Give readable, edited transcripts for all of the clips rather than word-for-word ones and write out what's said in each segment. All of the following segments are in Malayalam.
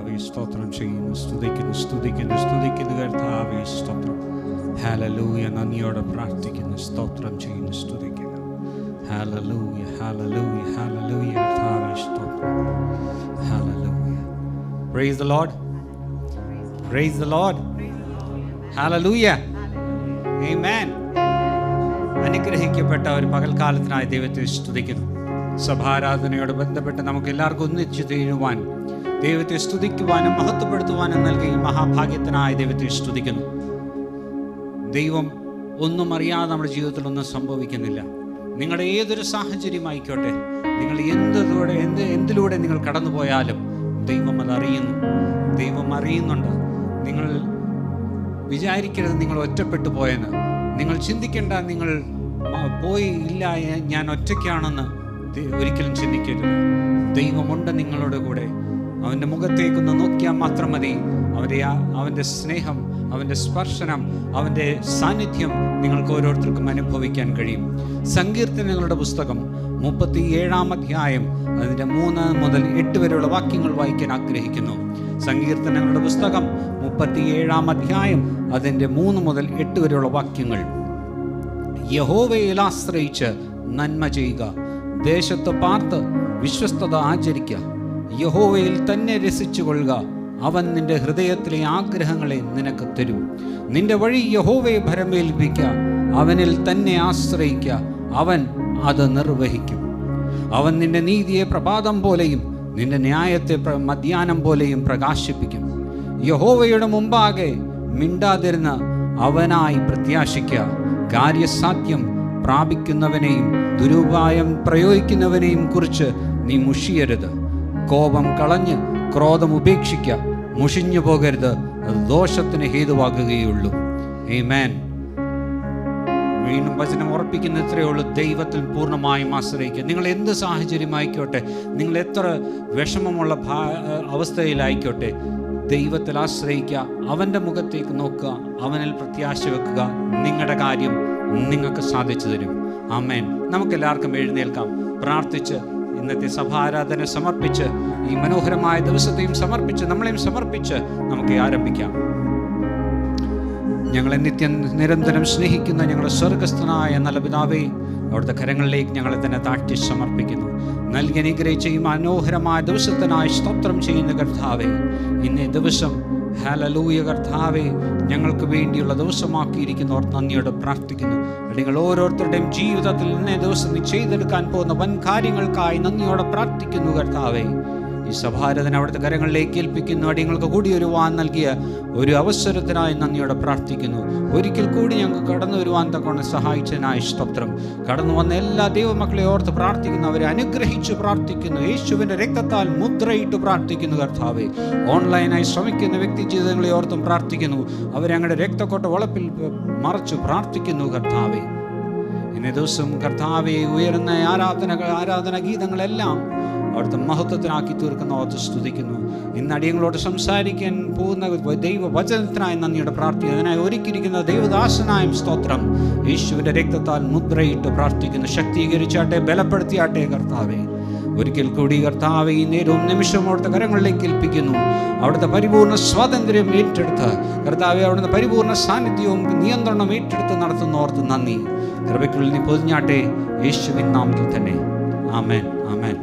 കർത്താവേ സ്തോത്രം ചെയ്യുന്നു, സ്തുതിക്കുന്നു കർത്താവേ സ്തോത്രം. ഹല്ലേലൂയ. നന്ദിയോടെ പ്രാർത്ഥിക്കുന്നു, സ്തോത്രം ചെയ്യുന്നു, സ്തുതിക്കുന്നു. ഹല്ലേലൂയ കർത്താവേ സ്തോത്രം. ഹല്ലേലൂയ. Praise the Lord. ഹല്ലേലൂയ. ആമേൻ. അനുഗ്രഹിക്കപ്പെട്ട ഒരു പകൽക്കാലത്തിനായി ദൈവത്തെ സ്തുതിക്കുന്നു. സഭാരാധനയോട് ബന്ധപ്പെട്ട് നമുക്ക് എല്ലാവർക്കും ഒന്നിച്ചു തീരുവാൻ, ദൈവത്തെ സ്തുതിക്കുവാനും മഹത്വപ്പെടുത്തുവാനും നൽകി മഹാഭാഗ്യത്തിനായി ദൈവത്തെ സ്തുതിക്കുന്നു. ദൈവം ഒന്നും അറിയാതെ നമ്മുടെ ജീവിതത്തിൽ ഒന്നും സംഭവിക്കുന്നില്ല. നിങ്ങളുടെ ഏതൊരു സാഹചര്യമായിക്കോട്ടെ, നിങ്ങൾ എന്തിലൂടെ നിങ്ങൾ കടന്നുപോയാലും ദൈവം അതറിയുന്നു. ദൈവം അറിയുന്നുണ്ട്. നിങ്ങൾ വിചാരിക്കരുത് നിങ്ങൾ ഒറ്റപ്പെട്ടു പോയെന്ന്. നിങ്ങൾ ചിന്തിക്കേണ്ട നിങ്ങൾ പോയി ഇല്ല, ഞാൻ ഒറ്റയ്ക്കാണെന്ന് ഒരിക്കലും ചിന്തിക്കരുത്. ദൈവമുണ്ട് നിങ്ങളുടെ കൂടെ. അവൻ്റെ മുഖത്തേക്കൊന്ന് നോക്കിയാൽ മാത്രം മതി. അവൻ്റെ സ്നേഹം, അവൻ്റെ സ്പർശനം, അവൻ്റെ സാന്നിധ്യം നിങ്ങൾക്ക് ഓരോരുത്തർക്കും അനുഭവിക്കാൻ കഴിയും. സങ്കീർത്തനങ്ങളുടെ പുസ്തകം 37 അധ്യായം അതിൻ്റെ 3 മുതൽ 8 വരെയുള്ള വാക്യങ്ങൾ വായിക്കാൻ ആഗ്രഹിക്കുന്നു. സങ്കീർത്തനങ്ങളുടെ പുസ്തകം 37 അധ്യായം അതിൻ്റെ 3 മുതൽ 8 വരെയുള്ള വാക്യങ്ങൾ. യഹോവയിൽ ആശ്രയിച്ച് നന്മ ചെയ്യുക, ദേശത്ത് പാർത്ത് വിശ്വസ്തത ആചരിക്കുക. യഹോവയിൽ തന്നെ രസിച്ചു കൊള്ളുക, അവൻ നിന്റെ ഹൃദയത്തിലെ ആഗ്രഹങ്ങളെ നിനക്ക് തരും. നിന്റെ വഴി യഹോവയെ ഭരമേൽപ്പിക്കുക, അവനിൽ തന്നെ ആശ്രയിക്കുക, അവൻ അത് നിർവഹിക്കും. അവൻ നിന്റെ നീതിയെ പ്രഭാതം പോലെയും നിന്റെ ന്യായത്തെ മധ്യാഹ്നം പോലെയും പ്രകാശിപ്പിക്കും. യഹോവയുടെ മുമ്പാകെ മിണ്ടാതിരുന്ന് അവനായി പ്രത്യാശിക്കുക. കാര്യസാധ്യം പ്രാപിക്കുന്നവനെയും ദുരുപായം പ്രയോഗിക്കുന്നവനെയും കുറിച്ച് നീ മുഷിയരുത്. കോപം കളഞ്ഞ് ക്രോധം ഉപേക്ഷിക്കുക, മുഷിഞ്ഞു പോകരുത്, അത് ദോഷത്തിന് ഹേതുവാകുകയുള്ളൂ. ആമേൻ. വീണ്ടും വചനം ഉറപ്പിക്കുന്ന ഇത്രയേ ഉള്ളൂ, ദൈവത്തിൽ പൂർണ്ണമായും ആശ്രയിക്കുക. നിങ്ങൾ എന്ത് സാഹചര്യമായിക്കോട്ടെ, നിങ്ങൾ എത്ര വിഷമമുള്ള അവസ്ഥയിലായിക്കോട്ടെ, ദൈവത്തിൽ ആശ്രയിക്കുക, അവൻ്റെ മുഖത്തേക്ക് നോക്കുക, അവനിൽ പ്രത്യാശ വെക്കുക. നിങ്ങളുടെ കാര്യം നിങ്ങൾക്ക് സാധിച്ചു തരും. ആമേൻ. നമുക്കെല്ലാവർക്കും എഴുന്നേൽക്കാം, പ്രാർത്ഥിച്ച് ഇന്നത്തെ സഭാരാധന സമർപ്പിച്ച്, ഈ മനോഹരമായ ദിവസത്തെയും സമർപ്പിച്ച്, നമ്മളെയും സമർപ്പിച്ച് നമുക്ക് ആരംഭിക്കാം. ഞങ്ങളെ നിരന്തരം സ്നേഹിക്കുന്ന ഞങ്ങളുടെ സ്വർഗസ്ഥനായ നല്ല പിതാവേ, അവിടുത്തെ കരങ്ങളിലേക്ക് ഞങ്ങളെ തന്നെ താഴ്ത്തി സമർപ്പിക്കുന്നു. നൽകി അനുഗ്രഹിച്ച ഈ മനോഹരമായ ദിവസത്തിനായി സ്തോത്രം ചെയ്യുന്ന കർത്താവേ, ഇന്നേ ദിവസം ഹല്ലേലൂയ കർത്താവേ, ഞങ്ങൾക്ക് വേണ്ടിയുള്ള ദിവസമാക്കിയിരിക്കുന്നവർ നന്ദിയോടെ പ്രാർത്ഥിക്കുന്നു. നിങ്ങൾ ഓരോരുത്തരുടെയും ജീവിതത്തിൽ ഇന്നേ ദിവസം നീ ചെയ്തെടുക്കാൻ പോകുന്ന വൻ കാര്യങ്ങൾക്കായി നന്ദിയോടെ പ്രാർത്ഥിക്കുന്നു കർത്താവേ. ഈ സഭാരാധന അവിടുത്തെ കരങ്ങളിലേക്ക് ഏൽപ്പിക്കുന്നു. അടിയങ്ങൾക്ക് കൂടി വരുവാൻ നൽകിയ ഒരു അവസരത്തിനായി നന്ദിയോടെ പ്രാർത്ഥിക്കുന്നു. ഒരിക്കൽ കൂടി ഞങ്ങൾക്ക് കടന്നു വരുവാൻ തക്കൊണ്ട് സഹായിച്ചതിനായി സ്തോത്രം. കടന്നു വന്ന എല്ലാ ദൈവമക്കളെ ഓർത്ത് പ്രാർത്ഥിക്കുന്നു, അവരെ അനുഗ്രഹിച്ച് പ്രാർത്ഥിക്കുന്നു. യേശുവിൻ്റെ രക്തത്താൽ മുദ്രയിട്ട് പ്രാർത്ഥിക്കുന്നു കർത്താവെ. ഓൺലൈനായി ശ്രമിക്കുന്ന വ്യക്തി ജീവിതങ്ങളെ ഓർത്തും പ്രാർത്ഥിക്കുന്നു, അവരെ അങ്ങയുടെ രക്തക്കൊട്ട വളപ്പിൽ മറച്ചു പ്രാർത്ഥിക്കുന്നു കർത്താവെ. ഇന്നേ ദിവസം കർത്താവെ ഉയരുന്ന ആരാധന ഗീതങ്ങളെല്ലാം അവിടുത്തെ മഹത്വത്തിനാക്കി തീർക്കുന്ന ഓർത്ത് സ്തുതിക്കുന്നു. ഇന്ന് അടിയങ്ങളോട് സംസാരിക്കാൻ പോകുന്ന ദൈവവചനത്തിനായി നന്ദിയുടെ പ്രാർത്ഥന, അതിനായി ഒരുക്കിയിരിക്കുന്ന ദൈവദാസനായും സ്തോത്രം. യേശുവിൻ്റെ രക്തത്താൽ മുദ്രയിട്ട് പ്രാർത്ഥിക്കുന്നു. ശക്തീകരിച്ചാട്ടെ, ബലപ്പെടുത്തിയാട്ടെ കർത്താവെ. ഒരിക്കൽ കൂടി കർത്താവെ, ഈ നേരവും നിമിഷവും അവിടുത്തെ കരങ്ങളിലേക്ക് ഏൽപ്പിക്കുന്നു. അവിടുത്തെ പരിപൂർണ്ണ സ്വാതന്ത്ര്യം ഏറ്റെടുത്ത് കർത്താവെ, അവിടുന്ന് പരിപൂർണ്ണ സാന്നിധ്യവും നിയന്ത്രണം ഏറ്റെടുത്ത് നടത്തുന്ന ഓർത്ത് നന്ദി. കൃപയ്ക്കുള്ളിൽ നീ പൊതിഞ്ഞാട്ടെ, യേശുവിൻ നാമത്തിൽ തന്നെ. ആമേൻ, ആമേൻ.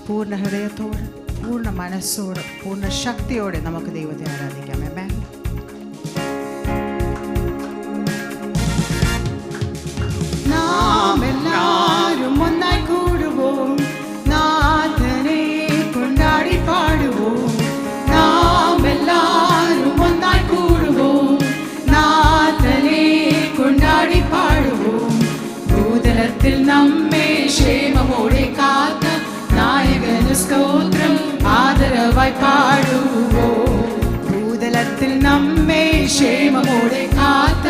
പൂർണ്ണ ഹൃദയത്തോടെ, പൂർണ്ണ മനസ്സോടെ, പൂർണ്ണ ശക്തിയോടെ നമുക്ക് ദൈവത്തെ ആരാധിക്കാം. ആമേൻ. നാം എല്ലാവരും ഒന്നായി കൂടുவோம், നാഥനെ കൊണ്ടാടി പാടുவோம். നാം എല്ലാവരും ഒന്നായി കൂടുவோம், നാഥനെ കൊണ്ടാടി പാടുவோം. ഭൂതലത്തിൽ നമ്മെ ക്ഷേമമോടെ കാത്ത നായകന് സ്തോത്രം ആദരവായി പാടുவோம். ഭൂതലത്തിൽ നമ്മെ ക്ഷേമമോടെ കാത്ത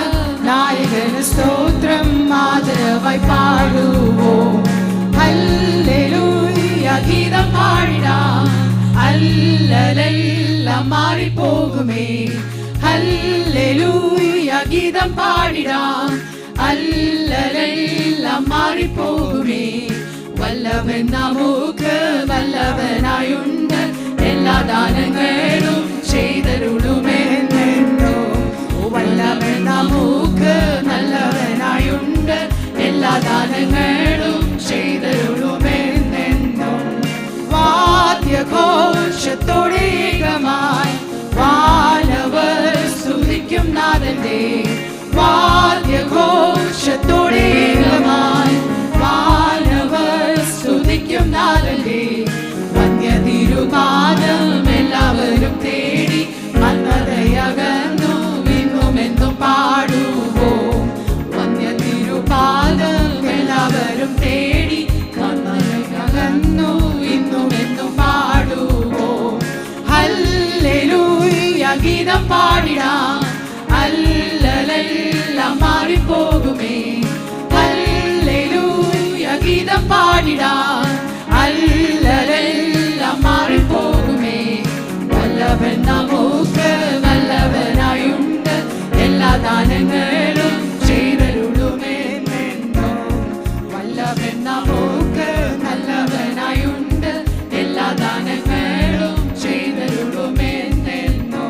നായകന് സ്തോത്രം ആദരവായി പാടുவோம். ഹല്ലേലൂയ ഗീതം പാടിടാം, അല്ലലെല്ലാം മാറിപ്പോകുമേ. ഹല്ലേലൂയ ഗീതം പാടിടാം, അല്ലലെല്ലാം മാറിപ്പോകുമേ. വല്ല വല്ലവൻ നമുക്ക് വല്ലവനായുണ്ട്, എല്ലാ ദാനങ്ങളും ചെയ്തരുളുമെന്നെന്നോ. വല്ലവൻ നമുക്ക് നല്ലവനായുണ്ട്, എല്ലാ ദാനങ്ങളും ചെയ്തരുളുമെന്നെന്നോ. വാദ്യഘോഷത്തോടേകമായി വാനവർ സ്തുതിക്കും നാഥന്റെ, വാദ്യഘോഷത്തോടേകമായി വാനവർ സ്തുതിക്കും നാഥന്റെ. വന്യതിരുപാദം എല്ലാവരും തേടി മന്മതയകന്നു ഇന്നുമെന്നും പാടുവോ. വന്യതിരുപാദം എല്ലാവരും തേടി മന്മതയകന്നു ഇന്നുമെന്നും പാടുവോ. ഹല്ലേലൂയ ഗീതം പാടിടാം, അല്ലലെല്ലാം മാറിപ്പോകുമേ. ഹല്ലേലൂയ ഗീതം പാടിടാം, അല്ലലെല്ലാം മാറിപ്പോകുമേ. വല്ലവൻ നമുക്ക് നല്ലവനായുണ്ട്, എല്ലാ ദാനങ്ങളും ചെയ്തരുളുമെന്നെന്നോ. വല്ലവൻ നമുക്ക് നല്ലവനായുണ്ട്, എല്ലാ ദാനങ്ങളും ചെയ്തരുളുമെന്നെന്നോ.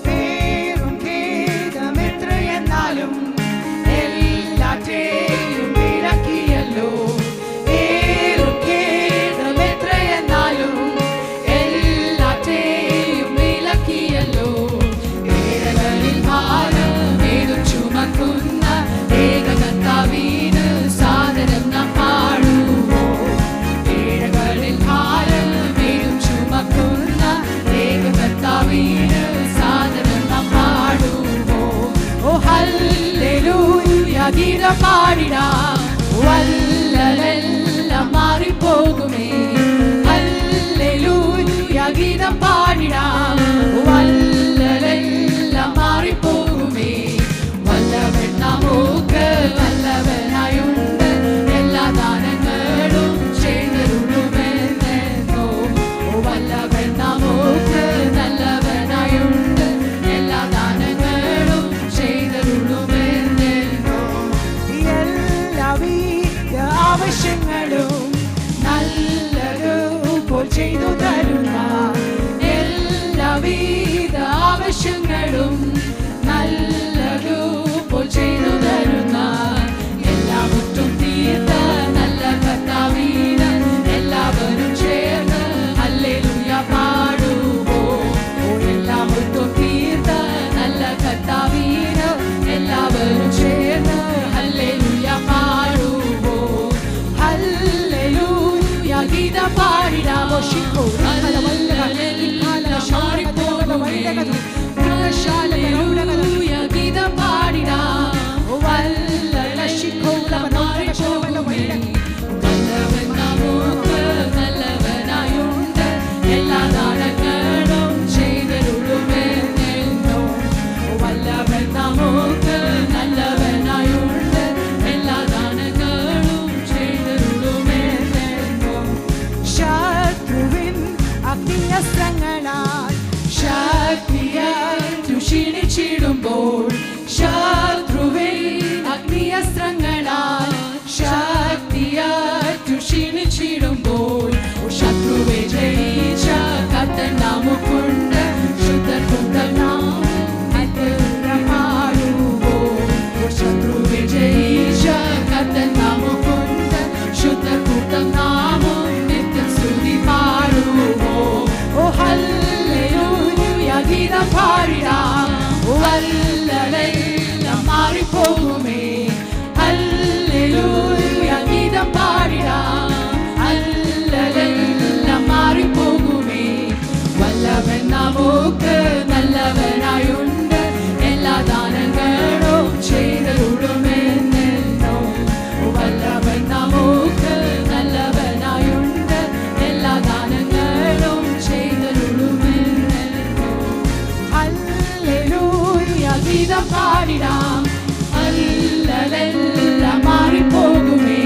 പേരും ഖേദമെത്രയെന്നാലും എല്ലാറ്റെയും വിലക്കിയല്ലോ. പേരും ഖേദമെത്രയെന്നാലും എല്ലാറ്റെയും വിലക്കിയല്ലോ. പേരകളിൽ ഭാരമേതു ചുമക്കുന്ന ഏകകർത്താവിന് സാദരം നാം പാടുവോ. പേരകളിൽ ഭാരമേതു ചുമക്കുന്ന ഏകകർത്താവിന് സാദരം നാം പാടുവോ. ഓ ഹല്ലേലൂയ ഗീതം പാടിടാം, വല്ലലെല്ലാം മാറിപ്പോകുമേ. ഹല്ലേലൂയ ഗീതം പാടിടാം, വല്ലലെല്ലാം മാറിപ്പോകുമേ. വല്ലവൻ നമുക്ക് നല്ലവനായുണ്ട്, എല്ലാ ദാനങ്ങളും ചെയ്തരുളുമെന്നെന്നോ. വല്ലവൻ നമുക്ക് നല്ലവനായുണ്ട്, എല്ലാ ദാനങ്ങളും ചെയ്തരുളുമെന്നെന്നോ. എല്ലാവിധ ആവശ്യങ്ങളും നല്ലതുപോൽ ചെയ്തു തരുന്ന, എല്ലാവിധ ആവശ്യങ്ങളും നല്ലതുപോൽ ചെയ്തു തരുന്ന, എല്ലാം ഒട്ടും തീർത്ത നല്ല കർത്താവിന് എല്ലാവരും ചേർന്ന് ഹല്ലേലൂയ പാടുവോ. എല്ലാം ഒട്ടും തീർത്ത നല്ല കർത്താവിന് എല്ലാവരും ചേർന്ന് ഹല്ലേലൂയ പാടുവോ. ഹല്ലേലൂയ ഗീതം പാടിടാമോ. ഹല്ലേലൂയ ഗീതം പാടിടാം, വല്ലലെല്ലാം മാറിപ്പോകുമേ. വല്ലവൻ നമുക്ക് നല്ലവനായുണ്ട്, എല്ലാ ദാനങ്ങളും ചെയ്തരുളുമെന്നെന്നോ. വല്ലവൻ നമുക്ക് നല്ലവനായുണ്ട്, എല്ലാ ദാനങ്ങളും ചെയ്തരുളുമെന്നെന്നോ. ശത്രുവിൻ അഗ്നിയസ്ത്രങ്ങളാൽ ശക്തിയാൽ ക്ഷീണിച്ചിടുമ്പോൾ, ശത്രുവിൻ അഗ്നിയസ്ത്രങ്ങളാൽ ശക്തിയാൽ ക്ഷീണിച്ചിടുമ്പോൾ, ശത്രുവെ ജയിച്ച കർത്തൻ നമുക്കുണ്ട്, ശുദ്ധർക്കുണ്ടൽ നാം പാടുവോ. ശത്രുവെ ജയിച്ച കർത്തൻ നമുക്കുണ്ട്, ശുദ്ധർക്കുണ്ടൽ നാമോ നിത്യം സ്തുതി പാടുവോ. ഓ ഹല്ലേലൂയ ഗീതം പാടിടാം, വല്ലലെല്ലാം മാറിപ്പോകുമേ. ഹല്ലേലൂയ ഗീതം പാടിടാം, അല്ലലെല്ലാം മാറിപ്പോകുമേ. വല്ലവൻ നമുക്ക് നല്ലവനായുണ്ട്, എല്ലാ ദാനങ്ങളും ചെയ്തരുളുമെന്നെന്നോ. വല്ലവൻ നമുക്ക് നല്ലവനായുണ്ട്, എല്ലാ ദാനങ്ങളും ചെയ്തരുളുമെന്നെന്നോ. ഹല്ലേലൂയ ഗീതം പാടിടാം, അല്ലലെല്ലാം മാറിപ്പോകുമേ.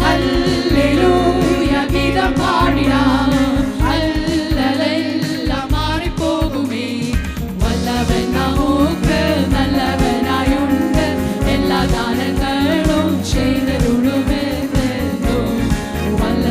ഹല്ലേലൂയ ഗീതം പാടിടാം, അല്ലലെല്ലാം മാറിപ്പോകുമേ. വല്ലവൻ നമുക്ക് നല്ലവനായുണ്ട്, എല്ലാ ദാനങ്ങളും ചെയ്തരുളുമെന്നെന്നോ. വല്ല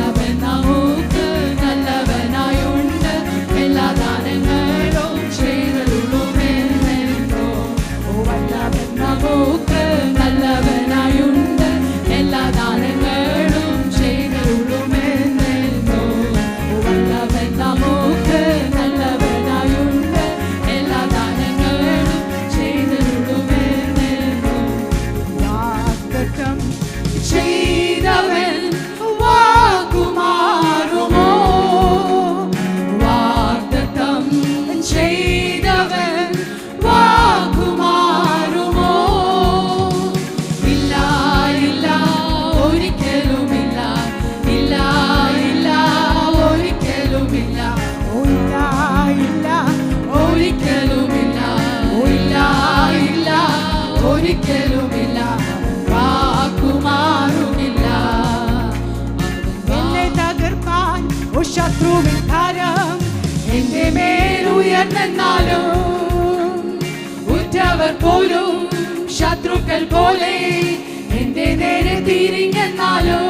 ഒരിക്കലുമില്ല, വാക്കുമാറുകില്ല. എന്നെ തകർക്കാൻ ഓ ശത്രുവിൻ കരം എന്റെ മേലുയർന്നെന്നാലും ഉറ്റവർ പോലും ശത്രുക്കൾ പോലെ എന്റെ നേരെ തിരിഞ്ഞെന്നാലും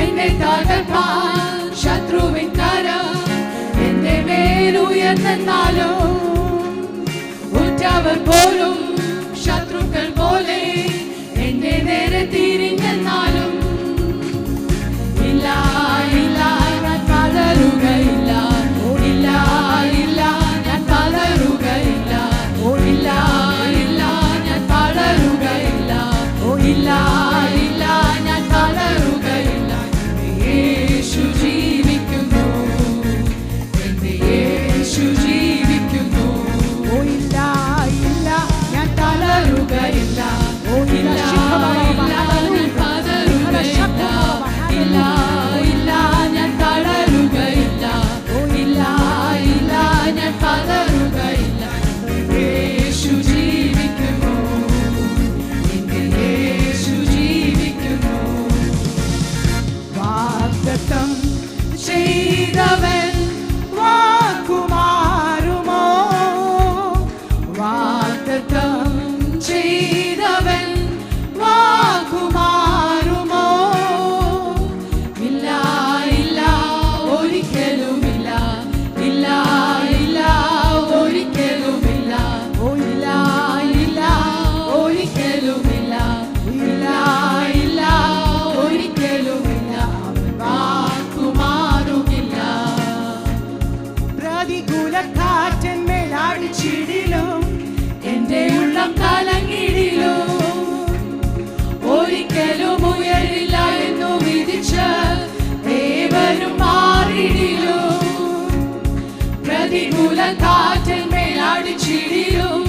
എന്നെ തകർക്കാൻ ശത്രുവിൻ കരം എന്റെ മേലുയർന്നെന്നാലും ഉറ്റവർ പോലും ശത്രുക്കൾ പോലെ എന്റെ നേരെ തിരിഞ്ഞെന്നാലും ഇല്ല ഇല്ല ഞാൻ പതറുകയില്ല, ഇല്ല ഇല്ല ഞാൻ പതറുകയില്ല, ഇല്ല ഇല്ല ഞാൻ പതറുകയില്ല, ഇല്ല ഇല്ല ഞാൻ പതറുകയില്ല. യേശു ജീവിക്കുന്നു, എന്റെ യേശു ജീവിക്കുന്നു. ഓ ഇല്ല ഇല്ല ഞാൻ പതറുകയില്ല, ഇല്ല ഇല്ല ഞാൻ പതറുകയില്ല, ഇല്ല ഇല്ല ഞാൻ തളരുകയില്ല, ഇല്ല ഇല്ല ഞാൻ പതറുകയില്ല. യേശു ജീവിക്കുന്നു, എന്റെ യേശു ജീവിക്കുന്നു. വാഗ്ദത്തം ചെയ്തവൻ വാക്കുമാറുമോ? വാഗ്ദത്തം ചെയ്തവൻ വാക്കുമാറുമോ? ഇല്ല ഇല്ല ഒരിക്കലുമില്ല, ഇല്ല ഇല്ല ഒരിക്കലുമില്ല, ഇല്ല ഇല്ല ഒരിക്കലുമില്ല, ഇല്ല ഇല്ല ഒരിക്കലുമില്ല, വാക്കുമാറുകില്ല. പ്രതികൂല കാറ്റന്മേൽ അടിച്ചിടിലും എന്റെ ഉള്ളം കലങ്ങിടിലും ഒരിക്കലും ഉയരില്ല എന്നു വിധിച്ച് ദേവനും മാറിടിലും പ്രതികൂല കാറ്റിന്മേൽ അടിച്ചിടിലും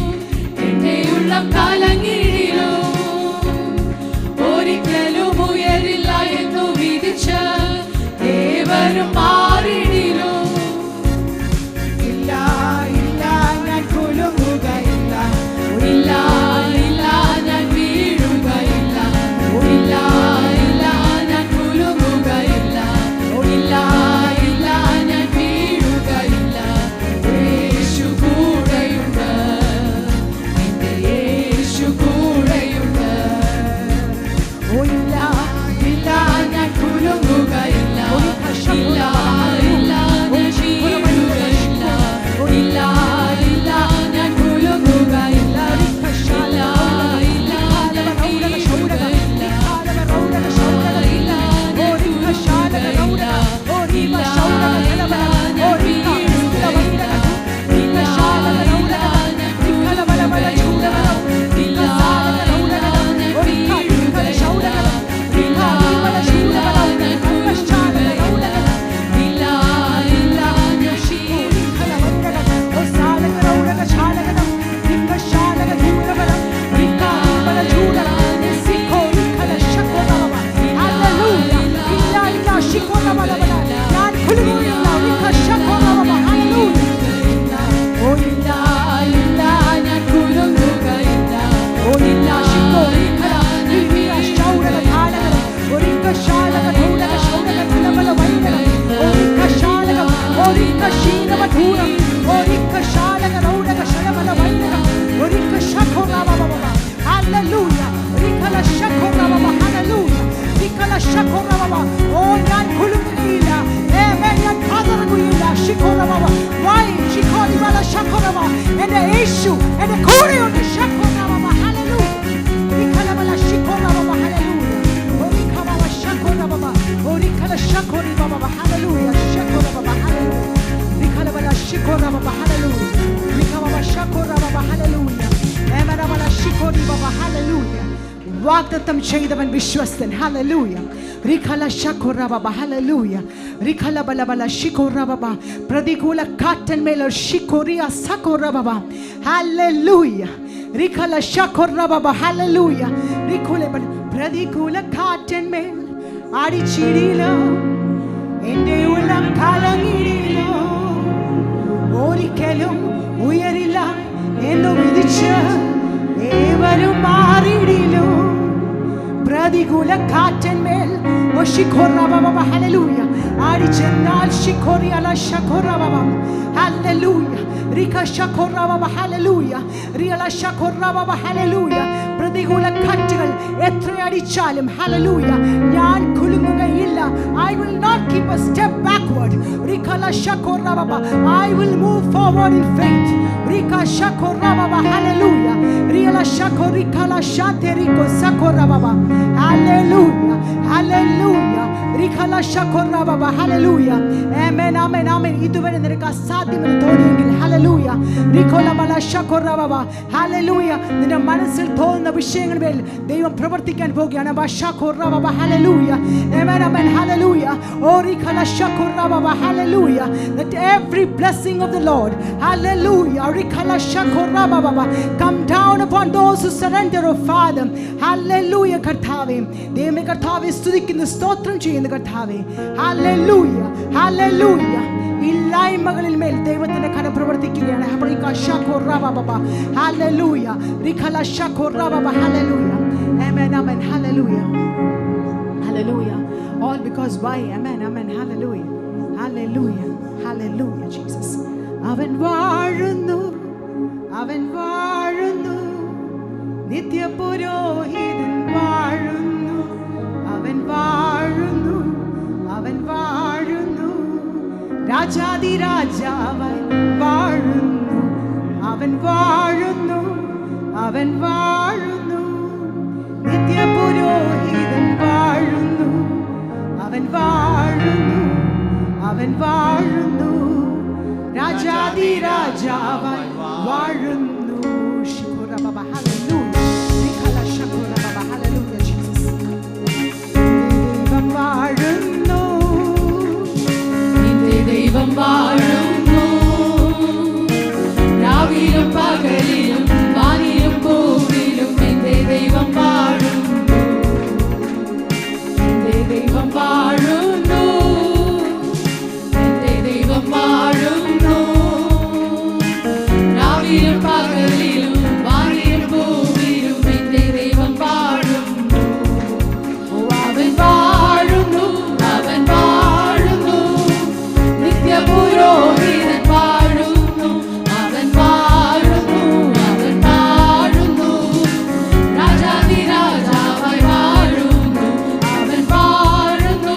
എന്റെ ഉള്ളം കലങ്ങിടിലും ഒരിക്കലും ഉയരില്ല എന്നു വിധിച്ച് ദേവനും മാറിടിലും ഇല്ല ഇല്ല ഞാൻ കുലുങ്ങുകയില്ല, ഇല്ല ഇല്ല ഞാൻ വീഴുകയില്ല, ഇല്ല ഇല്ല ഞാൻ കുലുങ്ങുകയില്ല, ഇല്ല ഇല്ല ഞാൻ വീഴുകയില്ല. യേശു കൂടെയുണ്ട്, എന്റെ യേശു കൂടെയുണ്ട്. ഓ ഇല്ല ഇല്ല ഞാൻ കുലുങ്ങുകയില്ല, ഇല്ല ഇല്ല ഞാൻ വീഴുകയില്ല, ഇല്ല ഇല്ല ഞാൻ കുലുങ്ങുകയില്ല, ഇല്ല ഇല്ല ഞാൻ വീഴുകയില്ല, ഇല്ല ഇല്ല ഞാൻ കുലുങ്ങുകയില്ല, ഇല്ല ഇല്ല ഞാൻ വീഴുകയില്ല, ഇല്ല ഇല്ല ഞാൻ കുലുങ്ങുകയില്ല, ഇല്ല ഇല്ല ഞാൻ വീഴുകയില്ല, ഇല്ല ഇല്ല ഞാൻ കുലുങ്ങുകയില്ല, ഇല്ല ഇല്ല ഞാൻ എന്റെ യേശു എന്റെ കൂടെയുണ്ട്. വാഗ്ദത്തം ചെയ്തവൻ വിശ്വസ്തൻ. ഹല്ലേലൂയ. റിഖല ശഖുറബബ. ഹല്ലേലൂയ. റിഖല ബലബല ശിഖുറബബ. പ്രതികൂല കാറ്റന്മേൽ ശിഖുറിയ സഖുറബബ. ഹല്ലേലൂയ. റിഖല ശഖുറബബ. ഹല്ലേലൂയ. റിഖുല പ്രതികൂല കാറ്റന്മേൽ അടിച്ചിടിലോ എന്റെ ഉള്ളം കലങ്ങിടിലോ ഒരിക്കലും ഉയരില്ല എന്ന് വിധിച്ച് പ്രതികൂല കാറ്റന്മേൽ ഹല്ലേലൂയ ആടിച്ചെന്നാൽ ശിഖോറിയല ശഖോറബബ ഹല്ലേലൂയ റിക ശഖോറബബ ഹല്ലേലൂയ റിയല ശഖോറബബ ഹല്ലേലൂയ പ്രതികൂല കാറ്റുകൾ എത്ര അടിച്ചാലും ഹല്ലേലൂയ ഞാൻ കുലുങ്ങുകയില്ല. I will not keep a step backward. റികല ശഖോറബബ I will move forward in faith. റിക ശഖോറബബ ഹല്ലേലൂയ റിയല ശഖോറികല ശാതെരികോ ശഖോറബബ ഹല്ലേലൂയ ഹല്ലേലൂയ റികല ശഖോറബബ ഹല്ലേലൂയ. ആമേൻ ആമേൻ ആമേൻ. ഇതുവരെ നിനക്ക് അസാധ്യമെന്ന് തോന്നിയെങ്കിൽ ഹല്ലേലൂയ റികോലബല ശഖോറബബ ഹല്ലേലൂയ നിന്റെ മനസ്സിൽ തോന്നുന്ന വിഷയങ്ങളിൽ ദൈവം പ്രവർത്തിക്കാൻ പോകുകയാണ്. ശഖോറബബ ഹല്ലേലൂയ ആമേൻ ആമേൻ ഹല്ലേലൂയ. ഓ റികല ശഖോറബബ ഹല്ലേലൂയ that every blessing of the Lord hallelujah റികല ശഖോറബബ come down upon those who surrender, oh Father hallelujah. കർത്താവേ ദൈവമേ കർത്താവേ സ്തുതിക്കുന്നു സ്തോത്രം ചെയ്യുന്നു കർത്താവേ ഹല്ലേലൂയ ഹല്ലേലൂയ. ഇല്ലായ്മകളിൽ മേൽ ദൈവത്തിന്റെ കരം പ്രവർത്തിക്കുകയാണ്. ഹല്ലേലൂയ റികല ശഖോറബബ ഹല്ലേലൂയ ആമേൻ ആമേൻ ഹല്ലേലൂയ ഹല്ലേലൂയ. all because why amen amen hallelujah hallelujah hallelujah Jesus. അവൻ വാഴുന്നു അവൻ വാഴുന്നു നിത്യപുരോഹിതൻ വാഴുന്നു അവൻ വാഴുന്നു അവൻ വാഴുന്നു രാജാതിരാജാവായി വാഴുന്നു അവൻ വാഴുന്നു അവൻ വാഴുന്നു നിത്യപുരോഹിതൻ വാഴുന്നു അവൻ വാഴുന്നു അവൻ വാഴുന്നു രാജാതിരാജാവായി വാഴുന്നു. ശഖോറബബ ഹല്ലേലൂയ റികല ശഖോറബബ ഹല്ലേലൂയ ജീസസ്. ദൈവം വാഴുന്നു നിന്റെ ദൈവം വാഴുന്നു രാവിലും പകലിലും വാനിലും ഭൂമിയിലും നിന്റെ ദൈവം വാഴുന്നു നിന്റെ ദൈവം വാഴുന്നു നിന്റെ ദൈവം വാഴുന്നു രാവിലും പകലിലും വാനിലും ഭൂമിയിലും നിന്റെ ദൈവം വാഴുന്നു. അവൻ വാഴുന്നു അവൻ വാഴുന്നു നിത്യപുരോഹിതൻ വാഴുന്നു അവൻ വാഴുന്നു അവൻ വാഴുന്നു രാജാതിരാജാവായി വാഴുന്നു അവൻ വാഴുന്നു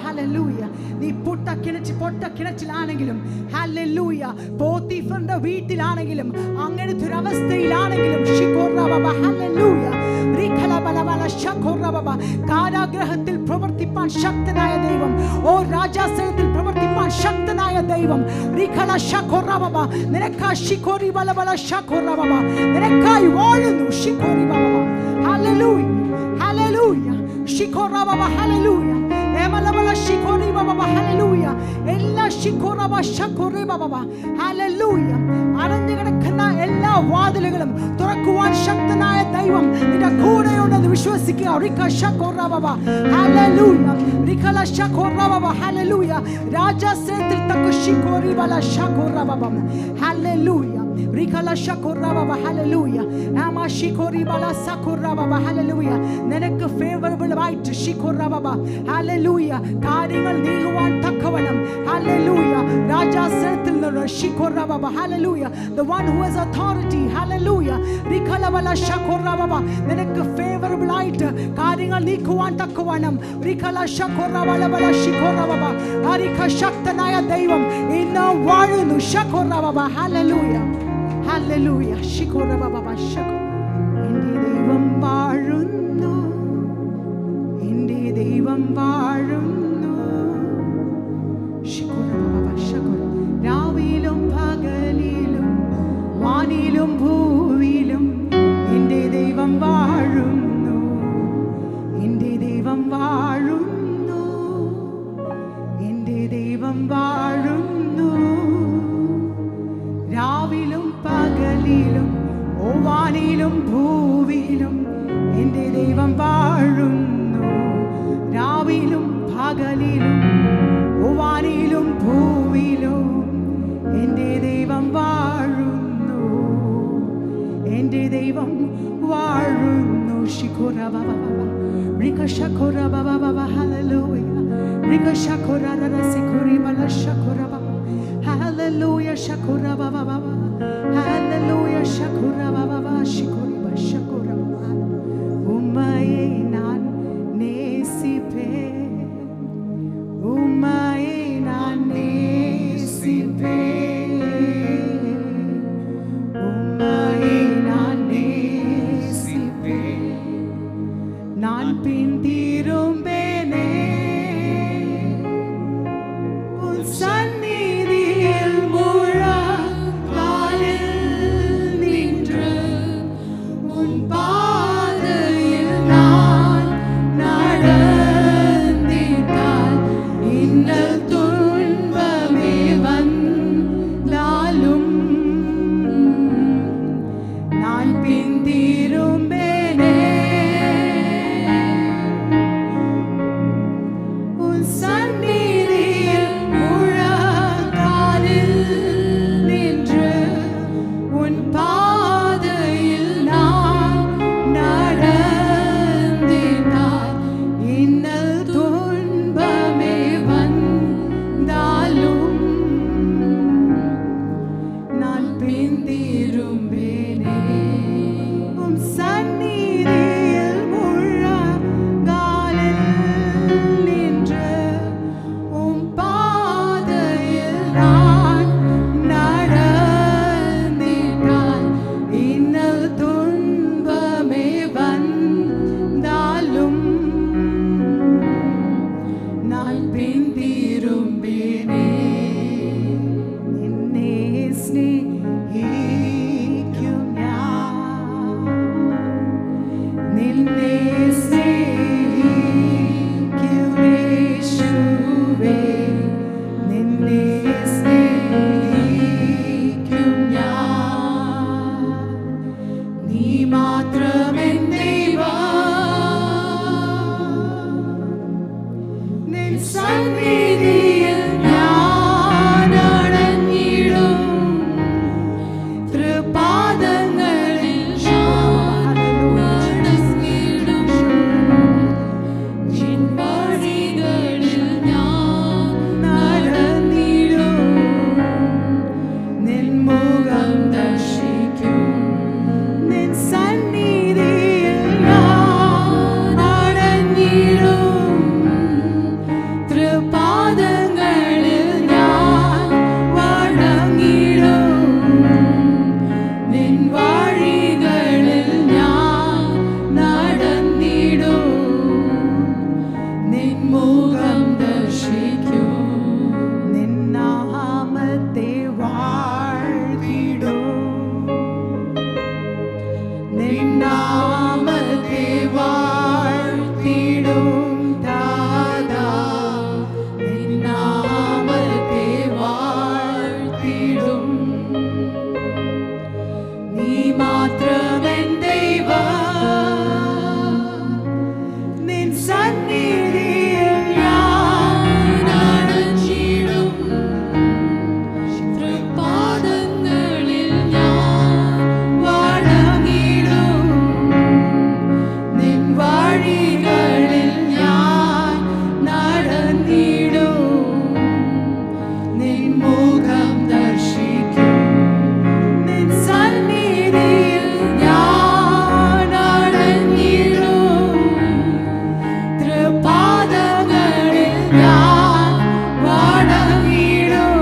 ഹല്ലേലൂയ. നീ പൊട്ടക്കിണച്ചിലാണെങ്കിലും ഹല്ലേലൂയ, പോത്തിഫറിന്റെ വീട്ടിലാണെങ്കിലും അങ്ങനത്തെ ഒരു അവസ്ഥയിലാണെങ്കിലും ഹല്ലേലൂയ, കാരാഗ്രഹത്തിൽ പ്രവർത്തിപ്പാൻ ശക്തനായ ദൈവം, ഓ രാജാസനത്തിൽ പ്രവർത്തിപ്പാൻ ശക്തനായ ദൈവം നിനക്കായി വാഴുന്നു. Hallelujah, hallelujah, hallelujah. അടഞ്ഞു കിടക്കുന്ന എല്ലാ വാതിലുകളും തുറക്കുവാൻ ശക്തനായ ദൈവം നിന്റെ കൂടെയുണ്ടെന്ന് വിശ്വസിക്കുക. രാജാസനത്തിൽ നിനക്ക് ഫേവറബിൾ ആയിട്ട് കാര്യങ്ങൾ നീങ്ങുവാൻ തക്കവണ്ണം രാജാസനത്തിൽ the one who has authority നിനക്ക് ഫേവറബിൾ ആയിട്ട് കാര്യങ്ങൾ നീക്കുവാൻ തക്കവണ്ണം ശക്തനായ ദൈവം ഇന്ന് വാഴുന്നു. ഹല്ലേലൂയ, എൻ്റെ ദൈവം വാഴുന്നു, എൻ്റെ ദൈവം വാഴുന്നു. രാവിലും പകലിലും വാനിലും ഭൂവിലും എൻ്റെ ദൈവം വാഴുന്നു, എൻ്റെ ദൈവം വാഴുന്നു, എൻ്റെ ദൈവം വാഴുന്നു. രാവിലും പകലിലും വാനിലും ഭൂവിലും എൻ്റെ ദൈവം വാഴുന്നു. രാവിലും പകലിലും വാനിലും ഭൂവിലും എൻ്റെ ദൈവം വാഴുന്നു, എൻ്റെ ദൈവം വാഴുന്നു. Hallelujah, shakura baba baba. Hallelujah, shakura baba baba. Shikuri ba shakura baba. Umaye nan nesipe. Umaye nan nesipe. Umaye nan nesipe. Nan pintirum bene. Un sannidhiyil വഴികളിൽ ഞാൻ നടന്നിടും നിൻ മുഖം ദർശിക്കും നിൻ സന്നിധിയിൽ ഞാൻ അടങ്ങിടും തൃപാദങ്ങളിൽ ഞാൻ വണങ്ങിടും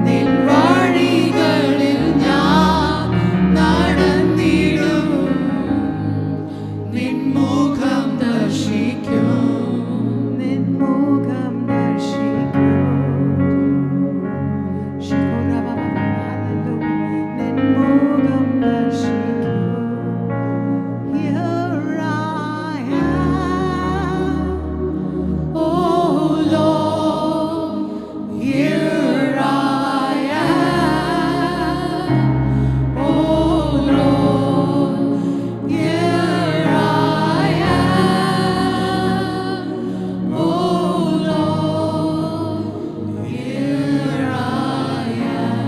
നിൻ വഴികളിൽ ഞാൻ നടന്നിടും നിൻ മുഖം ദർശിക്കും നിൻ മുഖം ദർശിക്കും. നിൻ മുഖം ദർശിക്കും. Here I am. Oh Lord, here I am. Oh Lord, here I am. Oh Lord, here I am.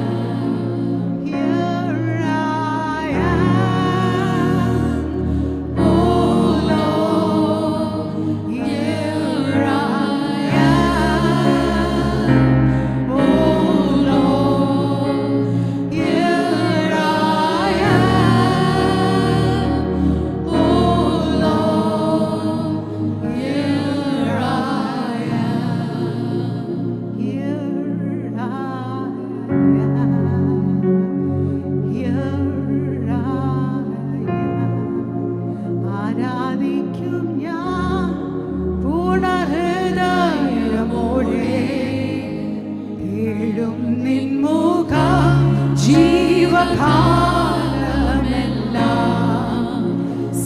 Here I am. Oh Lord, here I am. Oh Lord, here I am. Oh Lord, here I am. Here I am. Here I am. ആരാധിക്കും ഞാൻ പൂർണ്ണഹൃദയമോടെ. തേടും നിൻ മുഖം ജീവകാലമെല്ലാം.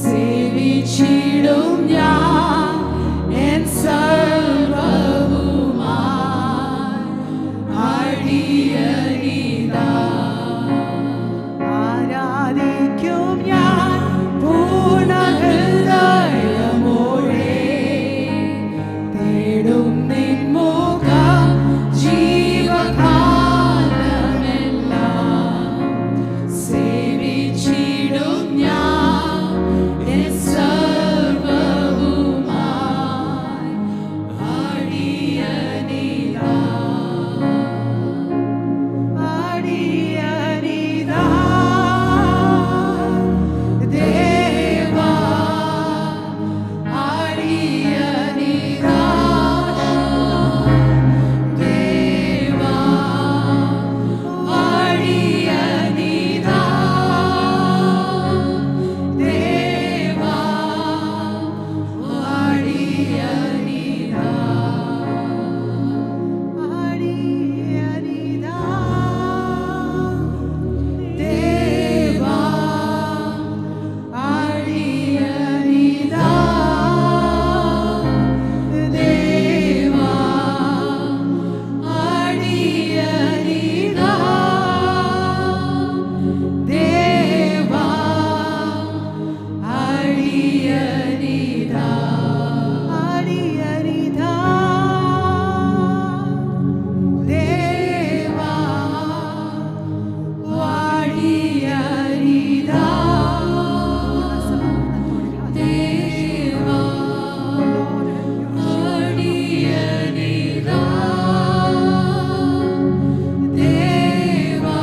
സേവിച്ചിടും ഞാൻ എൻ സർവ്വവുമായി അടിയനിതാ. ആരാധിക്കും ഞാൻ പൂർണ്ണഹൃദയമോടെ. തേടും നിൻ മുഖം ജീവകാലമെല്ലാം. സേവിച്ചിടും ഞാൻ എൻ സർവ്വവുമായി അടിയനിതാ. അടിയനിതാ ദേവാ. അടിയനിതാ ദേവാ. അടിയനിതാ ദേവാ. അടിയനിതാ. അടിയനിതാ ദേവാ. അടിയനിതാ ദേവാ. അടിയനിതാ ദേവാ. അടിയനിതാ. അടിയനിതാ ദേവാ. അടിയനിതാ ദേവാ. അടിയനിതാ ദേവാ.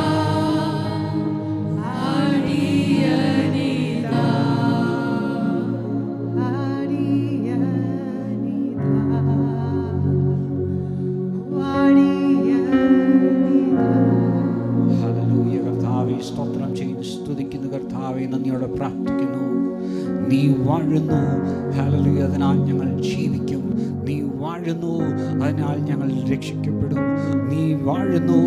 അടിയനിതാ. ഹല്ലേലൂയ. കർത്താവേ, സ്തോത്രം ചെയ്യുന്നു, സ്തുതിക്കുന്നു. കർത്താവേ, നന്ദിയോടെ പ്രാർത്ഥിക്കുന്നു. നീ വാഴുന്നു. ഹല്ലേലൂയ. അതിനാൽ ഞങ്ങൾ ജീവിക്കും. നീ വാഴുന്നു, അതിനാൽ ഞങ്ങൾ രക്ഷിക്കപ്പെടും. നീ വാഴുന്നു,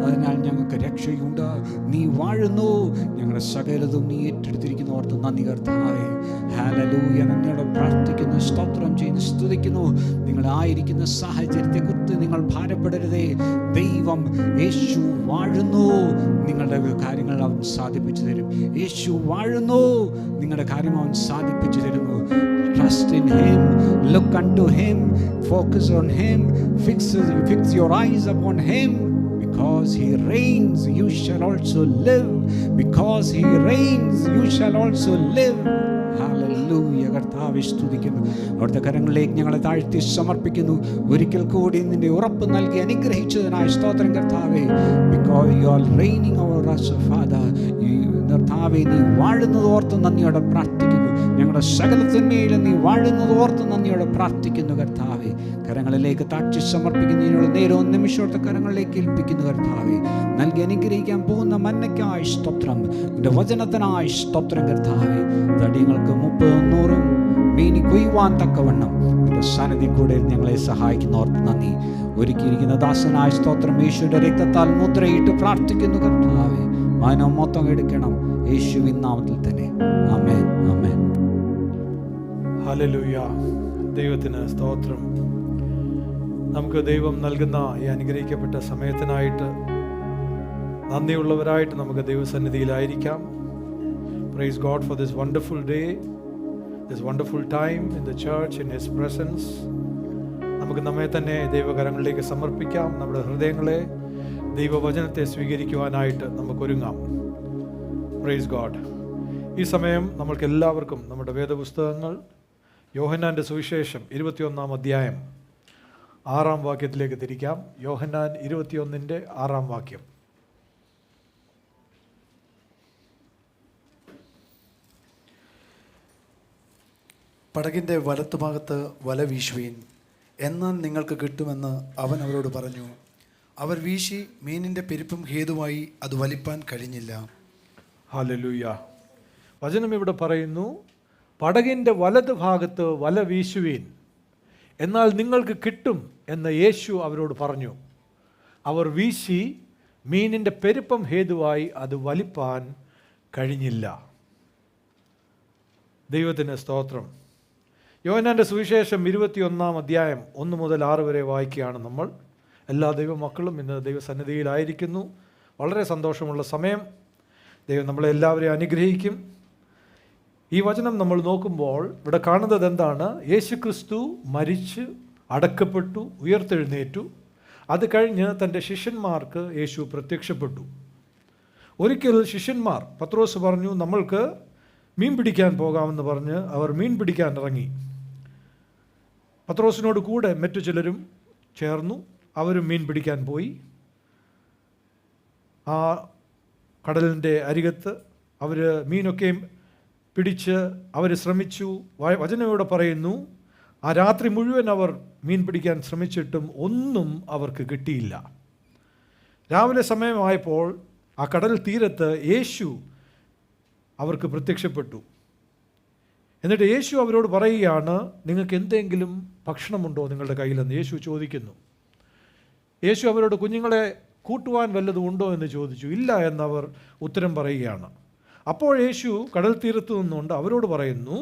അതിനാൽ ഞങ്ങൾക്ക് രക്ഷയുണ്ട്. നീ വാഴുന്നു, ഞങ്ങളുടെ സകലതും നീ ഏറ്റെടുത്തിരിക്കുന്നു. ഓർത്ത് നന്ദി കർത്താവേ. ഹല്ലേലൂയ. നന്ദിയോടെ പ്രാർത്ഥിക്കുന്നു, സ്തോത്രം ചെയ്യുന്നു, സ്തുതിക്കുന്നു. നിങ്ങളായിരിക്കുന്ന സാഹചര്യത്തെക്കുറിച്ച് നിങ്ങൾ ഭാരപ്പെടരുതേ. ദൈവം യേശു വാഴുന്നു. നിങ്ങളുടെ കാര്യങ്ങൾ അവൻ സാധിപ്പിച്ചു തരും. യേശു വാഴുന്നു. നിങ്ങളുടെ കാര്യം അവൻ സാധിപ്പിച്ചു തരുന്നു. Trust in Him, look unto Him, focus on Him, fix your eyes upon Him. Because He reigns, you shall also live. Because He reigns, you shall also live. Hallelujah. കർത്താവേ സ്തുതിക്കുന്നു. അവിടുത്തെ കരങ്ങളിലേക്ക് ഞങ്ങളെ താഴ്ത്തി സമർപ്പിക്കുന്നു. ഒരിക്കൽ കൂടി നിന്റെ ഉറപ്പ് നൽകി അനുഗ്രഹിച്ചതിനായി സ്തോത്രം കർത്താവേ. Because you are reigning over us, Father. കർത്താവേ, നീ വാഴുന്നത് ഓർത്ത് നന്ദിയോടെ പ്രാർത്ഥിക്കുന്നു. ഞങ്ങളുടെ സകലത്തിന്മേലും നീ വാഴുന്നത് ഓർത്ത് നന്ദിയോടെ പ്രാർത്ഥിക്കുന്നു കർത്താവേ. കരങ്ങളിലേക്ക് താഴ്ത്തി സമർപ്പിക്കുന്നതിനുള്ള നേരവും നിമിഷത്തെ കരങ്ങളിലേക്ക് ഏൽപ്പിക്കുന്നു കർത്താവേ. നൽകി അനുഗ്രഹിക്കാൻ പോകുന്ന മന്നയ്ക്കായി സ്തോത്രം, നിന്റെ വചനത്തിനായി സ്തോത്രം കർത്താവേ. തടിയങ്ങൾക്ക് 30-100 മീനി കൊയ്യുവാൻ തക്കവണ്ണം നിന്റെ സാന്നിധ്യം കൂടെ ഞങ്ങളെ സഹായിക്കുന്നവർക്ക് നന്ദി. ഒരുക്കിയിരിക്കുന്ന ദാസനായ സ്തോത്രം യേശുവിന്റെ രക്തത്താൽ മുദ്രയിട്ട് പ്രാർത്ഥിക്കുന്നു കർത്താവേ. മാനവ മൊത്തം എടുക്കണം യേശുവിൻ നാമത്തിൽ തന്നെ. ആമേൻ, ആമേൻ. ഹല്ലേലൂയ. ദൈവത്തിന് സ്തോത്രം. നമുക്ക് ദൈവം നൽകുന്ന ഈ അനുഗ്രഹിക്കപ്പെട്ട സമയത്തിനായിട്ട് നന്ദിയുള്ളവരായിട്ട് നമുക്ക് ദൈവസന്നിധിയിലായിരിക്കാം. Praise God for this wonderful day, this wonderful time in the church, in his presence. നമുക്ക് നമ്മെ തന്നെ ദൈവകരങ്ങളിലേക്ക് സമർപ്പിക്കാം. നമ്മുടെ ഹൃദയങ്ങളെ ദൈവവചനത്തെ സ്വീകരിക്കുവാനായിട്ട് നമുക്കൊരുങ്ങാം. Praise God. ഈ സമയം നമ്മൾക്ക് എല്ലാവർക്കും നമ്മുടെ വേദപുസ്തകങ്ങൾ യോഹന്നാൻ്റെ സുവിശേഷം 21-ാം അധ്യായം 6-ാം വാക്യത്തിലേക്ക് തിരിക്കാം. യോഹന്നാൻ 21-ന്റെ 6-ാം വാക്യം. പടകിൻ്റെ വലത്തുഭാഗത്ത് വല വീശുവീൻ, എന്നാൽ നിങ്ങൾക്ക് കിട്ടുമെന്ന് അവൻ അവരോട് പറഞ്ഞു. അവർ വീശി, മീനിൻ്റെ പെരുപ്പം ഹേതുവായി അത് വലിപ്പാൻ കഴിഞ്ഞില്ല. ഹല്ലേലൂയ. വചനം ഇവിടെ പറയുന്നു, പടകിൻ്റെ വലത് ഭാഗത്ത് വല വീശുവീൻ, എന്നാൽ നിങ്ങൾക്ക് കിട്ടും എന്ന് യേശു അവരോട് പറഞ്ഞു. അവർ വീശി, മീനിൻ്റെ പെരുപ്പം ഹേതുവായി അത് വലിപ്പാൻ കഴിഞ്ഞില്ല. ദൈവത്തിന് സ്തോത്രം. യോഹന്നാൻ്റെ സുവിശേഷം 21-ാം അധ്യായം 1 മുതൽ 6 വരെ വായിക്കുകയാണ് നമ്മൾ. എല്ലാ ദൈവമക്കളും ഇന്ന് ദൈവസന്നിധിയിലായിരിക്കുന്നു. വളരെ സന്തോഷമുള്ള സമയം. ദൈവം നമ്മളെ എല്ലാവരെയും അനുഗ്രഹിക്കും. ഈ വചനം നമ്മൾ നോക്കുമ്പോൾ ഇവിടെ കാണുന്നത് എന്താണ്? യേശുക്രിസ്തു മരിച്ച് അടക്കപ്പെട്ടു, ഉയർത്തെഴുന്നേറ്റു. അത് കഴിഞ്ഞ് തൻ്റെ ശിഷ്യന്മാർക്ക് യേശു പ്രത്യക്ഷപ്പെട്ടു. ഒരിക്കൽ ശിഷ്യന്മാർ, പത്രോസ് പറഞ്ഞു, നമ്മൾക്ക് മീൻ പിടിക്കാൻ പോകാമെന്ന് പറഞ്ഞ് അവർ മീൻ പിടിക്കാൻ ഇറങ്ങി. പത്രോസിനോട് കൂടെ മറ്റു ചിലരും ചേർന്നു. അവരും മീൻ പിടിക്കാൻ പോയി. ആ കടലിൻ്റെ അരികത്ത് അവർ മീനൊക്കെയും പിടിച്ച് അവർ ശ്രമിച്ചു. വചനയോടെ പറയുന്നു, ആ രാത്രി മുഴുവൻ അവർ മീൻ പിടിക്കാൻ ശ്രമിച്ചിട്ടും ഒന്നും അവർക്ക് കിട്ടിയില്ല. രാവിലെ സമയമായപ്പോൾ ആ കടൽ തീരത്ത് യേശു അവർക്ക് പ്രത്യക്ഷപ്പെട്ടു. എന്നിട്ട് യേശു അവരോട് പറയുകയാണ്, നിങ്ങൾക്ക് എന്തെങ്കിലും ഭക്ഷണമുണ്ടോ നിങ്ങളുടെ കയ്യിലെന്ന് യേശു ചോദിക്കുന്നു. യേശു അവരോട് കുഞ്ഞുങ്ങളെ കൂട്ടുവാൻ വല്ലതും ഉണ്ടോ എന്ന് ചോദിച്ചു. ഇല്ല എന്നവർ ഉത്തരം പറയുകയാണ്. അപ്പോൾ യേശു കടൽ തീരത്ത് നിന്നുകൊണ്ട് അവരോട് പറയുന്നു,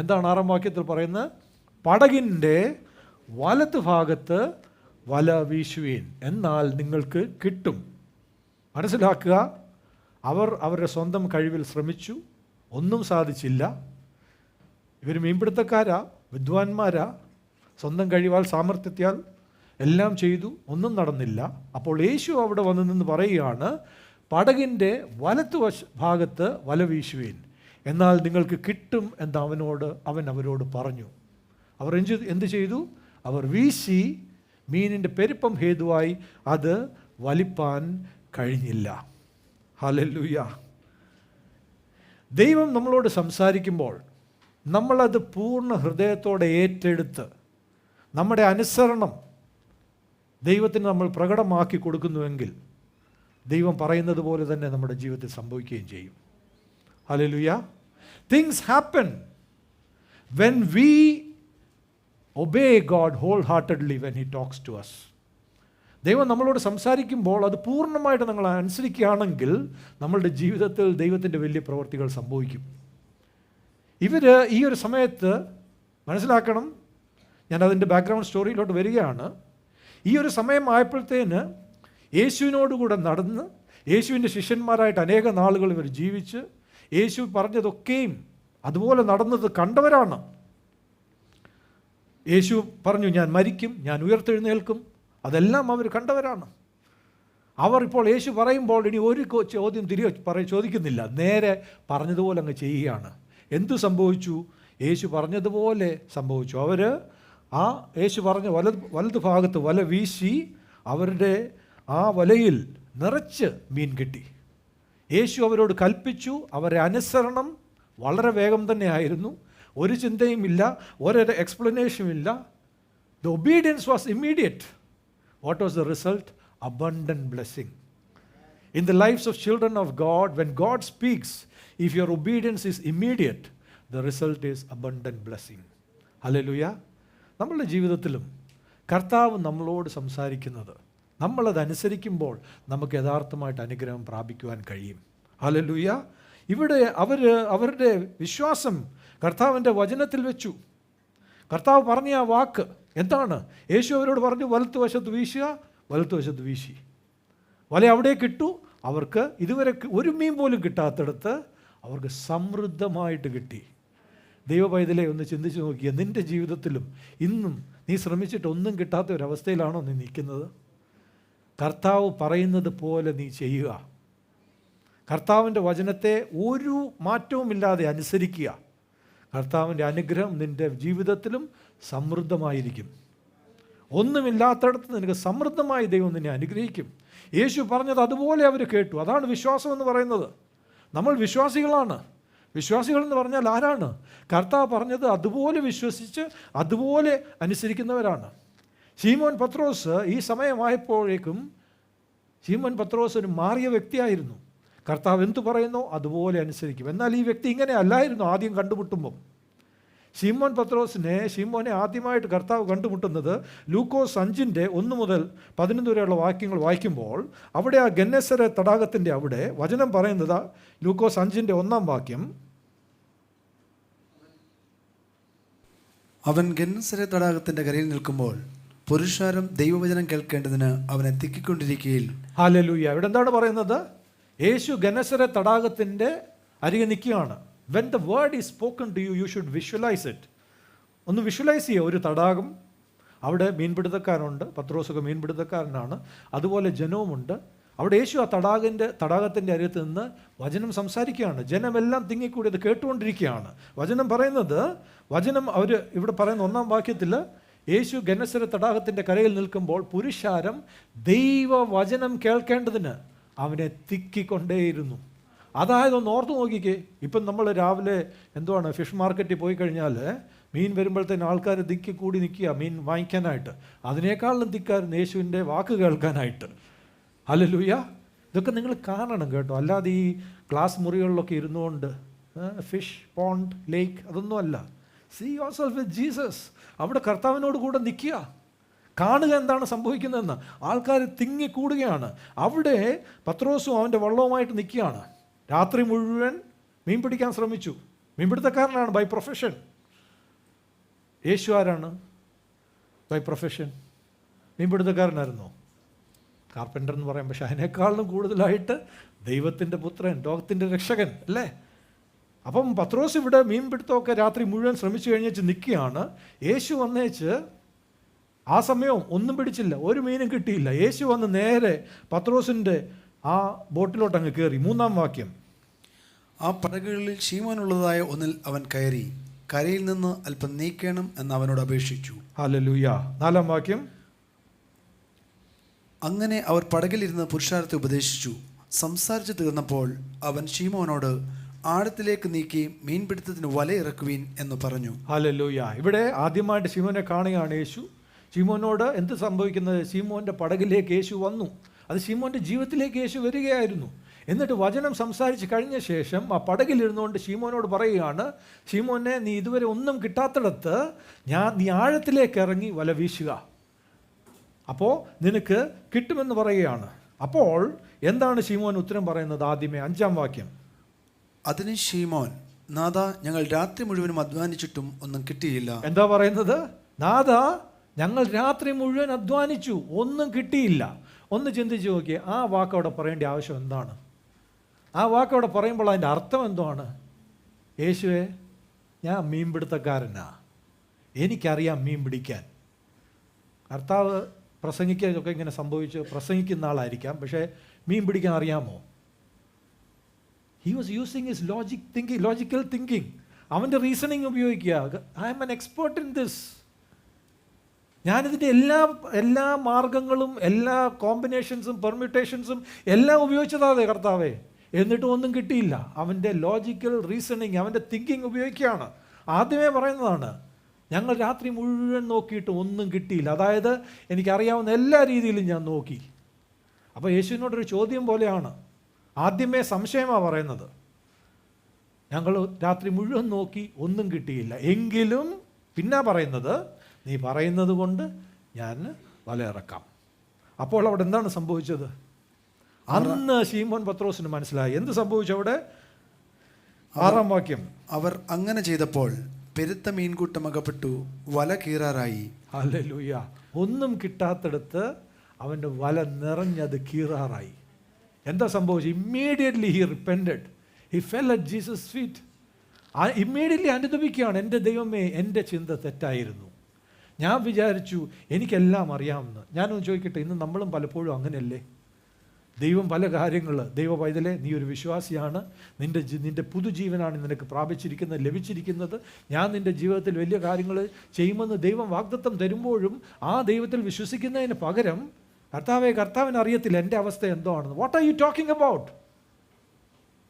എന്താണ് 6-ാം വാക്യത്തിൽ പറയുന്നത്? പടകിൻ്റെ വലത്ത് ഭാഗത്ത് വല വീശുവീൻ, എന്നാൽ നിങ്ങൾക്ക് കിട്ടും. മനസ്സിലാക്കുക, അവർ അവരുടെ സ്വന്തം കഴിവിൽ ശ്രമിച്ചു, ഒന്നും സാധിച്ചില്ല. ഇവർ മീൻപിടുത്തക്കാരാ, വിദ്വാൻമാരാ, സ്വന്തം കഴിവാൽ സാമർത്ഥ്യത്താൽ എല്ലാം ചെയ്തു, ഒന്നും നടന്നില്ല. അപ്പോൾ യേശു അവിടെ വന്നു നിന്ന് പറയുകയാണ്, പടകിൻ്റെ വലത്ത് ഭാഗത്ത് വല വീശുവീൻ, എന്നാൽ നിങ്ങൾക്ക് കിട്ടും എന്ന് അവൻ അവരോട് പറഞ്ഞു. അവർ എന്ത് ചെയ്തു? അവർ വീശി, മീനിൻ്റെ പെരുപ്പം ഹേതുവായി അത് വലിപ്പാൻ കഴിഞ്ഞില്ല. ഹല്ലേലൂയ. ദൈവം നമ്മളോട് സംസാരിക്കുമ്പോൾ നമ്മളത് പൂർണ്ണ ഹൃദയത്തോടെ ഏറ്റെടുത്ത് നമ്മുടെ അനുസരണം ദൈവത്തിന് നമ്മൾ പ്രകടമാക്കി കൊടുക്കുന്നുവെങ്കിൽ ദൈവം പറയുന്നത് പോലെ തന്നെ നമ്മുടെ ജീവിതത്തിൽ സംഭവിക്കുകയും ചെയ്യും. Hallelujah. Things happen when we obey God wholeheartedly when he talks to us. ദൈവം നമ്മളോട് സംസാരിക്കുമ്പോൾ അത് പൂർണ്ണമായിട്ട് നമ്മൾ അനുസരിക്കുകയാണെങ്കിൽ നമ്മളുടെ ജീവിതത്തിൽ ദൈവത്തിൻ്റെ വലിയ പ്രവൃത്തികൾ സംഭവിക്കും. ഇവർ ഈ ഒരു സമയത്ത് മനസ്സിലാക്കണം, ഞാൻ അതിൻ്റെ ബാക്ക്ഗ്രൗണ്ട് സ്റ്റോറിയിലോട്ട് വരികയാണ്. ഈ ഒരു സമയം ആയപ്പോഴത്തേന് യേശുവിനോടുകൂടെ നടന്ന് യേശുവിൻ്റെ ശിഷ്യന്മാരായിട്ട് അനേക നാളുകൾ ഇവർ ജീവിച്ച് യേശു പറഞ്ഞതൊക്കെയും അതുപോലെ നടന്നത് കണ്ടവരാണ്. യേശു പറഞ്ഞു, ഞാൻ മരിക്കും, ഞാൻ ഉയർത്തെഴുന്നേൽക്കും, അതെല്ലാം അവർ കണ്ടവരാണ്. അവർ ഇപ്പോൾ യേശു പറയുമ്പോൾ ഇനി ഒരു ചോദ്യം ചോദിക്കുന്നില്ല, നേരെ പറഞ്ഞതുപോലെ അങ്ങ് ചെയ്യുകയാണ്. എന്തു സംഭവിച്ചു? യേശു പറഞ്ഞതുപോലെ സംഭവിച്ചു. അവർ ആ യേശു പറഞ്ഞ വലത് ഭാഗത്ത് വല വീശി അവരുടെ ആ വലയിൽ നിറച്ച് മീൻ കിട്ടി. യേശു അവരോട് കൽപ്പിച്ചു. അവരെ അനുസരണം വളരെ വേഗം തന്നെ ആയിരുന്നു. ഒരു ചിന്തയും ഇല്ല, ഒരു എക്സ്പ്ലനേഷനും ഇല്ല. The obedience was immediate. What was the result? Abundant blessing. In the lives of children of God, when God speaks, if your obedience is immediate, the result is abundant blessing. Hallelujah. നമ്മളുടെ ജീവിതത്തിലും കർത്താവ് നമ്മളോട് സംസാരിക്കുന്നത് നമ്മളതനുസരിക്കുമ്പോൾ നമുക്ക് യഥാർത്ഥമായിട്ട് അനുഗ്രഹം പ്രാപിക്കുവാൻ കഴിയും. ഹല്ലേലൂയ. ഇവിടെ അവരുടെ വിശ്വാസം കർത്താവിൻ്റെ വചനത്തിൽ വെച്ചു. കർത്താവ് പറഞ്ഞ ആ വാക്ക് എന്താണ്? യേശു അവരോട് പറഞ്ഞു, വലത്തുവശത്ത് വീശുക. വലത്തുവശത്ത് വീശി വല അവിടേക്ക് ഇട്ടു. അവർക്ക് ഇതുവരെ ഒരു മീൻ പോലും കിട്ടാത്തിടത്ത് അവർക്ക് സമൃദ്ധമായിട്ട് കിട്ടി. ദൈവപൈതലെ ഒന്ന് ചിന്തിച്ച് നോക്കിയാൽ നിൻ്റെ ജീവിതത്തിലും ഇന്നും നീ ശ്രമിച്ചിട്ട് ഒന്നും കിട്ടാത്ത ഒരവസ്ഥയിലാണോ നീ നിൽക്കുന്നത്? കർത്താവ് പറയുന്നത് പോലെ നീ ചെയ്യുക. കർത്താവിൻ്റെ വചനത്തെ ഒരു മാറ്റവുമില്ലാതെ അനുസരിക്കുക. കർത്താവിൻ്റെ അനുഗ്രഹം നിൻ്റെ ജീവിതത്തിലും സമൃദ്ധമായിരിക്കും. ഒന്നുമില്ലാത്തടത്ത് നിനക്ക് സമൃദ്ധമായി ദൈവം നിന്നെ അനുഗ്രഹിക്കും. യേശു പറഞ്ഞത് അതുപോലെ അവർ കേട്ടു. അതാണ് വിശ്വാസം എന്ന് പറയുന്നത്. നമ്മൾ വിശ്വാസികളാണ്. വിശ്വാസികൾ എന്ന് പറഞ്ഞാൽ ആരാണ്? കർത്താവ് പറഞ്ഞത് അതുപോലെ വിശ്വസിച്ച് അതുപോലെ അനുസരിക്കുന്നവരാണ്. ശീമോൻ പത്രോസ് ഈ സമയമായപ്പോഴേക്കും ശീമോൻ പത്രോസ് ഒരു മാറിയ വ്യക്തിയായിരുന്നു. കർത്താവ് എന്തു പറയുന്നോ അതുപോലെ അനുസരിക്കും. എന്നാൽ ഈ വ്യക്തി ഇങ്ങനെ അല്ലായിരുന്നു ആദ്യം കണ്ടുമുട്ടുമ്പം. ശീമോനെ ആദ്യമായിട്ട് കർത്താവ് കണ്ടുമുട്ടുന്നത് ലൂക്കോസ് 5:1 മുതൽ 11 വരെയുള്ള വാക്യങ്ങൾ വായിക്കുമ്പോൾ അവിടെ ആ ഗന്നേസരത്ത് തടാകത്തിൻ്റെ അവിടെ വചനം പറയുന്നത് ലൂക്കോസ് 5:1 വാക്യം, അവൻ ഗന്നേസരത്ത് തടാകത്തിൻ്റെ കരയിൽ നിൽക്കുമ്പോൾ പുരുഷാരം ദൈവവചനം കേൾക്കേണ്ടതിന് അവനെ തിക്കിക്കൊണ്ടിരിക്കുകയിൽ. ഹല്ലേലൂയ. ഇവിടെ എന്താണ് പറയുന്നത്? യേശു ഗന്നേസരത്ത് തടാകത്തിൻ്റെ അരികെ നിൽക്കുകയാണ്. When the word is spoken to you, you should visualize it. ഒന്ന് വിഷ്വലൈസ് ചെയ്യുക. ഒരു തടാകം, അവിടെ മീൻപിടുത്തക്കാരുണ്ട്. പത്രോസൊക്കെ മീൻപിടുത്തക്കാരനാണ്. അതുപോലെ ജനവുമുണ്ട്. അവിടെ യേശു ആ തടാകത്തിൻ്റെ അരികത്ത് നിന്ന് വചനം സംസാരിക്കുകയാണ്. ജനമെല്ലാം തിങ്ങിക്കൂടി അത് കേട്ടുകൊണ്ടിരിക്കുകയാണ്. വചനം അവർ ഇവിടെ പറയുന്ന 1-ാം വാക്യത്തിൽ യേശു ഗന്നേസരത്ത് തടാകത്തിൻ്റെ കരയിൽ നിൽക്കുമ്പോൾ പുരുഷാരം ദൈവവചനം കേൾക്കേണ്ടതിന് അവനെ തിക്കിക്കൊണ്ടേയിരുന്നു. അതായത് ഒന്ന് ഓർത്ത് നോക്കിക്കേ. ഇപ്പം നമ്മൾ രാവിലെ ഫിഷ് മാർക്കറ്റിൽ പോയി കഴിഞ്ഞാൽ മീൻ വരുമ്പോഴത്തേന് ആൾക്കാർ തിക്കി കൂടി നിൽക്കുക മീൻ വാങ്ങിക്കാനായിട്ട്. അതിനേക്കാളും തിക്കായിരുന്നു യേശുവിൻ്റെ വാക്ക് കേൾക്കാനായിട്ട്. ഹല്ലേലൂയ. ഇതൊക്കെ നിങ്ങൾ കാണണം കേട്ടോ. അല്ലാതെ ഈ ക്ലാസ് മുറികളിലൊക്കെ ഇരുന്നുകൊണ്ട് ഫിഷ് പോണ്ട് ലേക്ക് അതൊന്നും അല്ല. See yourself with Jesus. അവിടെ കർത്താവിനോട് കൂടെ നിൽക്കുക, കാണുക എന്താണ് സംഭവിക്കുന്നതെന്ന്. ആൾക്കാർ തിങ്ങിക്കൂടുകയാണ്. അവിടെ പത്രോസും അവൻ്റെ വള്ളവുമായിട്ട് നിൽക്കുകയാണ്. രാത്രി മുഴുവൻ മീൻ പിടിക്കാൻ ശ്രമിച്ചു. മീൻപിടുത്തക്കാരനാണ് ബൈ പ്രൊഫഷൻ. യേശു ആരാണ് ബൈ പ്രൊഫഷൻ? മീൻപിടുത്തക്കാരനായിരുന്നോ? കാർപ്പൻ്റർ എന്ന് പറയാം. പക്ഷെ അതിനേക്കാളും കൂടുതലായിട്ട് ദൈവത്തിൻ്റെ പുത്രൻ, ലോകത്തിൻ്റെ രക്ഷകൻ അല്ലേ? അപ്പം പത്രോസ് ഇവിടെ മീൻപിടുത്തമൊക്കെ രാത്രി മുഴുവൻ ശ്രമിച്ചു കഴിഞ്ഞേച്ച് നിൽക്കുകയാണ്. യേശു വന്നേച്ച് ആ സമയവും ഒന്നും പിടിച്ചില്ല, ഒരു മീനും കിട്ടിയില്ല. യേശു വന്ന് നേരെ പത്രോസിൻ്റെ ആ ബോട്ടിലോട്ട് അങ്ങ് കയറി. 3-ാം വാക്യം, ആ പടകുകളിൽ ശീമോനുള്ളതായ ഒന്നിൽ അവൻ കയറി കരയിൽ നിന്ന് അല്പം നീക്കണം എന്ന് അവനോട് അപേക്ഷിച്ചു. ഹല്ലേലൂയ. 4-ാം വാക്യം, അങ്ങനെ അവർ പടകിലിരുന്ന് പുരുഷാരത്തെ ഉപദേശിച്ചു. സംസാരിച്ചു തീർന്നപ്പോൾ അവൻ ശീമോനോട് ആഴത്തിലേക്ക് നീക്കി മീൻപിടുത്തത്തിന് വല ഇറക്കുവീൻ എന്ന് പറഞ്ഞു. ഹല്ലേലൂയ. ഇവിടെ ആദ്യമായിട്ട് ശീമോനെ കാണുകയാണ് യേശു. ശീമോനോട് എന്ത് സംഭവിക്കുന്നത്? ശീമോൻ്റെ പടകിലേക്ക് യേശു വന്നു. അത് ശീമോൻ്റെ ജീവിതത്തിലേക്ക് യേശു വരികയായിരുന്നു. എന്നിട്ട് വചനം സംസാരിച്ച് കഴിഞ്ഞ ശേഷം ആ പടകിലിരുന്നുകൊണ്ട് ശീമോനോട് പറയുകയാണ്, ശീമോനെ, നീ ഇതുവരെ ഒന്നും കിട്ടാത്തിടത്ത് നീ ആഴത്തിലേക്ക് ഇറങ്ങി വല വീശുക, അപ്പോൾ നിനക്ക് കിട്ടുമെന്ന് പറയുകയാണ്. അപ്പോൾ എന്താണ് ശീമോൻ ഉത്തരം പറയുന്നത്? ആദ്യമേ 5-ാം വാക്യം, അതിന് ശീമോൻ, നാഥാ, ഞങ്ങൾ രാത്രി മുഴുവനും അധ്വാനിച്ചിട്ടും ഒന്നും കിട്ടിയില്ല. എന്താ പറയുന്നത്? നാഥാ, ഞങ്ങൾ രാത്രി മുഴുവൻ അധ്വാനിച്ചു, ഒന്നും കിട്ടിയില്ല. ഒന്ന് ചിന്തിച്ച് നോക്കിയേ, ആ വാക്കവിടെ പറയേണ്ട ആവശ്യം എന്താണ്? ആ വാക്കവിടെ പറയുമ്പോൾ അതിൻ്റെ അർത്ഥം എന്താണ്? യേശുവേ, ഞാൻ മീൻപിടുത്തക്കാരനാ, എനിക്കറിയാം മീൻ പിടിക്കാൻ. കർത്താവ് പ്രസംഗിക്കാനൊക്കെ ഇങ്ങനെ സംഭവിച്ച് പ്രസംഗിക്കുന്ന ആളായിരിക്കാം, പക്ഷേ മീൻ പിടിക്കാൻ അറിയാമോ? He was using his logical thinking. അവൻ്റെ റീസണിങ് ഉപയോഗിക്കുക. I am an expert in this. ഞാനിതിൻ്റെ എല്ലാ മാർഗങ്ങളും എല്ലാ കോമ്പിനേഷൻസും പെർമ്യൂട്ടേഷൻസും എല്ലാം ഉപയോഗിച്ചതാതെ കർത്താവേ, എന്നിട്ടും ഒന്നും കിട്ടിയില്ല. അവൻ്റെ ലോജിക്കൽ റീസണിങ്, അവൻ്റെ തിങ്കിങ് ഉപയോഗിക്കുകയാണ്. ആദ്യമേ പറയുന്നതാണ്, ഞങ്ങൾ രാത്രി മുഴുവൻ നോക്കിയിട്ട് ഒന്നും കിട്ടിയില്ല. അതായത് എനിക്കറിയാവുന്ന എല്ലാ രീതിയിലും ഞാൻ നോക്കി. അപ്പോൾ യേശുവിനോടൊരു ചോദ്യം പോലെയാണ്. ആദ്യമേ സംശയമാണ് പറയുന്നത്. ഞങ്ങൾ രാത്രി മുഴുവൻ നോക്കി ഒന്നും കിട്ടിയില്ല, എങ്കിലും പിന്നെ പറയുന്നത്, നീ പറയുന്നത് കൊണ്ട് ഞാൻ വല ഇറക്കാം. അപ്പോൾ അവിടെ എന്താണ് സംഭവിച്ചത്? അന്ന് ശീമോൻ പത്രോസിന് മനസ്സിലായി എന്ത് സംഭവിച്ചു അവിടെ. 6-ാം വാക്യം, അവർ അങ്ങനെ ചെയ്തപ്പോൾ പെരുത്ത മീൻകൂട്ടം അകപ്പെട്ടു, വല കീറാറായി. ഹല്ലേലൂയ. ഒന്നും കിട്ടാത്തടത്ത് അവൻ്റെ വല നിറഞ്ഞത് കീറാറായി. എന്താ സംഭവിച്ചത്? Immediately he repented. He fell at Jesus feet. Immediately അനുദപിക്കുകയാണ്, എൻ്റെ ദൈവമേ, എൻ്റെ ചിന്ത തെറ്റായിരുന്നു. ഞാൻ വിചാരിച്ചു എനിക്കെല്ലാം അറിയാമെന്ന്. ഞാനൊന്ന് ചോദിക്കട്ടെ, ഇന്ന് നമ്മളും പലപ്പോഴും അങ്ങനെയല്ലേ? ദൈവം പല കാര്യങ്ങൾ, ദൈവ പൈതലേ, നീ ഒരു വിശ്വാസിയാണ്, നിൻ്റെ പുതുജീവനാണ് നിനക്ക് പ്രാപിച്ചിരിക്കുന്നത്, ലഭിച്ചിരിക്കുന്നത്. ഞാൻ നിൻ്റെ ജീവിതത്തിൽ വലിയ കാര്യങ്ങൾ ചെയ്യുമെന്ന് ദൈവം വാഗ്ദത്തം തരുമ്പോഴും ആ ദൈവത്തിൽ വിശ്വസിക്കുന്നതിന് പകരം കർത്താവിന് അറിയത്തില്ല എൻ്റെ അവസ്ഥ എന്തോ ആണെന്ന്. What are you talking about?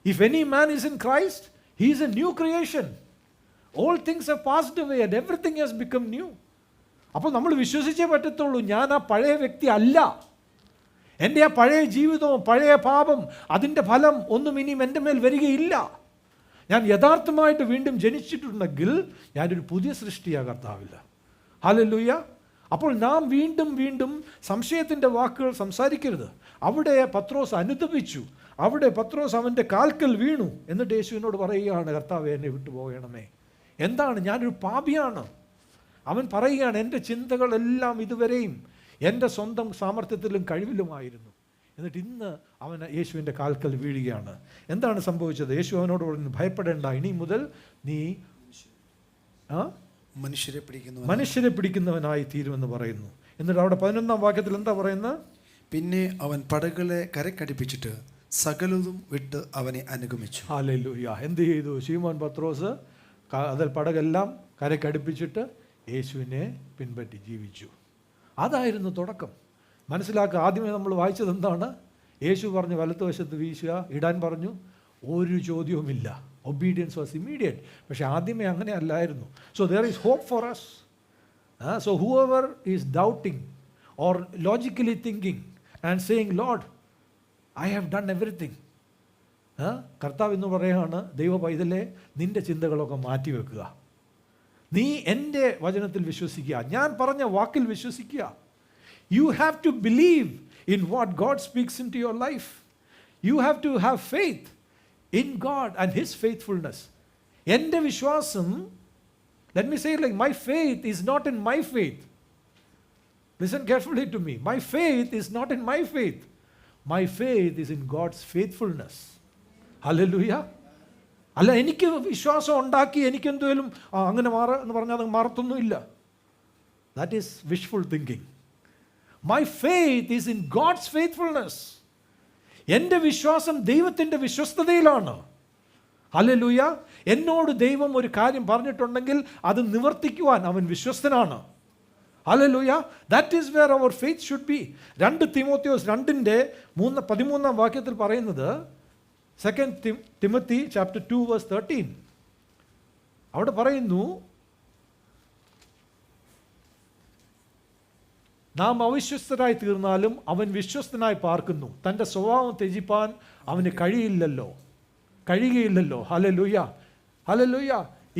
If any man is in Christ, he is A new creation. All things have passed away and everything has become new. അപ്പോൾ നമ്മൾ വിശ്വസിച്ചേ പറ്റത്തുള്ളൂ. ഞാൻ ആ പഴയ വ്യക്തി അല്ല. എൻ്റെ ആ പഴയ ജീവിതവും പഴയ പാപം, അതിൻ്റെ ഫലം ഒന്നും ഇനിയും എൻ്റെ മേൽ വരികയില്ല. ഞാൻ യഥാർത്ഥമായിട്ട് വീണ്ടും ജനിച്ചിട്ടുണ്ടെങ്കിൽ ഞാനൊരു പുതിയ സൃഷ്ടിയാ കർത്താവില്ല. ഹല്ലേലൂയ. അപ്പോൾ നാം വീണ്ടും വീണ്ടും സംശയത്തിൻ്റെ വാക്കുകൾ സംസാരിക്കരുത്. അവിടെ പത്രോസ് അനുതപിച്ചു. അവിടെ പത്രോസ് അവൻ്റെ കാൽക്കൽ വീണു. എന്നിട്ട് യേശുവിനോട് പറയുകയാണ്, കർത്താവേ, എന്നെ വിട്ടു പോകണമേ. എന്താണ്? ഞാനൊരു പാപിയാണ്. അവൻ പറയുകയാണ്, എൻ്റെ ചിന്തകളെല്ലാം ഇതുവരെയും എൻ്റെ സ്വന്തം സാമർത്ഥ്യത്തിലും കഴിവിലുമായിരുന്നു. എന്നിട്ട് ഇന്ന് അവൻ യേശുവിൻ്റെ കാൽക്കൽ വീഴുകയാണ്. എന്താണ് സംഭവിച്ചത്? യേശു അവനോട് പറഞ്ഞു, ഭയപ്പെടേണ്ട, ഇനി മുതൽ നീ മനുഷ്യരെ പിടിക്കുന്നവനായി തീരുമെന്ന് പറയുന്നു. എന്നിട്ട് അവിടെ 11-ാം വാക്യത്തിൽ എന്താ പറയുന്നത്? പിന്നെ അവൻ പടകളെ കരക്കടിപ്പിച്ചിട്ട് സകലതും വിട്ട് അവനെ അനുഗമിച്ചു. ഹല്ലേലൂയ. എന്ത് ചെയ്തു? ശീമോൻ പത്രോസ് അതിൽ പടകെല്ലാം കരക്കടിപ്പിച്ചിട്ട് യേശുവിനെ പിൻപറ്റി ജീവിച്ചു. അതായിരുന്നു തുടക്കം. മനസ്സിലാക്കുക. ആദ്യമേ നമ്മൾ വായിച്ചത് എന്താണ്? യേശു പറഞ്ഞു വലത്തുവശത്ത് വീശുക, ഇടാൻ പറഞ്ഞു. ഒരു ചോദ്യവുമില്ല. Obedience was immediate. പക്ഷേ ആദ്യമേ അങ്ങനെ അല്ലായിരുന്നു. So there is hope for us. So whoever is doubting or logically thinking and saying, lord, I have done everything. കർത്താവ് എന്ന് പറയുകയാണ്, ദൈവ പൈതലേ, നിൻ്റെ ചിന്തകളൊക്കെ മാറ്റിവെക്കുക. നീ എൻ്റെ വചനത്തിൽ വിശ്വസിക്കുക, ഞാൻ പറഞ്ഞ വാക്കിൽ വിശ്വസിക്കുക. You have to believe in what God speaks in to your life. You have to have faith in God and his faithfulness. എൻ്റെ വിശ്വാസം, let me say it like, my faith is not in my faith. Listen carefully to me. My faith is not in my faith. My faith is in God's faithfulness. ഹല്ലേലൂയ. അല്ല, എനിക്ക് വിശ്വാസം ഉണ്ടാക്കി എനിക്കെന്തെങ്കിലും അങ്ങനെ എന്ന് പറഞ്ഞാൽ അത് മാറത്തൊന്നുമില്ല. That is wishful thinking. My faith is in God's faithfulness. എൻ്റെ വിശ്വാസം ദൈവത്തിൻ്റെ വിശ്വസ്തതയിലാണ്. ഹല്ലേലൂയ. എന്നോട് ദൈവം ഒരു കാര്യം പറഞ്ഞിട്ടുണ്ടെങ്കിൽ അത് നിവർത്തിക്കുവാൻ അവൻ വിശ്വസ്തനാണ്. ഹല്ലേലൂയ. That is where our faith should be. 2 Thimothiyos 2:13 വാക്യത്തിൽ പറയുന്നത്, 2 Timothy chapter 2 verse 13. അവിടെ പറയുന്നു, നാം അവിശ്വസ്തരായി തീർന്നാലും അവൻ വിശ്വസ്തനായി പാർക്കുന്നു. തൻ്റെ സ്വഭാവം ത്യജിപ്പാൻ അവന് കഴിയുകയില്ലല്ലോ. ഹല്ലേലൂയ. ഹല്ലേലൂയ.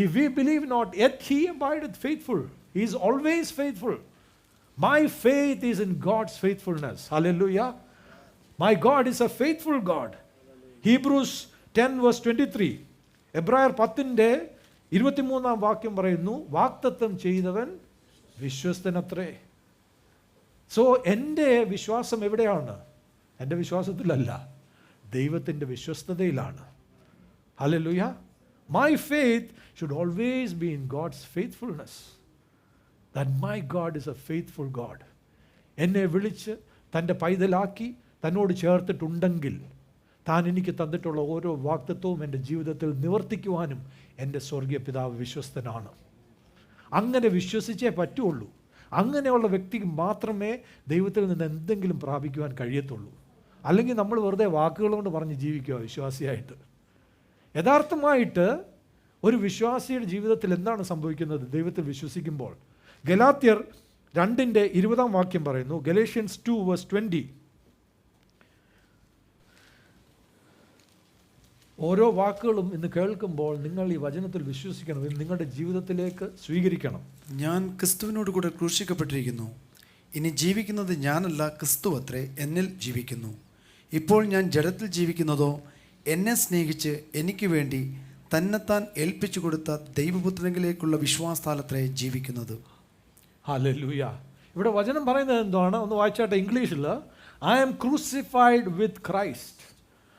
If we believe not, yet he abideth faithful. He is always faithful. My faith is in God's faithfulness. Hallelujah. My God is a faithful God. Hebrews 10 verse 23. എബ്രായർ 10:23 വാക്യം പറയുന്നു, വാഗ്ദത്തം ചെയ്തവൻ വിശ്വസ്തനത്രേ. സോ എൻ്റെ വിശ്വാസം എവിടെയാണ്? എൻ്റെ വിശ്വാസത്തിലല്ല, ദൈവത്തിൻ്റെ വിശ്വസ്തതയിലാണ്. Hallelujah. My faith should always be in God's faithfulness. That my God is a faithful God. എന്നെ വിളിച്ച് തൻ്റെ പൈതലാക്കി തന്നോട് ചേർത്തിട്ടുണ്ടെങ്കിൽ, താൻ എനിക്ക് തന്നിട്ടുള്ള ഓരോ വാഗ്ദത്വവും എൻ്റെ ജീവിതത്തിൽ നിവർത്തിക്കുവാനും എൻ്റെ സ്വർഗീയ പിതാവ് വിശ്വസ്തനാണ്. അങ്ങനെ വിശ്വസിച്ചേ പറ്റുള്ളൂ. അങ്ങനെയുള്ള വ്യക്തിക്ക് മാത്രമേ ദൈവത്തിൽ നിന്ന് എന്തെങ്കിലും പ്രാപിക്കുവാൻ കഴിയത്തുള്ളൂ. അല്ലെങ്കിൽ നമ്മൾ വെറുതെ വാക്കുകൾ കൊണ്ട് പറഞ്ഞ് ജീവിക്കുക വിശ്വാസിയായിട്ട്. യഥാർത്ഥമായിട്ട് ഒരു വിശ്വാസിയുടെ ജീവിതത്തിൽ എന്താണ് സംഭവിക്കുന്നത് ദൈവത്തിൽ വിശ്വസിക്കുമ്പോൾ? ഗലാത്യർ 2:20 പറയുന്നു. ഗലേഷ്യൻസ് 2:20. ഓരോ വാക്കുകളും ഇന്ന് കേൾക്കുമ്പോൾ നിങ്ങൾ ഈ വചനത്തിൽ വിശ്വസിക്കണം, ഇത് നിങ്ങളുടെ ജീവിതത്തിലേക്ക് സ്വീകരിക്കണം. ഞാൻ ക്രിസ്തുവിനോട് കൂടെ ക്രൂശിക്കപ്പെട്ടിരിക്കുന്നു. ഇനി ജീവിക്കുന്നത് ഞാനല്ല, ക്രിസ്തു അത്രേ എന്നിൽ ജീവിക്കുന്നു. ഇപ്പോൾ ഞാൻ ജഡത്തിൽ ജീവിക്കുന്നതോ എന്നെ സ്നേഹിച്ച് എനിക്ക് വേണ്ടി തന്നെത്താൻ ഏൽപ്പിച്ചു കൊടുത്ത ദൈവപുത്രനിലേക്കുള്ള വിശ്വാസത്താലത്രേ ജീവിക്കുന്നത്. ഹല്ലേലൂയ. ഇവിടെ വചനം പറയുന്നത് എന്താണ്? ഒന്ന് വായിച്ചാട്ടെ ഇംഗ്ലീഷിൽ. I am crucified with Christ.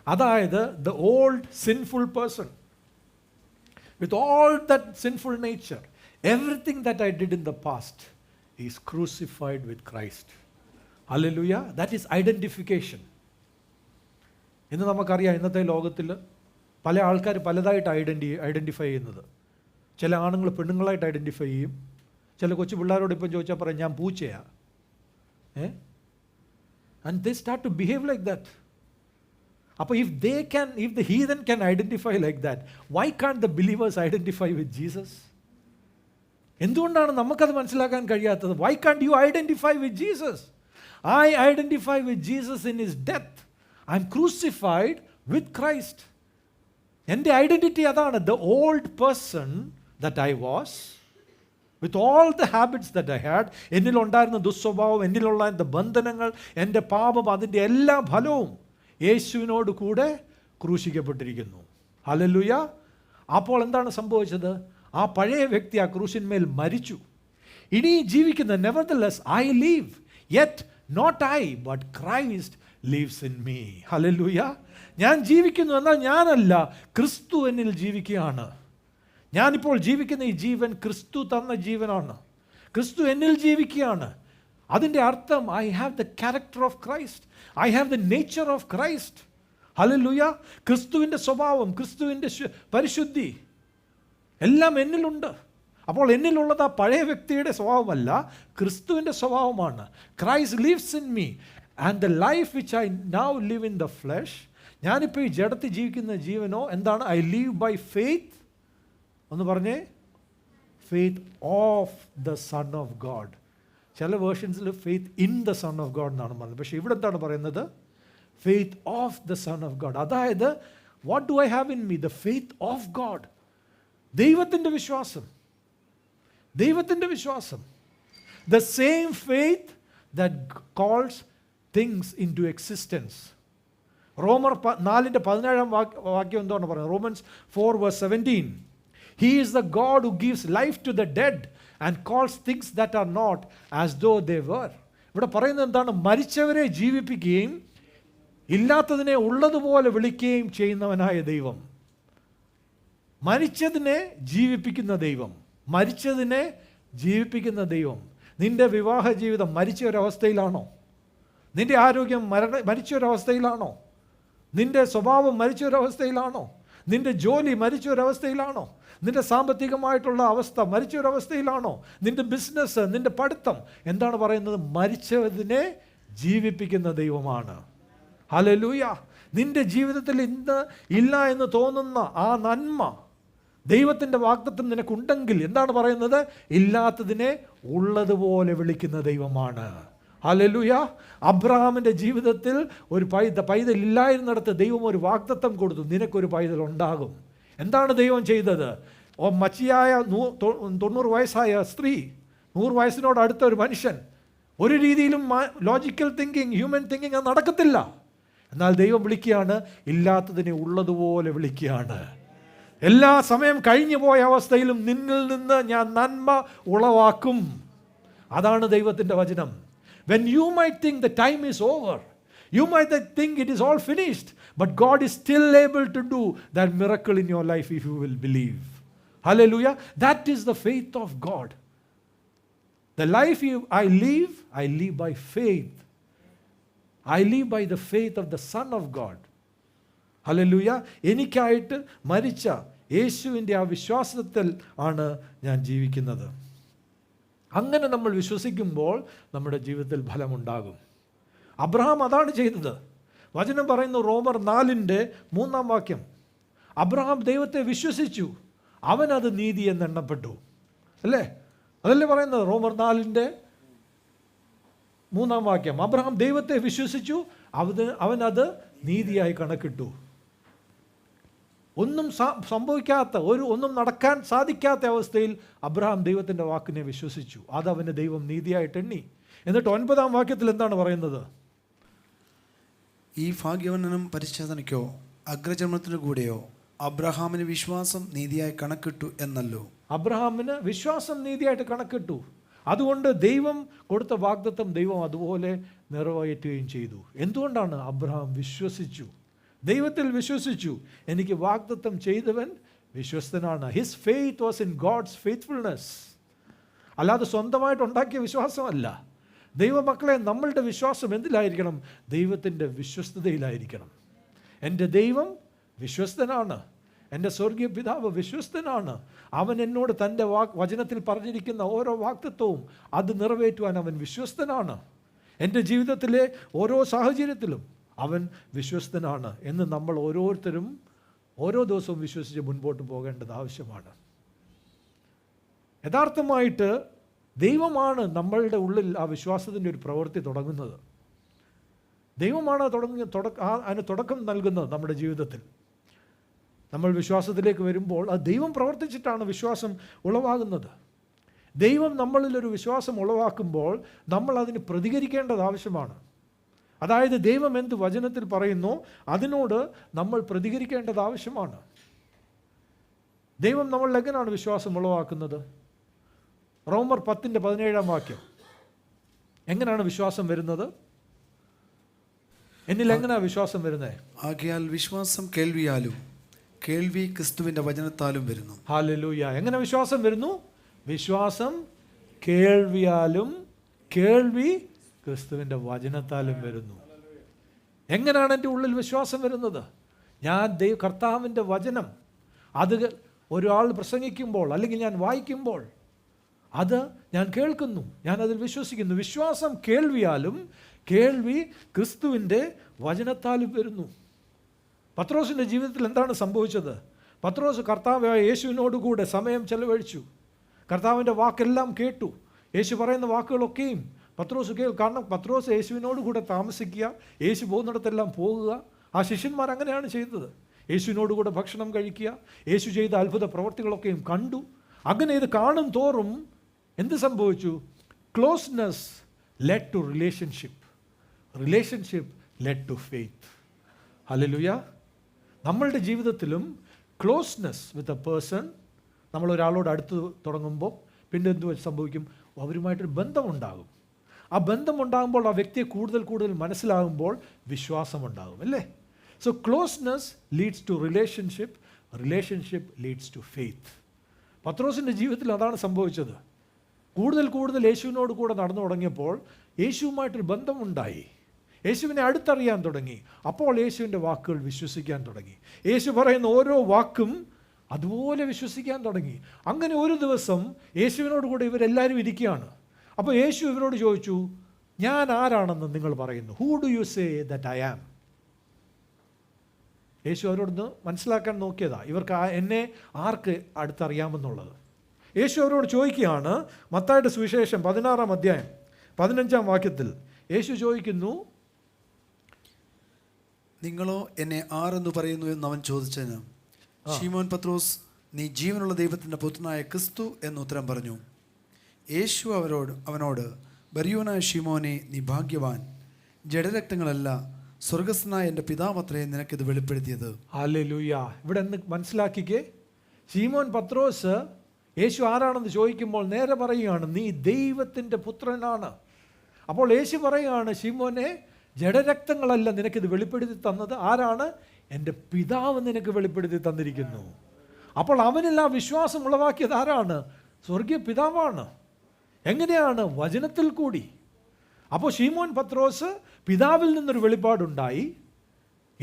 അതായത് the old sinful person with all that sinful nature, everything that I did in the past is crucified with Christ. ഹല്ലേലൂയ. That is identification. ഇന്ന് നമുക്കറിയാം ഇന്നത്തെ ലോകത്തിൽ പല ആൾക്കാർ പലതായിട്ട് ഐഡൻറ്റിഫൈ ചെയ്യുന്നത്. ചില ആണുങ്ങൾ പെണ്ണുങ്ങളായിട്ട് ഐഡൻറ്റിഫൈ ചെയ്യും. ചില കൊച്ചു പിള്ളേരോട് ഇപ്പം ചോദിച്ചാൽ പറയും ഞാൻ പൂച്ചയാ. And they start to behave like that. അപ്പോൾ if the heathen can identify like that, why can't the believers identify with Jesus? എന്തുകൊണ്ടാണ് നമുക്കത് മനസ്സിലാക്കാൻ കഴിയാത്തത്? Why can't you identify with Jesus? I identify with Jesus in his death. I'm crucified with Christ. എൻ്റെ ഐഡൻറ്റിറ്റി അതാണ്. The old person that I was, with all the habits that I had, എന്നിലുണ്ടായിരുന്ന ദുസ്വഭാവം, എന്നിലുള്ള എൻ്റെ ബന്ധനങ്ങൾ, എൻ്റെ പാപം, അതിൻ്റെ എല്ലാ ഫലവും യേശുവിനോട് കൂടെ ക്രൂശിക്കപ്പെട്ടിരിക്കുന്നു. ഹല്ലേലൂയ. അപ്പോൾ എന്താണ് സംഭവിച്ചത്? ആ പഴയ വ്യക്തി ആ ക്രൂശിന്മേൽ മരിച്ചു. ഇനി ജീവിക്കുന്ന nevertheless I live, yet not I but Christ lives in me. ഹല്ലേലൂയ. ഞാൻ ജീവിക്കുന്നു എന്നാൽ ഞാനല്ല, ക്രിസ്തു എന്നിൽ ജീവിക്കുകയാണ്. ഞാനിപ്പോൾ ജീവിക്കുന്ന ഈ ജീവൻ ക്രിസ്തു തന്ന ജീവനാണ്. ക്രിസ്തു എന്നിൽ ജീവിക്കുകയാണ്. അതിൻ്റെ അർത്ഥം I have the character of Christ, I have the nature of Christ. Hallelujah. ക്രിസ്തുവിൻ്റെ സ്വഭാവം, ക്രിസ്തുവിൻ്റെ പരിശുദ്ധി എല്ലാം എന്നിലുണ്ട്. അപ്പോൾ എന്നിലുള്ളത് ആ പഴയ വ്യക്തിയുടെ സ്വഭാവമല്ല, ക്രിസ്തുവിൻ്റെ സ്വഭാവമാണ്. Christ lives in me and the life which I now live in the flesh. ഞാനിപ്പോൾ ഈ ജഡത്തിൽ ജീവിക്കുന്ന ജീവനോ എന്താണ്? I live by faith. ഒന്ന് പറഞ്ഞേ, faith of the Son of God. ചില വേർഷൻസിൽ faith in the Son of God എന്നാണ് പറയുന്നത്. പക്ഷേ ഇവിടെ എന്താണ് പറയുന്നത്? Faith of the Son of God. അതായത് what do I have in me? The faith of God. ദൈവത്തിൻ്റെ വിശ്വാസം, ദൈവത്തിൻ്റെ വിശ്വാസം. The same faith that calls things into existence. റോമർ 4:17 വാക്യം എന്താണ് പറയുന്നത്? Romans 4:17. He is the God who gives life to the dead and calls things that are not as though they were. ഇവിടെ പറയുന്നത് എന്താണ്? മരിച്ചവരെ ജീവിപ്പിക്കുകയും ഇല്ലാത്തതിനെ ഉള്ളതുപോലെ വിളിക്കുകയും ചെയ്യുന്നവനായ ദൈവം. മരിച്ചതിനെ ജീവിപ്പിക്കുന്ന ദൈവം, മരിച്ചതിനെ ജീവിപ്പിക്കുന്ന ദൈവം. നിന്റെ വിവാഹ ജീവിതം മരിച്ച ഒരവസ്ഥയിലാണോ? നിന്റെ ആരോഗ്യം മരിച്ച ഒരവസ്ഥയിലാണോ? നിന്റെ സ്വഭാവം മരിച്ച ഒരവസ്ഥയിലാണോ? നിന്റെ ജോലി മരിച്ച ഒരവസ്ഥയിലാണോ? നിന്റെ സാമ്പത്തികമായിട്ടുള്ള അവസ്ഥ മരിച്ച ഒരവസ്ഥയിലാണോ? നിന്റെ ബിസിനസ്, നിന്റെ പഠിത്തം, എന്താണ് പറയുന്നത്? മരിച്ചതിനെ ജീവിപ്പിക്കുന്ന ദൈവമാണ്. ഹല്ലേലൂയ. നിന്റെ ജീവിതത്തിൽ ഇന്ന് ഇല്ല എന്ന് തോന്നുന്ന ആ നന്മ, ദൈവത്തിൻ്റെ വാഗ്ദത്തം നിനക്കുണ്ടെങ്കിൽ എന്താണ് പറയുന്നത്? ഇല്ലാത്തതിനെ ഉള്ളതുപോലെ വിളിക്കുന്ന ദൈവമാണ്. ഹല്ലേലൂയ. അബ്രഹാമിൻ്റെ ജീവിതത്തിൽ ഒരു പൈതൽ ഇല്ലായിരുന്നിടത്ത് ദൈവം ഒരു വാഗ്ദത്തം കൊടുത്തു, നിനക്കൊരു പൈതൽ ഉണ്ടാകും. എന്താണ് ദൈവം ചെയ്തത്? മച്ചിയായ 90 വയസ്സായ സ്ത്രീ, 100 വയസ്സിനോട് അടുത്ത ഒരു മനുഷ്യൻ, ഒരു രീതിയിലും ലോജിക്കൽ തിങ്കിങ്, ഹ്യൂമൻ തിങ്കിങ് അത് നടക്കത്തില്ല. എന്നാൽ ദൈവം വിളിക്കുകയാണ്, ഇല്ലാത്തതിനെ ഉള്ളതുപോലെ വിളിക്കുകയാണ്. എല്ലാ സമയം കഴിഞ്ഞു പോയ അവസ്ഥയിലും നിന്നിൽ നിന്ന് ഞാൻ നന്മ ഉളവാക്കും. അതാണ് ദൈവത്തിൻ്റെ വചനം. When you might think the time is over, you might think it is all finished, but God is still able to do that miracle in your life if you will believe. Hallelujah. That is the faith of God. The life I live by faith. I live by the faith of the Son of God. ഹല്ലേലൂയ. എനിക്കായിട്ട് മരിച്ച യേശുവിൻ്റെ ആ വിശ്വാസത്തിൽ ആണ് ഞാൻ ജീവിക്കുന്നത്. അങ്ങനെ നമ്മൾ വിശ്വസിക്കുമ്പോൾ നമ്മുടെ ജീവിതത്തിൽ ഫലമുണ്ടാകും. അബ്രഹാം അതാണ് ചെയ്തത്. വചനം പറയുന്നു റോമർ 4:3 അബ്രഹാം ദൈവത്തെ വിശ്വസിച്ചു, അവനത് നീതി എന്നെണ്ണപ്പെട്ടു. അല്ലേ? അതല്ലേ പറയുന്നത് റോമർ 4:3 അബ്രഹാം ദൈവത്തെ വിശ്വസിച്ചു, അവനത് നീതിയായി കണക്കിട്ടു. ഒന്നും സംഭവിക്കാത്ത ഒന്നും നടക്കാൻ സാധിക്കാത്ത അവസ്ഥയിൽ അബ്രഹാം ദൈവത്തിൻ്റെ വാക്കിനെ വിശ്വസിച്ചു. അതവന് ദൈവം നീതിയായിട്ട് എണ്ണി. എന്നിട്ട് 9 എന്താണ് പറയുന്നത്? ഈ ഭാഗ്യവനും പരിച്ഛേദനയ്ക്കോ അഗ്രജന്മത്തിനു കൂടെയോ അബ്രഹാമിന് വിശ്വാസം നീതിയായി കണക്കിട്ടു എന്നല്ലോ. അബ്രഹാമിന് വിശ്വാസം നീതിയായിട്ട് കണക്കിട്ടു. അതുകൊണ്ട് ദൈവം കൊടുത്ത വാഗ്ദത്തം ദൈവം അതുപോലെ നിറവേറ്റുകയും ചെയ്തു. എന്തുകൊണ്ടാണ്? അബ്രഹാം വിശ്വസിച്ചു, ദൈവത്തിൽ വിശ്വസിച്ചു. എനിക്ക് വാഗ്ദത്തം ചെയ്തവൻ വിശ്വസ്തനാണ്. His faith was in God's faithfulness. അല്ലാതെ സ്വന്തമായിട്ട് ഉണ്ടാക്കിയ വിശ്വാസമല്ല. ദൈവമക്കളെ, നമ്മളുടെ വിശ്വാസം എന്തിലായിരിക്കണം? ദൈവത്തിൻ്റെ വിശ്വസ്തതയിലായിരിക്കണം. എൻ്റെ ദൈവം വിശ്വസ്തനാണ്, എൻ്റെ സ്വർഗീയ പിതാവ് വിശ്വസ്തനാണ്. അവൻ എന്നോട് തൻ്റെ വചനത്തിൽ പറഞ്ഞിരിക്കുന്ന ഓരോ വാഗ്ദത്തവും അത് നിറവേറ്റുവാൻ അവൻ വിശ്വസ്തനാണ്. എൻ്റെ ജീവിതത്തിലെ ഓരോ സാഹചര്യത്തിലും അവൻ വിശ്വസ്തനാണ് എന്ന് നമ്മൾ ഓരോരുത്തരും ഓരോ ദിവസവും വിശ്വസിച്ച് മുൻപോട്ട് പോകേണ്ടത് ആവശ്യമാണ്. യഥാർത്ഥമായിട്ട് ദൈവമാണ് നമ്മളുടെ ഉള്ളിൽ ആ വിശ്വാസത്തിൻ്റെ ഒരു പ്രവൃത്തി തുടങ്ങുന്നത്. ദൈവമാണ് അതിന് തുടക്കം നൽകുന്നത് നമ്മുടെ ജീവിതത്തിൽ. നമ്മൾ വിശ്വാസത്തിലേക്ക് വരുമ്പോൾ അത് ദൈവം പ്രവർത്തിച്ചിട്ടാണ് വിശ്വാസം ഉളവാകുന്നത്. ദൈവം നമ്മളിലൊരു വിശ്വാസം ഉളവാക്കുമ്പോൾ നമ്മൾ അതിന് പ്രതികരിക്കേണ്ടത് ആവശ്യമാണ്. അതായത് ദൈവം എന്ത് വചനത്തിൽ പറയുന്നു അതിനോട് നമ്മൾ പ്രതികരിക്കേണ്ടത് ആവശ്യമാണ്. ദൈവം നമ്മളിൽ എങ്ങനെയാണ് വിശ്വാസം ഉളവാക്കുന്നത്? റോമർ 10:17 എങ്ങനെയാണ് വിശ്വാസം വരുന്നത്? എന്നിൽ എങ്ങനെയാണ് വിശ്വാസം വരുന്നത്? ആകയാൽ വിശ്വാസം കേൾവിയാലും കേൾവി ക്രിസ്തുവിൻ്റെ വചനത്താലും വരുന്നു. ഹല്ലേലൂയ. എങ്ങനെ വിശ്വാസം വരുന്നു? വിശ്വാസം കേൾവിയാലും കേൾവി ക്രിസ്തുവിൻ്റെ വചനത്താലും വരുന്നു. എങ്ങനെയാണ് എൻ്റെ ഉള്ളിൽ വിശ്വാസം വരുന്നത്? ഞാൻ കർത്താവിൻ്റെ വചനം അത് ഒരാൾ പ്രസംഗിക്കുമ്പോൾ അല്ലെങ്കിൽ ഞാൻ വായിക്കുമ്പോൾ അത് ഞാൻ കേൾക്കുന്നു, ഞാനതിൽ വിശ്വസിക്കുന്നു. വിശ്വാസം കേൾവിയാലും കേൾവി ക്രിസ്തുവിൻ്റെ വചനത്താലും വരുന്നു. പത്രോസിൻ്റെ ജീവിതത്തിൽ എന്താണ് സംഭവിച്ചത്? പത്രോസ് കർത്താവായ യേശുവിനോടുകൂടെ സമയം ചെലവഴിച്ചു, കർത്താവിൻ്റെ വാക്കെല്ലാം കേട്ടു. യേശു പറയുന്ന വാക്കുകളൊക്കെയും പത്രോസ് കാരണം പത്രോസ് യേശുവിനോട് കൂടെ താമസിക്കുക, യേശു പോകുന്നിടത്തെല്ലാം പോകുക. ആ ശിഷ്യന്മാർ അങ്ങനെയാണ് ചെയ്തത്. യേശുവിനോടുകൂടെ ഭക്ഷണം കഴിക്കുക, യേശു ചെയ്ത അത്ഭുത പ്രവർത്തികളൊക്കെയും കണ്ടു. അങ്ങനെ ഇത് കാണും തോറും എന്ത് സംഭവിച്ചു? Closeness led to relationship, relationship led to faith. Hallelujah. നമ്മളുടെ ജീവിതത്തിലും ക്ലോസ്നെസ് വിത്ത് എ പേഴ്സൺ, നമ്മളൊരാളോട് അടുത്ത് തുടങ്ങുമ്പോൾ പിന്നെ എന്ത് സംഭവിക്കും? അവരുമായിട്ടൊരു ബന്ധമുണ്ടാകും. ആ ബന്ധമുണ്ടാകുമ്പോൾ ആ വ്യക്തിയെ കൂടുതൽ കൂടുതൽ മനസ്സിലാകുമ്പോൾ വിശ്വാസമുണ്ടാകും, അല്ലേ? So closeness leads to relationship, relationship leads to faith. പത്രോസിൻ്റെ ജീവിതത്തിൽ അതാണ് സംഭവിച്ചത്. കൂടുതൽ കൂടുതൽ യേശുവിനോട് കൂടെ നടന്നു തുടങ്ങിയപ്പോൾ യേശുവുമായിട്ടൊരു ബന്ധമുണ്ടായി, യേശുവിനെ അടുത്തറിയാൻ തുടങ്ങി. അപ്പോൾ യേശുവിൻ്റെ വാക്കുകൾ വിശ്വസിക്കാൻ തുടങ്ങി. യേശു പറയുന്ന ഓരോ വാക്കും അതുപോലെ വിശ്വസിക്കാൻ തുടങ്ങി. അങ്ങനെ ഒരു ദിവസം യേശുവിനോട് കൂടെ ഇവരെല്ലാവരും ഇരിക്കുകയാണ്. അപ്പോൾ യേശു ഇവരോട് ചോദിച്ചു, ഞാൻ ആരാണെന്ന് നിങ്ങൾ പറയുന്നു? Who do you say that I am? Yeshu അവരോടൊന്ന് മനസ്സിലാക്കാൻ നോക്കിയതാ, ഇവർക്ക് എന്നെ ആർക്ക് അടുത്തറിയാമെന്നുള്ളത്. യേശു അവരോട് ചോദിക്കുകയാണ്. മത്തായിയുടെ സുവിശേഷം 16:15 യേശു ചോദിക്കുന്നു, നിങ്ങളോ എന്നെ ആരെന്ന് പറയുന്നു എന്ന് അവൻ ചോദിച്ചതിന് ശീമോൻ പത്രോസ്, നീ ജീവനുള്ള ദൈവത്തിൻ്റെ പുത്രനായ ക്രിസ്തു എന്ന് ഉത്തരം പറഞ്ഞു. യേശു അവനോട് ബറിയോനായ ശീമോനെ, നീ ഭാഗ്യവാൻ, ജഡരക്തങ്ങളല്ല സ്വർഗസ്ഥനായ എൻ്റെ പിതാവത്രേ നിനക്കിത് വെളിപ്പെടുത്തിയത്. ഹല്ലേലൂയ. ഇവിടെ എന്ന് മനസ്സിലാക്കിക്കേ, ശീമോൻ പത്രോസ് യേശു ആരാണെന്ന് ചോദിക്കുമ്പോൾ നേരെ പറയുകയാണ്, നീ ദൈവത്തിൻ്റെ പുത്രനാണ്. അപ്പോൾ യേശു പറയുകയാണ്, ശീമോനെ, ജഡരക്തങ്ങളല്ല നിനക്കിത് വെളിപ്പെടുത്തി തന്നത്, ആരാണ്? എൻ്റെ പിതാവ് നിനക്ക് വെളിപ്പെടുത്തി തന്നിരിക്കുന്നു. അപ്പോൾ അവനെല്ലാം വിശ്വാസം ഉളവാക്കിയത് ആരാണ്? സ്വർഗീയ പിതാവാണ്. എങ്ങനെയാണ്? വചനത്തിൽ കൂടി. അപ്പോൾ ശീമോൻ പത്രോസ് പിതാവിൽ നിന്നൊരു വെളിപ്പാടുണ്ടായി,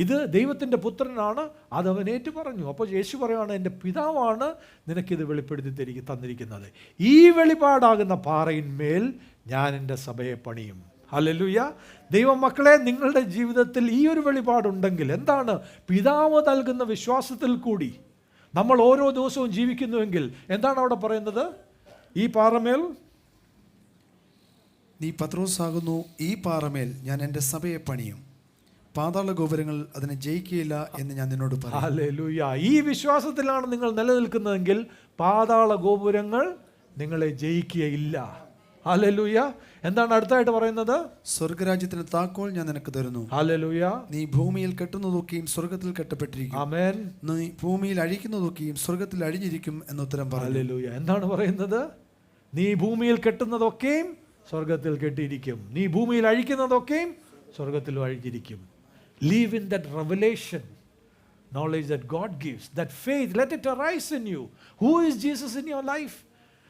ഇത് ദൈവത്തിൻ്റെ പുത്രനാണ്, അതവൻ ഏറ്റു പറഞ്ഞു. അപ്പോൾ യേശു പറയുകയാണ്, എൻ്റെ പിതാവാണ് നിനക്കിത് വെളിപ്പെടുത്തി തന്നിരിക്കുന്നത്. ഈ വെളിപാടാകുന്ന പാറയിന്മേൽ ഞാൻ എൻ്റെ സഭയെ പണിയും. ഹല്ലേലൂയ. ദൈവമക്കളെ, നിങ്ങളുടെ ജീവിതത്തിൽ ഈ ഒരു വെളിപാടുണ്ടെങ്കിൽ എന്താണ്? പിതാവ് നൽകുന്ന വിശ്വാസത്തിൽ കൂടി നമ്മൾ ഓരോ ദിവസവും ജീവിക്കുന്നുവെങ്കിൽ എന്താണ് അവിടെ പറയുന്നത്? ഈ പാറമേൽ നീ പത്രോസാകുന്നു, ഈ പാറമേൽ ഞാൻ എൻ്റെ സഭയെ പണിയും, പാതാള ഗോപുരങ്ങൾ അതിനെ ജയിക്കുകയില്ല എന്ന് ഞാൻ നിന്നോട് പറയും. ഹല്ലേലൂയ. ഈ വിശ്വാസത്തിലാണ് നിങ്ങൾ നിലനിൽക്കുന്നതെങ്കിൽ പാതാള ഗോപുരങ്ങൾ നിങ്ങളെ ജയിക്കുകയില്ല. ഹല്ലേലൂയ. എന്താണ് അടുത്തായിട്ട് പറയുന്നത്? സ്വർഗരാജ്യത്തിന് താക്കോൽ ഞാൻ നിനക്ക് തരുന്നു. ഹല്ലേലൂയ. നീ ഭൂമിയിൽ കെട്ടുന്നതൊക്കെയും സ്വർഗത്തിൽ കെട്ടപ്പെട്ടിരിക്കും, ആമേൻ. നീ ഭൂമിയിൽ അഴിക്കുന്നതൊക്കെയും സ്വർഗത്തിൽ അഴിഞ്ഞിരിക്കും എന്നുത്തരം പറഞ്ഞു. ഹല്ലേലൂയ. എന്താണ് പറയുന്നത്? നീ ഭൂമിയിൽ കെട്ടുന്നതൊക്കെയും സ്വർഗത്തിൽ കെട്ടിയിരിക്കും, നീ ഭൂമിയിൽ അഴിക്കുന്നതൊക്കെയും സ്വർഗത്തിൽ അഴിഞ്ഞിരിക്കും. Live in that revelation, knowledge that God gives, that faith, let it arise in you. Who is Jesus in your life?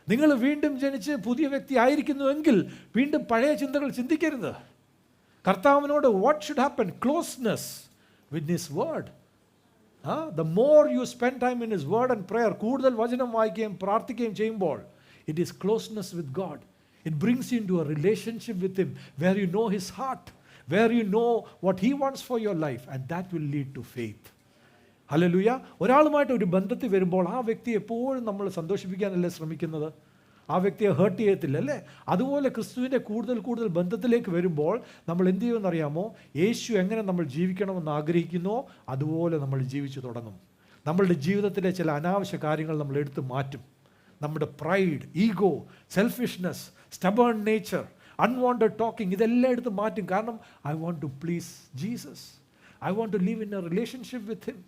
നിങ്ങൾ വീണ്ടും ജനിച്ച് പുതിയ വ്യക്തി ആയിരിക്കുന്നുവെങ്കിൽ വീണ്ടും പഴയ ചിന്തകൾ ചിന്തിക്കരുത്. കർത്താവിനോട് what should happen? Closeness with His word. The more you spend time in His word and prayer, കൂടുതൽ വചനം വായിക്കുകയും പ്രാർത്ഥിക്കുകയും ചെയ്യുമ്പോൾ it is closeness with God. It brings you into a relationship with Him where you know His heart, where you know what He wants for your life, and that will lead to faith. ഹല്ലേലൂയ. ഒരാളുമായിട്ട് ഒരു ബന്ധത്തിൽ വരുമ്പോൾ ആ വ്യക്തിയെ എപ്പോഴും നമ്മൾ സന്തോഷിപ്പിക്കാനല്ലേ ശ്രമിക്കുന്നത്? ആ വ്യക്തിയെ ഹേർട്ട് ചെയ്യത്തില്ല അല്ലേ? അതുപോലെ ക്രിസ്തുവിൻ്റെ കൂടുതൽ കൂടുതൽ ബന്ധത്തിലേക്ക് വരുമ്പോൾ നമ്മൾ എന്ത് ചെയ്യുമെന്നറിയാമോ? യേശു എങ്ങനെ നമ്മൾ ജീവിക്കണമെന്ന് ആഗ്രഹിക്കുന്നോ അതുപോലെ നമ്മൾ ജീവിച്ചു തുടങ്ങും. നമ്മളുടെ ജീവിതത്തിലെ ചില അനാവശ്യ കാര്യങ്ങൾ നമ്മൾ എടുത്തു മാറ്റും. നമ്മുടെ pride, ego, selfishness, stubborn nature, unwanted talking, ഇതെല്ലാം എടുത്ത് മാറ്റും. കാരണം I want to please Jesus, I want to live in a relationship with him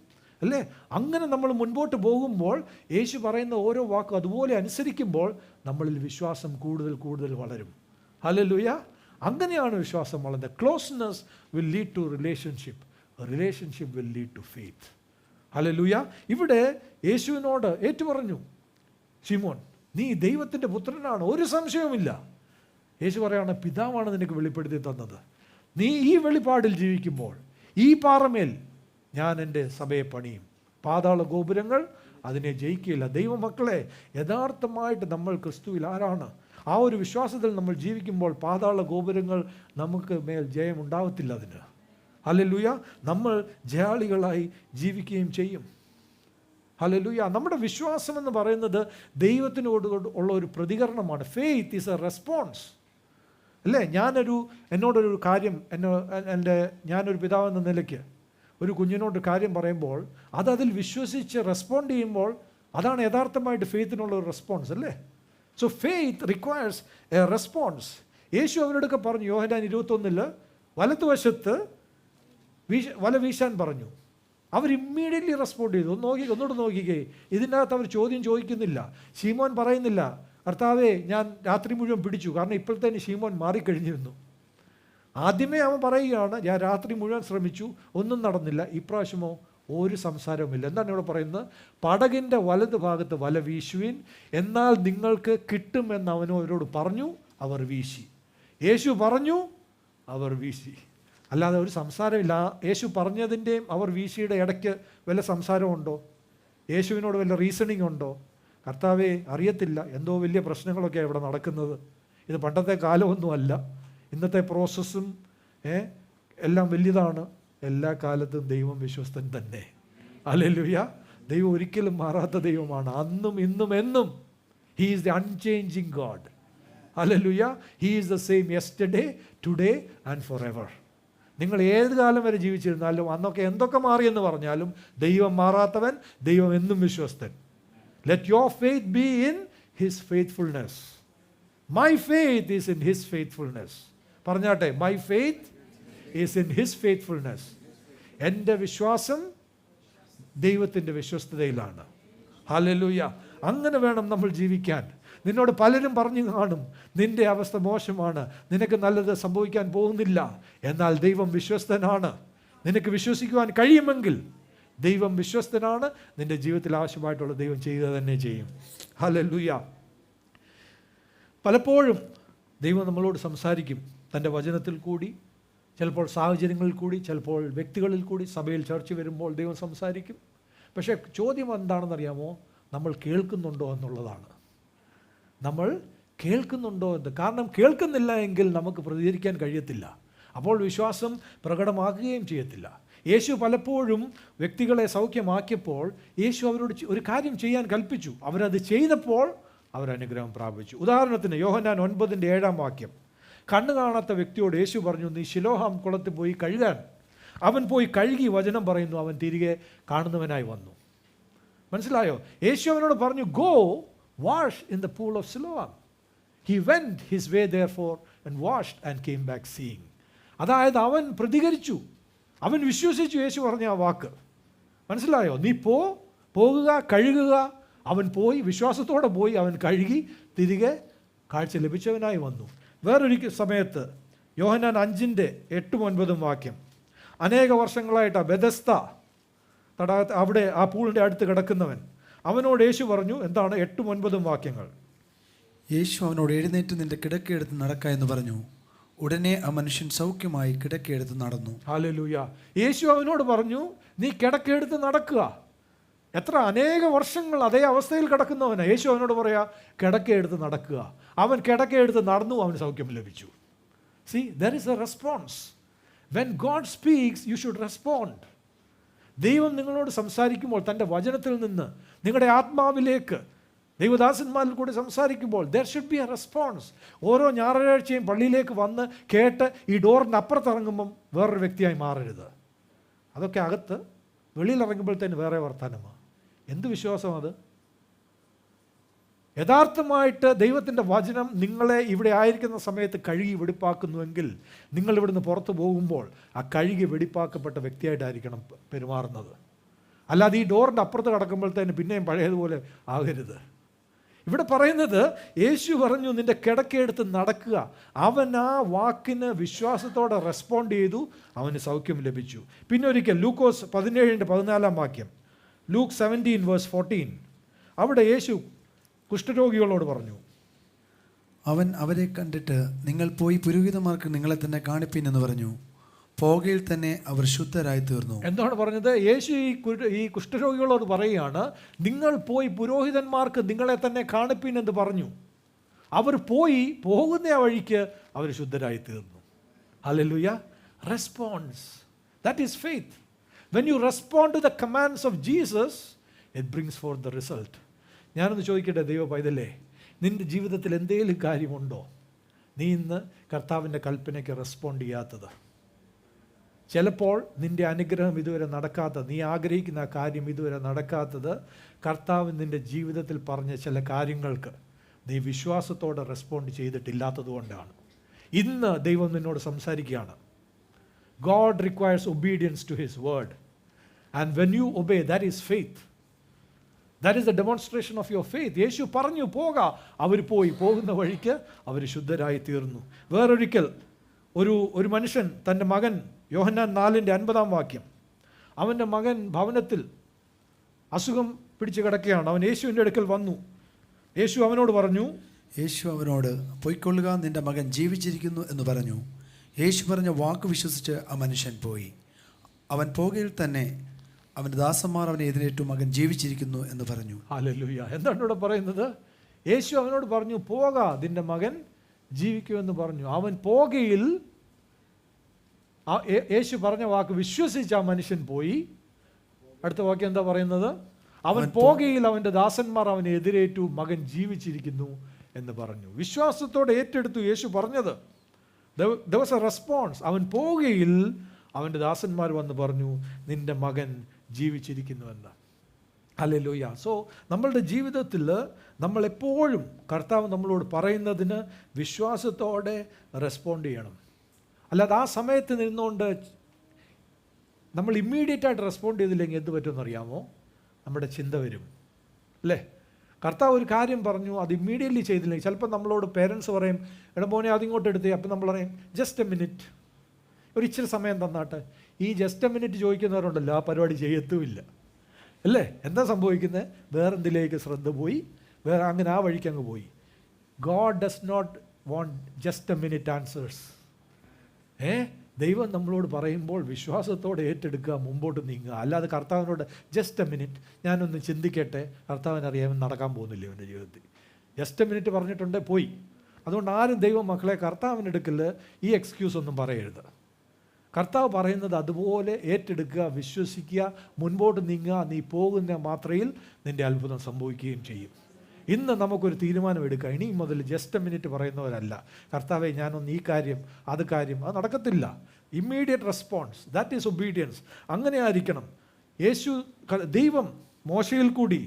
അല്ലേ? അങ്ങനെ നമ്മൾ മുൻപോട്ട് പോകുമ്പോൾ യേശു പറയുന്ന ഓരോ വാക്കും അതുപോലെ അനുസരിക്കുമ്പോൾ നമ്മളിൽ വിശ്വാസം കൂടുതൽ കൂടുതൽ വളരും. ഹല്ലേലൂയ. അങ്ങനെയാണ് വിശ്വാസം വളരുന്നത്. Closeness will lead to relationship, relationship will lead to faith. Hallelujah. ഇവിടെ യേശുവിനോട് ഏറ്റുപറഞ്ഞു, ശിമോൻ നീ ദൈവത്തിൻ്റെ പുത്രനാണ്, ഒരു സംശയവുമില്ല. യേശു പറയാണ്, പിതാവാണ് നിനക്ക് വെളിപ്പെടുത്തി തന്നത്. നീ ഈ വെളിപ്പാടിൽ ജീവിക്കുമ്പോൾ ഈ പാറമേൽ ഞാൻ എൻ്റെ സഭയെ പണിയും, പാതാള ഗോപുരങ്ങൾ അതിനെ ജയിക്കില്ല. ദൈവമക്കളെ, യഥാർത്ഥമായിട്ട് നമ്മൾ ക്രിസ്തുവിൽ ആരാണ്, ആ ഒരു വിശ്വാസത്തിൽ നമ്മൾ ജീവിക്കുമ്പോൾ പാതാള ഗോപുരങ്ങൾ നമുക്ക് മേൽ ജയമുണ്ടാവത്തില്ല. അതിന് ഹല്ലേലൂയ. നമ്മൾ ജയാളികളായി ജീവിക്കുകയും ചെയ്യും. ഹല്ലേലൂയ. നമ്മുടെ വിശ്വാസം എന്ന് പറയുന്നത് ദൈവത്തിനോട് ഉള്ള ഒരു പ്രതികരണമാണ്. ഫെയ്ത്ത് ഈസ് എ റെസ്പോൺസ് അല്ലേ? എന്നോടൊരു കാര്യം ഞാനൊരു പിതാവെന്ന നിലയ്ക്ക് ഒരു കുഞ്ഞിനോട് കാര്യം പറയുമ്പോൾ അതിൽ വിശ്വസിച്ച് റെസ്പോണ്ട് ചെയ്യുമ്പോൾ അതാണ് യഥാർത്ഥമായിട്ട് ഫെയ്ത്തിനുള്ള ഒരു റെസ്പോൺസ് അല്ലേ? So faith requires a response. Yeshu അവരോടൊക്കെ പറഞ്ഞു, യോഹന്നാൻ 21 വലത്തുവശത്ത് വല വീശാൻ പറഞ്ഞു. അവർ ഇമ്മീഡിയറ്റ്ലി റെസ്പോണ്ട് ചെയ്തു. ഒന്നുകൂടെ നോക്കിക്കേ, ഇതിനകത്ത് അവർ ചോദ്യം ചോദിക്കുന്നില്ല. ശീമോൻ പറയുന്നില്ല, കർത്താവേ ഞാൻ രാത്രി മുഴുവൻ പിടിച്ചു. കാരണം ഇപ്പോഴത്തേന് ശീമോൻ മാറിക്കഴിഞ്ഞിരുന്നു. ആദ്യമേ അവൻ പറയുകയാണ്, ഞാൻ രാത്രി മുഴുവൻ ശ്രമിച്ചു, ഒന്നും നടന്നില്ല. ഇപ്രാവശ്യമോ ഒരു സംസാരവുമില്ല. എന്താണ് ഇവിടെ പറയുന്നത്? പടകിൻ്റെ വലത് ഭാഗത്ത് വല വീശുവിൻ, എന്നാൽ നിങ്ങൾക്ക് കിട്ടുമെന്ന് അവരോട് പറഞ്ഞു. അവർ വീശി. യേശു പറഞ്ഞു, അവർ വീശി. അല്ലാതെ ഒരു സംസാരമില്ല. യേശു പറഞ്ഞതിൻ്റെയും അവർ വീശിയുടെ ഇടയ്ക്ക് വല്ല സംസാരമുണ്ടോ? യേശുവിനോട് വല്ല റീസണിങ് ഉണ്ടോ? കർത്താവേ അറിയത്തില്ല, എന്തോ വലിയ പ്രശ്നങ്ങളൊക്കെ ഇവിടെ നടക്കുന്നത്. ഇത് പണ്ടത്തെ കാലമൊന്നുമല്ല. ഇന്നത്തെ പ്രോസസ്സും എല്ലാം വലിയതാണ്. എല്ലാ കാലത്തും ദൈവം വിശ്വസ്തൻ തന്നെ. ഹല്ലേലൂയ. ദൈവം ഒരിക്കലും മാറാത്ത ദൈവമാണ്, അന്നും ഇന്നും എന്നും. He is the unchanging God. Hallelujah. He is the same yesterday, today and for ever. നിങ്ങൾ ഏത് കാലം വരെ ജീവിച്ചിരുന്നാലും അന്നൊക്കെ എന്തൊക്കെ മാറിയെന്ന് പറഞ്ഞാലും ദൈവം മാറാത്തവൻ, ദൈവം എന്നും വിശ്വസ്തൻ. Let your faith be in his faithfulness. My faith is in his faithfulness. പറഞ്ഞാട്ടെ, my faith is in his faithfulness. എൻ്റെ വിശ്വാസം ദൈവത്തിൻ്റെ വിശ്വസ്തതയിലാണ്. ഹല്ലേലൂയ. അങ്ങനെ വേണം നമ്മൾ ജീവിക്കാൻ. നിന്നോട് പലരും പറഞ്ഞു കാണും, നിൻ്റെ അവസ്ഥ മോശമാണ്, നിനക്ക് നല്ലത് സംഭവിക്കാൻ പോകുന്നില്ല. എന്നാൽ ദൈവം വിശ്വസ്തനാണ്. നിനക്ക് വിശ്വസിക്കുവാൻ കഴിയുമെങ്കിൽ ദൈവം വിശ്വസ്തനാണ്. നിൻ്റെ ജീവിതത്തിൽ ആവശ്യമായിട്ടുള്ള ദൈവം ചെയ്യുക തന്നെ ചെയ്യും. ഹല്ലേലൂയ. പലപ്പോഴും ദൈവം നമ്മളോട് സംസാരിക്കും തൻ്റെ വചനത്തിൽ കൂടി, ചിലപ്പോൾ സാഹചര്യങ്ങളിൽ കൂടി, ചിലപ്പോൾ വ്യക്തികളിൽ കൂടി, സഭയിൽ ചർച്ച വരുമ്പോൾ ദൈവം സംസാരിക്കും. പക്ഷേ ചോദ്യം എന്താണെന്നറിയാമോ? നമ്മൾ കേൾക്കുന്നുണ്ടോ എന്നുള്ളതാണ്. നമ്മൾ കേൾക്കുന്നുണ്ടോ എന്ന്. കാരണം കേൾക്കുന്നില്ല എങ്കിൽ നമുക്ക് പ്രതികരിക്കാൻ കഴിയത്തില്ല. അപ്പോൾ വിശ്വാസം പ്രകടമാക്കുകയും ചെയ്യത്തില്ല. യേശു പലപ്പോഴും വ്യക്തികളെ സൗഖ്യമാക്കിയപ്പോൾ യേശു അവരോട് ഒരു കാര്യം ചെയ്യാൻ കൽപ്പിച്ചു. അവരത് ചെയ്തപ്പോൾ അവരനുഗ്രഹം പ്രാപിച്ചു. ഉദാഹരണത്തിന് യോഹന്നാൻ 9:7 കണ്ണ് കാണാത്ത വ്യക്തിയോട് യേശു പറഞ്ഞു, നീ ശിലോഹാം കുളത്തിൽ പോയി കഴുകാൻ. അവൻ പോയി കഴുകി, വചനം പറയുന്നു, അവൻ തിരികെ കാണുന്നവനായി വന്നു. മനസ്സിലായോ? യേശു അവനോട് പറഞ്ഞു, go wash in the pool of Siloam. He went his way therefore and washed and came back seeing. അതായത് അവൻ പ്രതികരിച്ചു, അവൻ വിശ്വസിച്ചു യേശു പറഞ്ഞ ആ വാക്ക്. മനസ്സിലായോ? നീ പോകുക, കഴുകുക. അവൻ പോയി, വിശ്വാസത്തോടെ പോയി, അവൻ കഴുകി തിരികെ കാഴ്ച ലഭിച്ചവനായി വന്നു. വേറൊരു സമയത്ത് യോഹന്നാൻ 5:8-9 അനേക വർഷങ്ങളായിട്ട് ബെഥസ്ത തടാകത്ത് അവിടെ ആ പൂളിൻ്റെ അടുത്ത് കിടക്കുന്നവൻ, അവനോട് യേശു പറഞ്ഞു, എന്താണ് 8-9 യേശു അവനോട്, എഴുന്നേറ്റ് നിന്റെ കിടക്കയെടുത്ത് നടക്ക എന്ന് പറഞ്ഞു. ഉടനെ ആ മനുഷ്യൻ സൗഖ്യമായി കിടക്കയെടുത്ത് നടന്നു. ഹല്ലേലൂയ. യേശു അവനോട് പറഞ്ഞു, നീ കിടക്കയെടുത്ത് നടക്കുക. എത്ര അനേക വർഷങ്ങൾ അതേ അവസ്ഥയിൽ കിടക്കുന്നവനാ. യേശു അവനോട് പറയാ, കിടക്കയെടുത്ത് നടക്കുക. അവൻ കിടക്കയെടുത്ത് നടന്നു, അവന് സൗഖ്യം ലഭിച്ചു. See, there is a response. When God speaks, you should respond. ദൈവം നിങ്ങളോട് സംസാരിക്കുമ്പോൾ തൻ്റെ വചനത്തിൽ നിന്ന് നിങ്ങളുടെ ആത്മാവിലേക്ക് ദൈവദാസന്മാരിൽ കൂടി സംസാരിക്കുമ്പോൾ there should be a response. ഓരോ ഞായറാഴ്ചയും പള്ളിയിലേക്ക് വന്ന് കേട്ട് ഈ ഡോറിൻ്റെ അപ്പുറത്തിറങ്ങുമ്പം വേറൊരു വ്യക്തിയായി മാറരുത്. അതൊക്കെ അകത്ത്, വെളിയിലിറങ്ങുമ്പോഴത്തേന് വേറെ വർത്തമാനമാണ്. എന്ത് വിശ്വാസം അത്? യഥാർത്ഥമായിട്ട് ദൈവത്തിൻ്റെ വചനം നിങ്ങളെ ഇവിടെ ആയിരിക്കുന്ന സമയത്ത് കഴുകി വെടിപ്പാക്കുന്നുവെങ്കിൽ നിങ്ങൾ ഇവിടുന്ന് പുറത്തു പോകുമ്പോൾ ആ കഴുകി വെടിപ്പാക്കപ്പെട്ട വ്യക്തിയായിട്ടായിരിക്കണം പെരുമാറുന്നത്. അല്ലാതെ ഈ ഡോറിൻ്റെ അപ്പുറത്ത് കിടക്കുമ്പോഴത്തേന് പിന്നെയും പഴയതുപോലെ ആകരുത്. ഇവിടെ പറയുന്നത്, യേശു പറഞ്ഞു, നിന്റെ കിടക്കയെടുത്ത് നടക്കുക. അവൻ ആ വാക്കിന് വിശ്വാസത്തോടെ റെസ്പോണ്ട് ചെയ്തു, അവന് സൗഖ്യം ലഭിച്ചു. പിന്നെ ഒരിക്കൽ ലൂക്കോസ് 17:14 ലൂക്ക് 17:14 അവിടെ യേശു കുഷ്ഠരോഗികളോട് പറഞ്ഞു, അവൻ അവരെ കണ്ടിട്ട്, നിങ്ങൾ പോയി പുരോഹിതന്മാർക്ക് നിങ്ങളെ തന്നെ കാണിപ്പിൻ എന്ന് പറഞ്ഞു. പോകയിൽ തന്നെ അവർ ശുദ്ധരായി തീർന്നു. എന്താണ് പറഞ്ഞത്? യേശു ഈ കുഷ്ഠരോഗികളോട് പറയുകയാണ്, നിങ്ങൾ പോയി പുരോഹിതന്മാർക്ക് നിങ്ങളെ തന്നെ കാണിപ്പിൻ എന്ന് പറഞ്ഞു. അവർ പോകുന്ന ആ വഴിക്ക് അവർ ശുദ്ധരായി തീർന്നു. Hallelujah. Response, that is faith. When you respond to the commands of Jesus, it brings for the result. ഞാനൊന്ന് ചോദിക്കട്ടെ, ദൈവ പൈതലേ, നിൻ്റെ ജീവിതത്തിൽ എന്തെങ്കിലും കാര്യമുണ്ടോ നീ ഇന്ന് കർത്താവിൻ്റെ കൽപ്പനയ്ക്ക് റെസ്പോണ്ട് ചെയ്യാത്തത്? ചിലപ്പോൾ നിൻ്റെ അനുഗ്രഹം ഇതുവരെ നടക്കാത്തത്, നീ ആഗ്രഹിക്കുന്ന ആ കാര്യം ഇതുവരെ നടക്കാത്തത്, കർത്താവ് നിൻ്റെ ജീവിതത്തിൽ പറഞ്ഞ ചില കാര്യങ്ങൾക്ക് നീ വിശ്വാസത്തോടെ റെസ്പോണ്ട് ചെയ്തിട്ടില്ലാത്തത് കൊണ്ടാണ്. ഇന്ന് ദൈവം നിന്നോട് സംസാരിക്കുകയാണ്. God requires obedience to his word, and when you obey, that is faith. That is the demonstration of your faith. Yeshu പറഞ്ഞു പോകാം, അവർ പോകുന്ന വഴിക്ക് അവർ ശുദ്ധരായി തീർന്നു. വേറൊരിക്കൽ ഒരു മനുഷ്യൻ തൻ്റെ മകൻ, യോഹന്നാൻ 4:50 അവൻ്റെ മകൻ ഭവനത്തിൽ അസുഖം പിടിച്ച് കിടക്കുകയാണ്. അവൻ യേശുവിൻ്റെ അടുക്കൽ വന്നു. യേശു അവനോട് പറഞ്ഞു, യേശു അവനോട്, പൊയ്ക്കൊള്ളുക, നിന്റെ മകൻ ജീവിച്ചിരിക്കുന്നു എന്ന് പറഞ്ഞു. യേശു പറഞ്ഞ വാക്ക് വിശ്വസിച്ച് ആ മനുഷ്യൻ പോയി. അവൻ പോകയിൽ തന്നെ അവൻ്റെ ദാസന്മാർ അവനെ എതിരേറ്റു, മകൻ ജീവിച്ചിരിക്കുന്നു എന്ന് പറഞ്ഞു. ഹല്ലേലൂയ. എന്താണ് ഇവിടെ പറയുന്നത്? യേശു അവനോട് പറഞ്ഞു, പോക, നിന്റെ മകൻ ജീവിക്കുമെന്ന് പറഞ്ഞു. അവൻ പോകയിൽ യേശു പറഞ്ഞ വാക്ക് വിശ്വസിച്ച് ആ മനുഷ്യൻ പോയി. അടുത്ത വാക്യം എന്താ പറയുന്നത്? അവൻ പോകയിൽ അവൻ്റെ ദാസന്മാർ അവനെ എതിരേറ്റു, മകൻ ജീവിച്ചിരിക്കുന്നു എന്ന് പറഞ്ഞു. വിശ്വാസത്തോടെ ഏറ്റെടുത്തു യേശു പറഞ്ഞത്. there was a response. അവൻ പോകയിൽ അവൻ്റെ ദാസന്മാർ വന്ന് പറഞ്ഞു, നിന്റെ മകൻ ജീവിച്ചിരിക്കുന്നുവെന്ന്. ഹല്ലേലൂയ. സോ നമ്മളുടെ ജീവിതത്തിൽ നമ്മളെപ്പോഴും കർത്താവ് നമ്മളോട് പറയുന്നതിന് വിശ്വാസത്തോടെ റെസ്പോണ്ട് ചെയ്യണം. അല്ലാതെ ആ സമയത്ത് നിന്നുകൊണ്ട് നമ്മൾ ഇമ്മീഡിയറ്റായിട്ട് റെസ്പോണ്ട് ചെയ്തില്ലെങ്കിൽ എന്ത് പറ്റുമെന്ന് അറിയാമോ? നമ്മുടെ ചിന്ത വരും, അല്ലേ? കർത്താവ് ഒരു കാര്യം പറഞ്ഞു, അത് ഇമ്മീഡിയറ്റ്ലി ചെയ്തില്ലെങ്കിൽ ചിലപ്പോൾ നമ്മളോട് പേരൻസ് പറയും, എടാ മോനെ അതിങ്ങോട്ട് എടുത്തേ. അപ്പം നമ്മൾ പറയും, ജസ്റ്റ് എ മിനിറ്റ്, ഒരു ഇച്ചിരി സമയം തന്നാട്ടെ. ഈ ജസ്റ്റ് എ മിനിറ്റ് ചോദിക്കുന്നവരുണ്ടല്ലോ, ആ പരിപാടി ചെയ്യത്തുമില്ല, അല്ലേ? എന്താ സംഭവിക്കുന്നത്? വേറെന്തിലേക്ക് ശ്രദ്ധ പോയി, അങ്ങനെ ആ വഴിക്ക് അങ്ങ് പോയി. God does not want just a minute answers. ദൈവം നമ്മളോട് പറയുമ്പോൾ വിശ്വാസത്തോടെ ഏറ്റെടുക്കുക, മുമ്പോട്ട് നീങ്ങുക. അല്ലാതെ കർത്താവിനോട് ജസ്റ്റ് എ മിനിറ്റ് ഞാനൊന്ന് ചിന്തിക്കട്ടെ, കർത്താവിനറിയാൻ നടക്കാൻ പോകുന്നില്ല എൻ്റെ ജീവിതത്തിൽ. ജസ്റ്റ് എ മിനിറ്റ് പറഞ്ഞിട്ടുണ്ട് പോയി. അതുകൊണ്ട് ആരും ദൈവം മക്കളെ കർത്താവിനെടുക്കൽ ഈ എക്സ്ക്യൂസ് ഒന്നും പറയരുത്. കർത്താവ് പറയുന്നത് അതുപോലെ ഏറ്റെടുക്കുക, വിശ്വസിക്കുക, മുൻപോട്ട് നീങ്ങുക. നീ പോകുന്ന മാത്രയിൽ നിൻ്റെ അത്ഭുതം സംഭവിക്കുകയും ചെയ്യും. ഇന്ന് നമുക്കൊരു തീരുമാനം എടുക്കുക. ഇനി മുതൽ ജസ്റ്റ് എ മിനിറ്റ് പറയുന്നവരല്ല. കർത്താവെ ഞാനൊന്ന് ഈ കാര്യം അത് നടക്കത്തില്ല. Immediate response, that is obedience. അങ്ങനെ ആയിരിക്കണം. ദൈവം മോശയിൽ കൂടി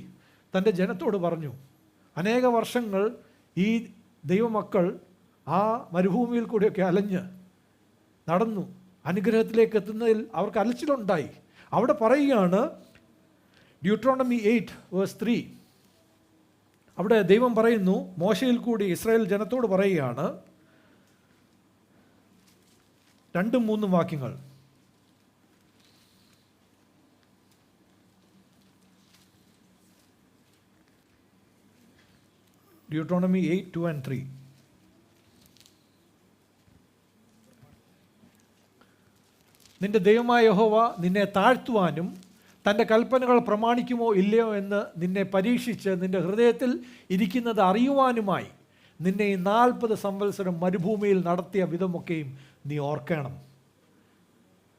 തൻ്റെ ജനത്തോട് പറഞ്ഞു. അനേക വർഷങ്ങൾ ഈ ദൈവമക്കൾ ആ മരുഭൂമിയിൽ കൂടിയൊക്കെ അലഞ്ഞ് നടന്നു അനുഗ്രഹത്തിലേക്ക് എത്തുന്നതിൽ അവർക്ക് അലച്ചിലുണ്ടായി. അവിടെ പറയുകയാണ് ഡ്യൂട്രോണമി 8:3. അവിടെ ദൈവം പറയുന്നു, മോശയിൽ കൂടി ഇസ്രായേൽ ജനത്തോട് പറയുകയാണ്, 2-3 വാക്യങ്ങൾ. ഡ്യൂട്രോണമി 8:2-3. നിന്റെ ദൈവമായ യഹോവ നിന്നെ താഴ്ത്തുവാനും തൻ്റെ കൽപ്പനകൾ പ്രമാണിക്കുമോ ഇല്ലയോ എന്ന് നിന്നെ പരീക്ഷിച്ച് നിന്റെ ഹൃദയത്തിൽ ഇരിക്കുന്നത് അറിയുവാനുമായി നിന്നെ ഈ 40 സംവത്സരം മരുഭൂമിയിൽ നടത്തിയ വിധമൊക്കെയും നീ ഓർക്കണം.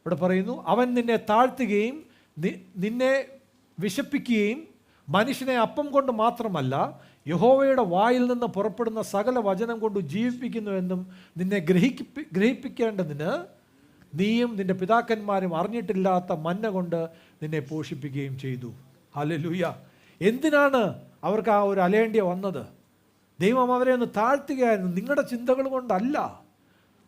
ഇവിടെ പറയുന്നു, അവൻ നിന്നെ താഴ്ത്തുകയും നിന്നെ വിശപ്പിക്കുകയും മനുഷ്യനെ അപ്പം കൊണ്ട് മാത്രമല്ല യഹോവയുടെ വായിൽ നിന്ന് പുറപ്പെടുന്ന സകല വചനം കൊണ്ട് ജീവിപ്പിക്കുന്നു എന്നും നിന്നെ ഗ്രഹിപ്പിക്കേണ്ടതിന് നീയും നിന്റെ പിതാക്കന്മാരും അറിഞ്ഞിട്ടില്ലാത്ത മന്ന കൊണ്ട് നിന്നെ പോഷിപ്പിക്കുകയും ചെയ്തു. ഹല്ലേലൂയ. എന്തിനാണ് അവർക്ക് ആ ഒരു അലേണ്ടിയ വന്നത്? ദൈവം അവരെ ഒന്ന് താഴ്ത്തുകയായിരുന്നു. നിങ്ങളുടെ ചിന്തകൾ കൊണ്ടല്ല.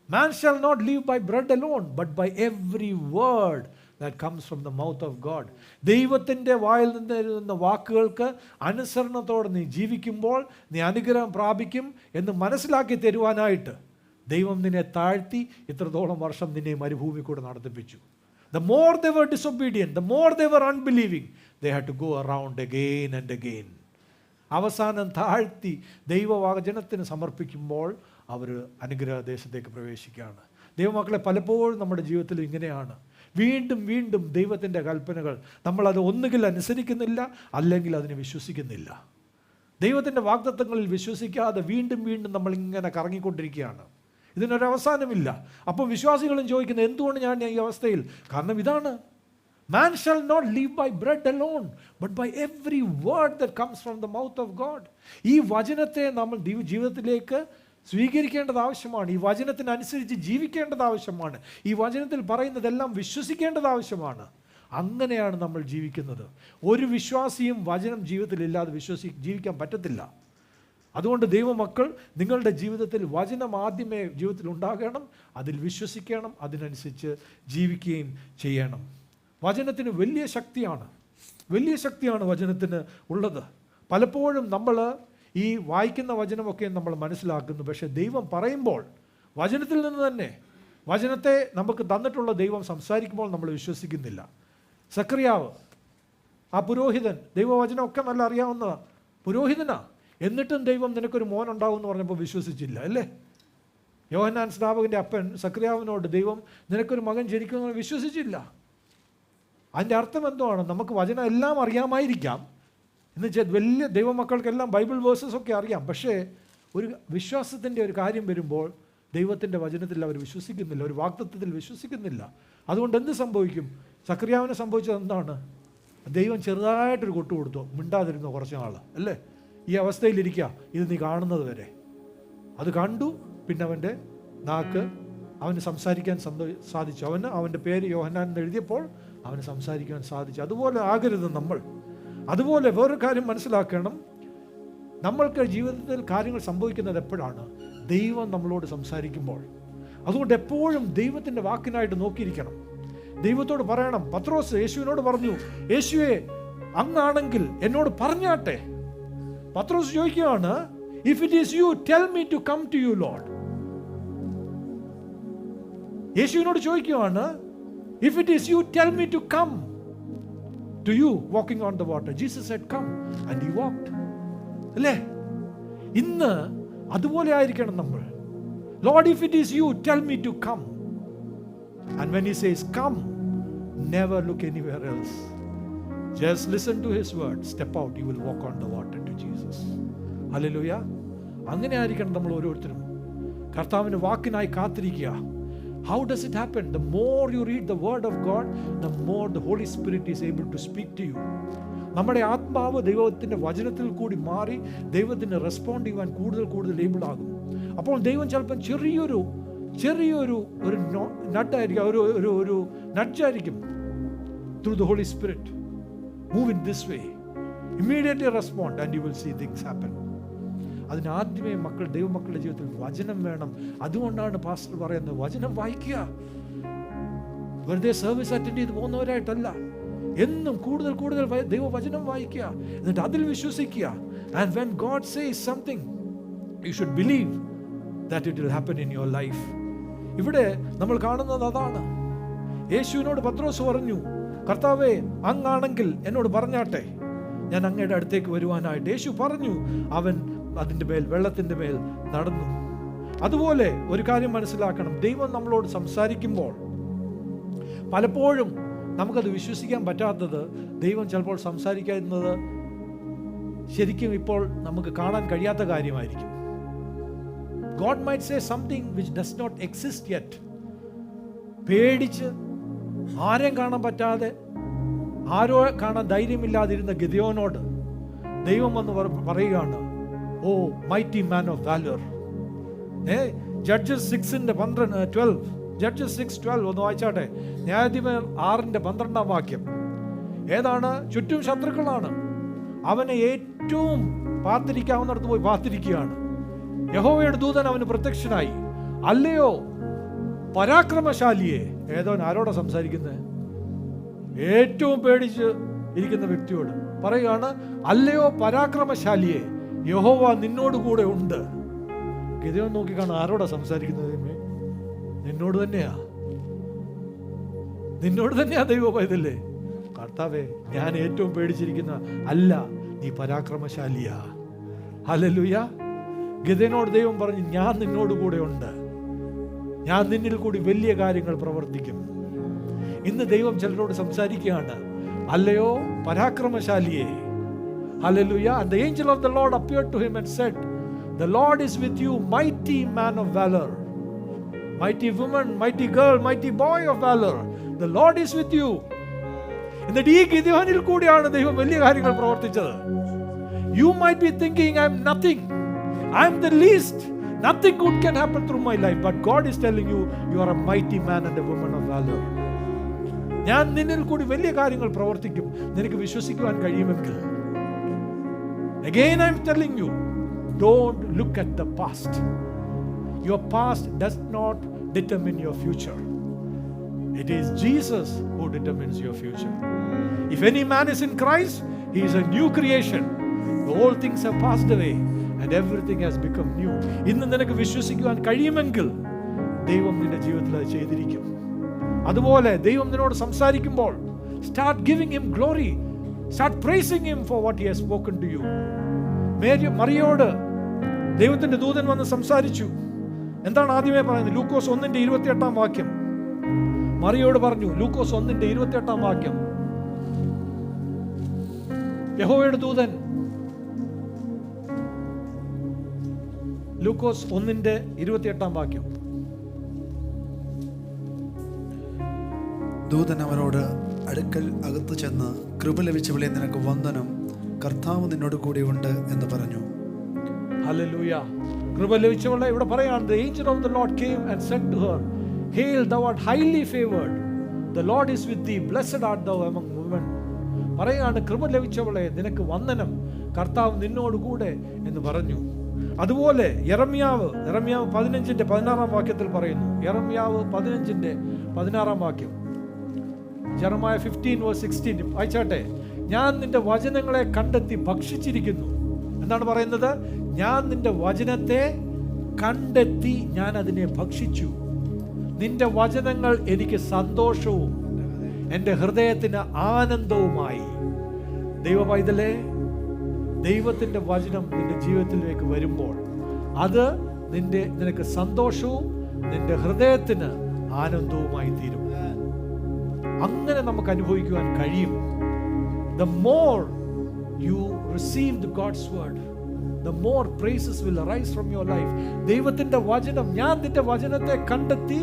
Man shall not live by bread alone, but by every word that comes from the mouth of God. ദൈവത്തിൻ്റെ വായിൽ നിന്ന് വാക്കുകൾക്ക് അനുസരണത്തോടെ നീ ജീവിക്കുമ്പോൾ നീ അനുഗ്രഹം പ്രാപിക്കും എന്ന് മനസ്സിലാക്കി തരുവാനായിട്ട് ദൈവം നിന്നെ താഴ്ത്തി ഇത്രത്തോളം വർഷം നിന്നെ മരുഭൂമി കൂടെ നടത്തിപ്പിച്ചു. The more they were disobedient, the more they were unbelieving, they had to go around again and again. അവസാനം താഴ്ത്തി ദൈവവചനത്തിന് സമർപ്പിക്കുമ്പോൾ അവർ അനുഗ്രഹ ദേശത്തേക്ക് പ്രവേശിക്കുകയാണ്. ദൈവമക്കളെ, പലപ്പോഴും നമ്മുടെ ജീവിതത്തിൽ ഇങ്ങനെയാണ്. വീണ്ടും വീണ്ടും ദൈവത്തിൻ്റെ കൽപ്പനകൾ നമ്മളത് ഒന്നുകിൽ അനുസരിക്കുന്നില്ല, അല്ലെങ്കിൽ അതിനെ വിശ്വസിക്കുന്നില്ല. ദൈവത്തിൻ്റെ വാഗ്ദത്തങ്ങളിൽ വിശ്വസിക്കാതെ വീണ്ടും വീണ്ടും നമ്മളിങ്ങനെ കറങ്ങിക്കൊണ്ടിരിക്കുകയാണ്. ഇതിനൊരവസാനമില്ല. അപ്പോൾ വിശ്വാസികളും ചോദിക്കുന്നത്, എന്തുകൊണ്ട് ഞാൻ ഈ അവസ്ഥയിൽ? കാരണം ഇതാണ്, man shall not live by bread alone, but by every word that comes from the mouth of God. ഈ വചനത്തെ നമ്മൾ ജീവിതത്തിലേക്ക് സ്വീകരിക്കേണ്ടത് ആവശ്യമാണ്. ഈ വചനത്തിനനുസരിച്ച് ജീവിക്കേണ്ടത് ആവശ്യമാണ്. ഈ വചനത്തിൽ പറയുന്നതെല്ലാം വിശ്വസിക്കേണ്ടത് ആവശ്യമാണ്. അങ്ങനെയാണ് നമ്മൾ ജീവിക്കുന്നത്. ഒരു വിശ്വാസിയും വചനം ജീവിതത്തിലില്ലാതെ ജീവിക്കാൻ പറ്റത്തില്ല. അതുകൊണ്ട് ദൈവമക്കൾ, നിങ്ങളുടെ ജീവിതത്തിൽ വചനം ആദ്യമേ ജീവിതത്തിൽ ഉണ്ടാകണം, അതിൽ വിശ്വസിക്കണം, അതിനനുസരിച്ച് ജീവിക്കുകയും ചെയ്യണം. വചനത്തിന് വലിയ ശക്തിയാണ് വചനത്തിന് ഉള്ളത്. പലപ്പോഴും നമ്മൾ ഈ വായിക്കുന്ന വചനമൊക്കെ നമ്മൾ മനസ്സിലാക്കുന്നു. പക്ഷേ ദൈവം പറയുമ്പോൾ വചനത്തിൽ നിന്ന് തന്നെ വചനത്തെ നമുക്ക് തന്നിട്ടുള്ള ദൈവം സംസാരിക്കുമ്പോൾ നമ്മൾ വിശ്വസിക്കുന്നില്ല. സക്രിയാവ്, ആ പുരോഹിതൻ, ദൈവവചനമൊക്കെ നല്ല അറിയാവുന്ന പുരോഹിതനാ. എന്നിട്ടും ദൈവം നിനക്കൊരു മോൻ ഉണ്ടാവും എന്ന് പറഞ്ഞപ്പോൾ വിശ്വസിച്ചില്ല, അല്ലേ? യോഹന്നാൻ സ്നാപകൻ്റെ അപ്പൻ സക്രിയാവിനോട് ദൈവം നിനക്കൊരു മകൻ ജനിക്കുമെന്ന് വിശ്വസിച്ചില്ല. അതിൻ്റെ അർത്ഥം എന്തുവാണ്? നമുക്ക് വചനം എല്ലാം അറിയാമായിരിക്കാം, എന്ന് വെച്ചാൽ വലിയ ദൈവമക്കൾക്കെല്ലാം ബൈബിൾ വേഴ്സസ് ഒക്കെ അറിയാം. പക്ഷേ ഒരു വിശ്വാസത്തിൻ്റെ ഒരു കാര്യം വരുമ്പോൾ ദൈവത്തിൻ്റെ വചനത്തിൽ അവർ വിശ്വസിക്കുന്നില്ല, ഒരു വാഗ്ദത്തത്തിൽ വിശ്വസിക്കുന്നില്ല. അതുകൊണ്ട് എന്ത് സംഭവിക്കും? സക്രിയാവിന് സംഭവിച്ചത് എന്താണ്? ദൈവം ചെറുതായിട്ടൊരു കൊട്ടു കൊടുത്തു, മിണ്ടാതിരുന്നു കുറച്ച് നാൾ, അല്ലേ? ഈ അവസ്ഥയിലിരിക്കുക, ഇത് നീ കാണുന്നത് വരെ. അത് കണ്ടു. പിന്നെ അവൻ്റെ നാക്ക്, അവന് സംസാരിക്കാൻ സാധിച്ചു. അവൻ്റെ പേര് യോഹന്നാൻ എന്ന് എഴുതിയപ്പോൾ അവന് സംസാരിക്കാൻ സാധിച്ചു. അതുപോലെ ആകരുത് നമ്മൾ. അതുപോലെ വേറൊരു കാര്യം മനസ്സിലാക്കണം, നമ്മൾക്ക് ജീവിതത്തിൽ കാര്യങ്ങൾ സംഭവിക്കുന്നത് എപ്പോഴാണ്? ദൈവം നമ്മളോട് സംസാരിക്കുമ്പോൾ. അതുകൊണ്ട് എപ്പോഴും ദൈവത്തിൻ്റെ വാക്കിനായിട്ട് നോക്കിയിരിക്കണം. ദൈവത്തോട് പറയണം. പത്രോസ് യേശുവിനോട് പറഞ്ഞു, യേശുവേ അങ്ങാണെങ്കിൽ എന്നോട് പറഞ്ഞാട്ടെ. പത്രോസ് ചോദിക്കുകയാണ്, if it is you tell me to come to you lord. യേശുവിനോട് ചോദിക്കുകയാണ്, if it is you tell me to come to you walking on the water. Jesus said come and he walked. അല്ലേ? ഇന്ന് അതുപോലെ ആയിരിക്കണം നമ്മൾ. Lord, if it is you, tell me to come. And when he says, come, never look anywhere else. Just listen to his word. Step out. You will walk on the water to Jesus. Hallelujah. അങ്ങനെ ആയിരിക്കണം നമ്മൾ ഓരോരുത്തരും. കർത്താവിൻ്റെ വാക്കിനായി കാത്തിരിക്കുക. How does it happen? The more you read the word of God, the more the Holy Spirit is able to speak to you. നമ്മുടെ ആത്മാവ് ദൈവത്തിൻ്റെ വചനത്തിൽ കൂടി മാറി ദൈവത്തിന് റെസ്പോണ്ട് ചെയ്യുവാൻ കൂടുതൽ ഏബിൾ ആകും. അപ്പോൾ ദൈവം ചിലപ്പം ചെറിയൊരു നട്ടായിരിക്കും, ഒരു നഡ്ജായിരിക്കും. Through the Holy Spirit, move in this way, immediately respond and you will see things happen. അതിനാദ്യമേ ദൈവമക്കളുടെ ജീവിതത്തിൽ വചനം വേണം. അതുകൊണ്ടാണ് പാസ്റ്റർ പറയുന്നത്, വചനം വായിക്കുക. വെറുതെ സർവീസ് അറ്റൻഡ് ചെയ്ത് പോകുന്നവരായിട്ടല്ല, എന്നും കൂടുതൽ ദൈവവചനം വായിക്കുക, എന്നിട്ട് അതിൽ വിശ്വസിക്കുക. And when God says something, you should believe that it will happen in your life. ഇവിടെ നമ്മൾ കാണുന്നത് അതാണ്. യേശുവിനോട് പത്രോസ് പറഞ്ഞു, കർത്താവേ, അങ്ങാണെങ്കിൽ എന്നോട് പറഞ്ഞാട്ടെ, ഞാൻ അങ്ങയുടെ അടുത്തേക്ക് വരുവാനായിട്ട്. യേശു പറഞ്ഞു. അവൻ അതിൻ്റെ മേൽ, വെള്ളത്തിൻ്റെ മേൽ നടന്നു. അതുപോലെ ഒരു കാര്യം മനസ്സിലാക്കണം, ദൈവം നമ്മളോട് സംസാരിക്കുമ്പോൾ പലപ്പോഴും നമുക്കത് വിശ്വസിക്കാൻ പറ്റാത്തത്, ദൈവം ചിലപ്പോൾ സംസാരിക്കുന്നത് ശരിക്കും ഇപ്പോൾ നമുക്ക് കാണാൻ കഴിയാത്ത കാര്യമായിരിക്കും. God might say something which does not exist yet. പേടിച്ച് ആരെയും കാണാൻ പറ്റാതെ, ആരോ കാണാൻ ധൈര്യമില്ലാതിരുന്ന ഗിദെയോനോട് ദൈവം വന്ന് പറയുകയാണ്, O mighty man of valour. Judges 6:12, Judges 6:12 ഒന്ന് വായിച്ചാട്ടെ. ന്യായാധിപൻ 6:12 വാക്യം. ഏതാണ്? ചുറ്റും ശത്രുക്കളാണ്. അവനെ ഏറ്റവും പാത്തിരിക്കാവുന്നിടത്ത് പോയി പാത്തിരിക്കുകയാണ്. യഹോവയുടെ ദൂതൻ അവന് പ്രത്യക്ഷനായി. അല്ലയോ പരാക്രമശാലിയെ. ആരോടാ സംസാരിക്കുന്നത്? ഏറ്റവും പേടിച്ച് ഇരിക്കുന്ന വ്യക്തിയോട് പറയുകയാണ്, അല്ലയോ പരാക്രമശാലിയെ, യഹോവ നിന്നോട് കൂടെ ഉണ്ട്. ഗിദെയോൻ നോക്കിക്കാണും, ആരോടാ സംസാരിക്കുന്നത്? നിന്നോട് തന്നെയാ ദൈവം ഇതല്ലേ. കർത്താവേ, ഞാൻ ഏറ്റവും പേടിച്ചിരിക്കുന്ന അല്ല, നീ പരാക്രമശാലിയാ. ഹല്ലേലൂയ. ഗിദെയോനോട് ദൈവം പറഞ്ഞു, ഞാൻ നിന്നോട് കൂടെ ഉണ്ട്, ഞാൻ നിന്നിൽ കൂടി വലിയ കാര്യങ്ങൾ പ്രവർത്തിക്കും. ഇന്ന് ദൈവം ചിലരോട് സംസാരിക്കുകയാണ്, അല്ലയോ പരാക്രമശാലിയെ. Hallelujah. And the angel of the Lord appeared to him and said, the Lord is with you, mighty man of valor. Mighty woman, mighty girl, mighty boy of valor. The Lord is with you. എന്നിട്ട് ഈ ഗിദെയോനിൽ കൂടിയാണ് ദൈവം വലിയ കാര്യങ്ങൾ പ്രവർത്തിച്ചത്. You might be thinking, I am nothing, I am the least, nothing good can happen through my life. But God is telling you, you are a mighty man and a woman of valor. ഞാൻ നിന്നിൽ കൂടി വലിയ കാര്യങ്ങൾ പ്രവർത്തിക്കും, നിനക്ക് വിശ്വസിക്കുവാൻ കഴിയുമെങ്കിൽ. Again I am telling you, don't look at the past. Your past does not determine your future. It is Jesus who determines your future. If any man is in Christ, he is a new creation. The old things have passed away and everything has become new. ഇന്ന് നിനക്ക് വിശ്വസിക്കുവാൻ കഴിയുമെങ്കിൽ ദൈവം നിന്റെ ജീവിതത്തിൽ അത് ചെയ്തിരിക്കും. അതുപോലെ ദൈവം നിന്നോട് സംസാരിക്കുമ്പോൾ start giving him glory. Start praising him for what he has spoken to you. മറിയോട് ദൈവത്തിന്റെ ദൂതൻ വന്ന് സംസാരിച്ചു. എന്താണ് ആദ്യമേ പറയുന്നത്? ലൂക്കോസ് 1:28 വാക്യം. മറിയോട് പറഞ്ഞു, ലൂക്കോസ് 1:28 വാക്യം. യഹോവയുടെ ദൂതൻ, ലൂക്കോസ് 1:28 വാക്യം. ദൂതൻ അവരോട്, അടുക്കൽ അകത്തു ചെന്ന്, കൃപ ലഭിച്ചവളെ, നിനക്ക് വന്ദനം, കർത്താവ് നിന്നോട് കൂടെ ഉണ്ട് എന്ന് പറഞ്ഞു. ഹല്ലേലൂയ. കൃപ ലഭിച്ചവളെ ഇവിടെ പറയാണ്, the angel of the Lord came and said to her, hail, thou art highly favored, the Lord is with thee, blessed art thou among women. പറയാണ്, കൃപ ലഭിച്ചവളെ, നിനക്ക് വന്ദനം, കർത്താവ് നിന്നോട് കൂടെ എന്ന് പറഞ്ഞു. അതുപോലെ യെരമ്യാവ് 15:16 വാക്യത്തിൽ പറയുന്നു. യെരമ്യാവ് 15:16 വാക്യം. Jeremiah 15:16 വായിച്ചാട്ടെ. ഞാൻ നിന്റെ വചനങ്ങളെ കണ്ടെത്തി ഭക്ഷിച്ചിരിക്കുന്നു. എന്താണ് പറയുന്നത്? ഞാൻ നിന്റെ വചനത്തെ കണ്ടെത്തി, ഞാൻ അതിനെ ഭക്ഷിച്ചു. നിന്റെ വചനങ്ങൾ എനിക്ക് സന്തോഷവും എൻ്റെ ഹൃദയത്തിന് ആനന്ദവുമായി. ദൈവ പൈതലേ, ദൈവത്തിൻ്റെ വചനം നിന്റെ ജീവിതത്തിലേക്ക് വരുമ്പോൾ അത് നിനക്ക് സന്തോഷവും നിന്റെ ഹൃദയത്തിന് ആനന്ദവുമായി തീരും. അങ്ങനെ നമുക്ക് അനുഭവിക്കുവാൻ കഴിയും. The more you receive the God's word, the more praises will arise from your life. ദൈവത്തിന്റെ വചനം, ഞാൻ നിന്റെ വചനത്തെ കണ്ടെത്തി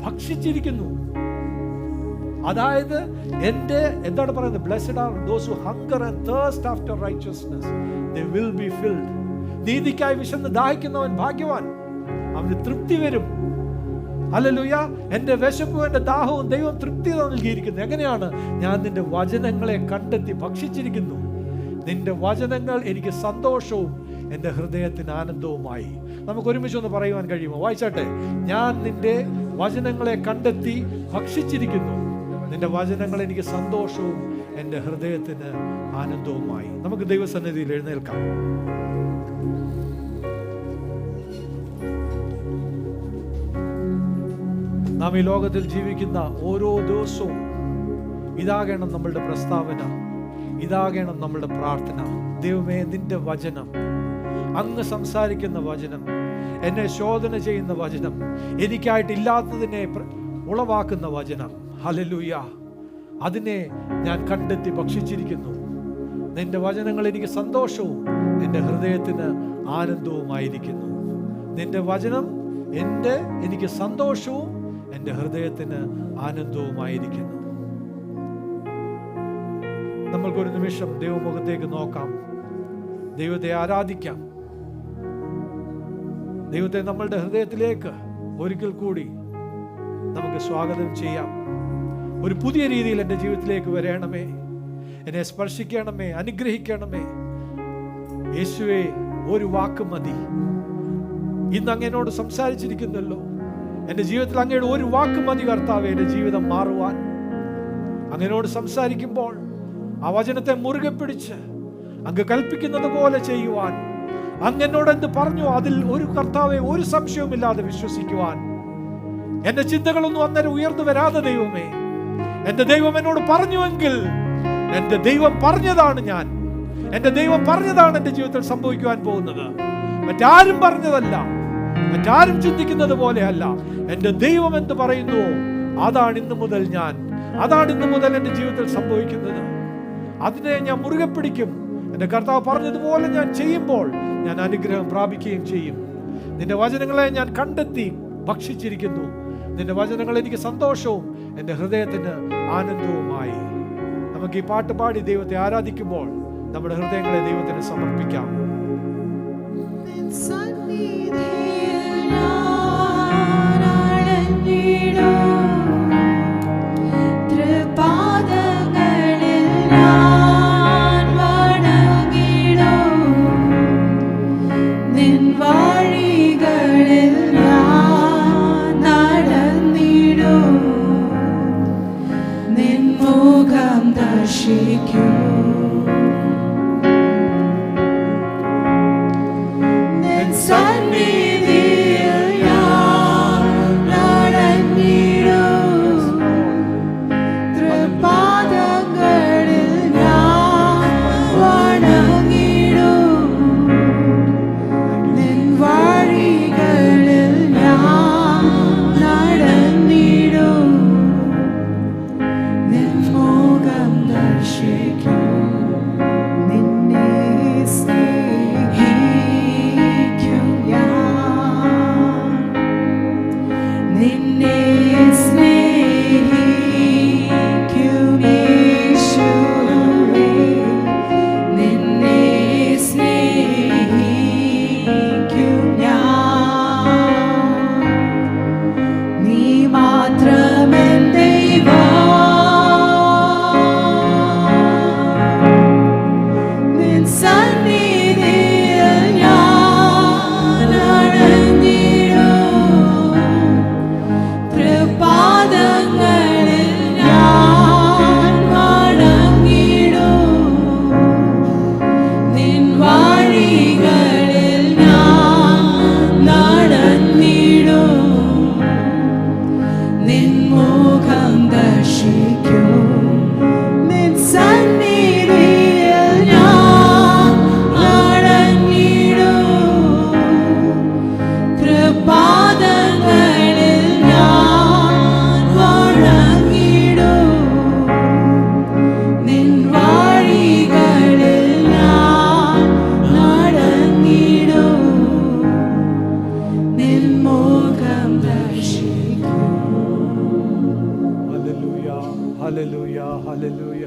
ഭക്ഷിച്ചിരിക്കുന്നു. അതായത് എന്താണ് പറയുന്നത്? Blessed are those who hunger and thirst after righteousness, they will be filled. നീതിക്കായി വിശന്ന് ദാഹിക്കുന്നവൻ ഭാഗ്യവാൻ, അവന് തൃപ്തി വരും. ഹല്ലേലൂയ. എൻ്റെ വിശപ്പും എൻ്റെ ദാഹവും ദൈവം തൃപ്തി നൽകിയിരിക്കുന്നു. എങ്ങനെയാണ്? ഞാൻ നിന്റെ വചനങ്ങളെ കണ്ടെത്തി ഭക്ഷിച്ചിരിക്കുന്നു. നിന്റെ വചനങ്ങൾ എനിക്ക് സന്തോഷവും എൻ്റെ ഹൃദയത്തിന് ആനന്ദവുമായി. നമുക്ക് ഒരുമിച്ച് ഒന്ന് പറയുവാൻ കഴിയുമോ? വായിച്ചാട്ടെ. ഞാൻ നിന്റെ വചനങ്ങളെ കണ്ടെത്തി ഭക്ഷിച്ചിരിക്കുന്നു. നിന്റെ വചനങ്ങൾ എനിക്ക് സന്തോഷവും എൻ്റെ ഹൃദയത്തിന് ആനന്ദവുമായി. നമുക്ക് ദൈവസന്നിധിയിൽ എഴുന്നേൽക്കാം. നാം ഈ ലോകത്തിൽ ജീവിക്കുന്ന ഓരോ ദിവസവും ഇതാകണം നമ്മളുടെ പ്രസ്താവന, ഇതാകണം നമ്മളുടെ പ്രാർത്ഥന. ദൈവമേ, നിന്റെ വചനം, അങ്ങ് സംസാരിക്കുന്ന വചനം, എന്നെ ശോധന ചെയ്യുന്ന വചനം, എനിക്കായിട്ടില്ലാത്തതിനെ ഉളവാക്കുന്ന വചനം, ഹല്ലേലൂയ, അതിനെ ഞാൻ കണ്ടെത്തി ഭക്ഷിച്ചിരിക്കുന്നു. നിന്റെ വചനങ്ങൾ എനിക്ക് സന്തോഷവും എൻ്റെ ഹൃദയത്തിന് ആനന്ദവുമായിരിക്കുന്നു. നിന്റെ വചനം എനിക്ക് സന്തോഷവും എൻ്റെ ഹൃദയത്തിന് ആനന്ദവുമായിരിക്കുന്നു. നമ്മൾക്കൊരു നിമിഷം ദൈവമുഖത്തേക്ക് നോക്കാം, ദൈവത്തെ ആരാധിക്കാം. ദൈവത്തെ നമ്മളുടെ ഹൃദയത്തിലേക്ക് ഒരിക്കൽ കൂടി നമുക്ക് സ്വാഗതം ചെയ്യാം. ഒരു പുതിയ രീതിയിൽ എൻ്റെ ജീവിതത്തിലേക്ക് വരണമേ, എന്നെ സ്പർശിക്കണമേ, അനുഗ്രഹിക്കണമേ. യേശുവേ, ഒരു വാക്ക് മതി. ഇന്ന് അങ്ങനോട് സംസാരിച്ചിരിക്കുന്നല്ലോ, എൻ്റെ ജീവിതത്തിൽ അങ്ങയുടെ ഒരു വാക്ക് മതി കർത്താവേ, എൻ്റെ ജീവിതം മാറുവാൻ. അങ്ങനോട് സംസാരിക്കുമ്പോൾ ആ വചനത്തെ മുറുകെ പിടിച്ച് അങ്ങ് കൽപ്പിക്കുന്നത് പോലെ ചെയ്യുവാൻ, അങ്ങനോട് എന്ത് പറഞ്ഞു അതിൽ ഒരു കർത്താവെ ഒരു സംശയവുമില്ലാതെ വിശ്വസിക്കുവാൻ. എൻ്റെ ചിന്തകളൊന്നും അന്നേരം ഉയർന്നു വരാതെ, ദൈവമേ, എൻ്റെ ദൈവം എന്നോട് പറഞ്ഞുവെങ്കിൽ എൻ്റെ ദൈവം പറഞ്ഞതാണ് ഞാൻ, എൻ്റെ ദൈവം പറഞ്ഞതാണ് എൻ്റെ ജീവിതത്തിൽ സംഭവിക്കുവാൻ പോകുന്നത്. മറ്റാരും പറഞ്ഞതല്ല, മറ്റാരും ചിന്തിക്കുന്നത് പോലെയല്ല. എൻ്റെ ദൈവം എന്ത് പറയുന്നുവോ അതാണ് ഇന്നു മുതൽ അതാണ് ഇന്നു മുതൽ എൻ്റെ ജീവിതത്തിൽ സംഭവിക്കുന്നത്. അതിനെ ഞാൻ മുറുകെ പിടിക്കും. എൻ്റെ കർത്താവ് പറഞ്ഞതുപോലെ ഞാൻ ചെയ്യുമ്പോൾ ഞാൻ അനുഗ്രഹം പ്രാപിക്കുകയും ചെയ്യും. നിന്റെ വചനങ്ങളെ ഞാൻ കണ്ടെത്തി ഭക്ഷിച്ചിരിക്കുന്നു. നിന്റെ വചനങ്ങൾ എനിക്ക് സന്തോഷവും എൻ്റെ ഹൃദയത്തിന് ആനന്ദവുമായി. നമുക്ക് ഈ പാട്ട് പാടി ദൈവത്തെ ആരാധിക്കുമ്പോൾ നമ്മുടെ ഹൃദയങ്ങളെ ദൈവത്തിന് സമർപ്പിക്കാം. മുഖം ദർശിക്കും. Hallelujah, hallelujah, hallelujah.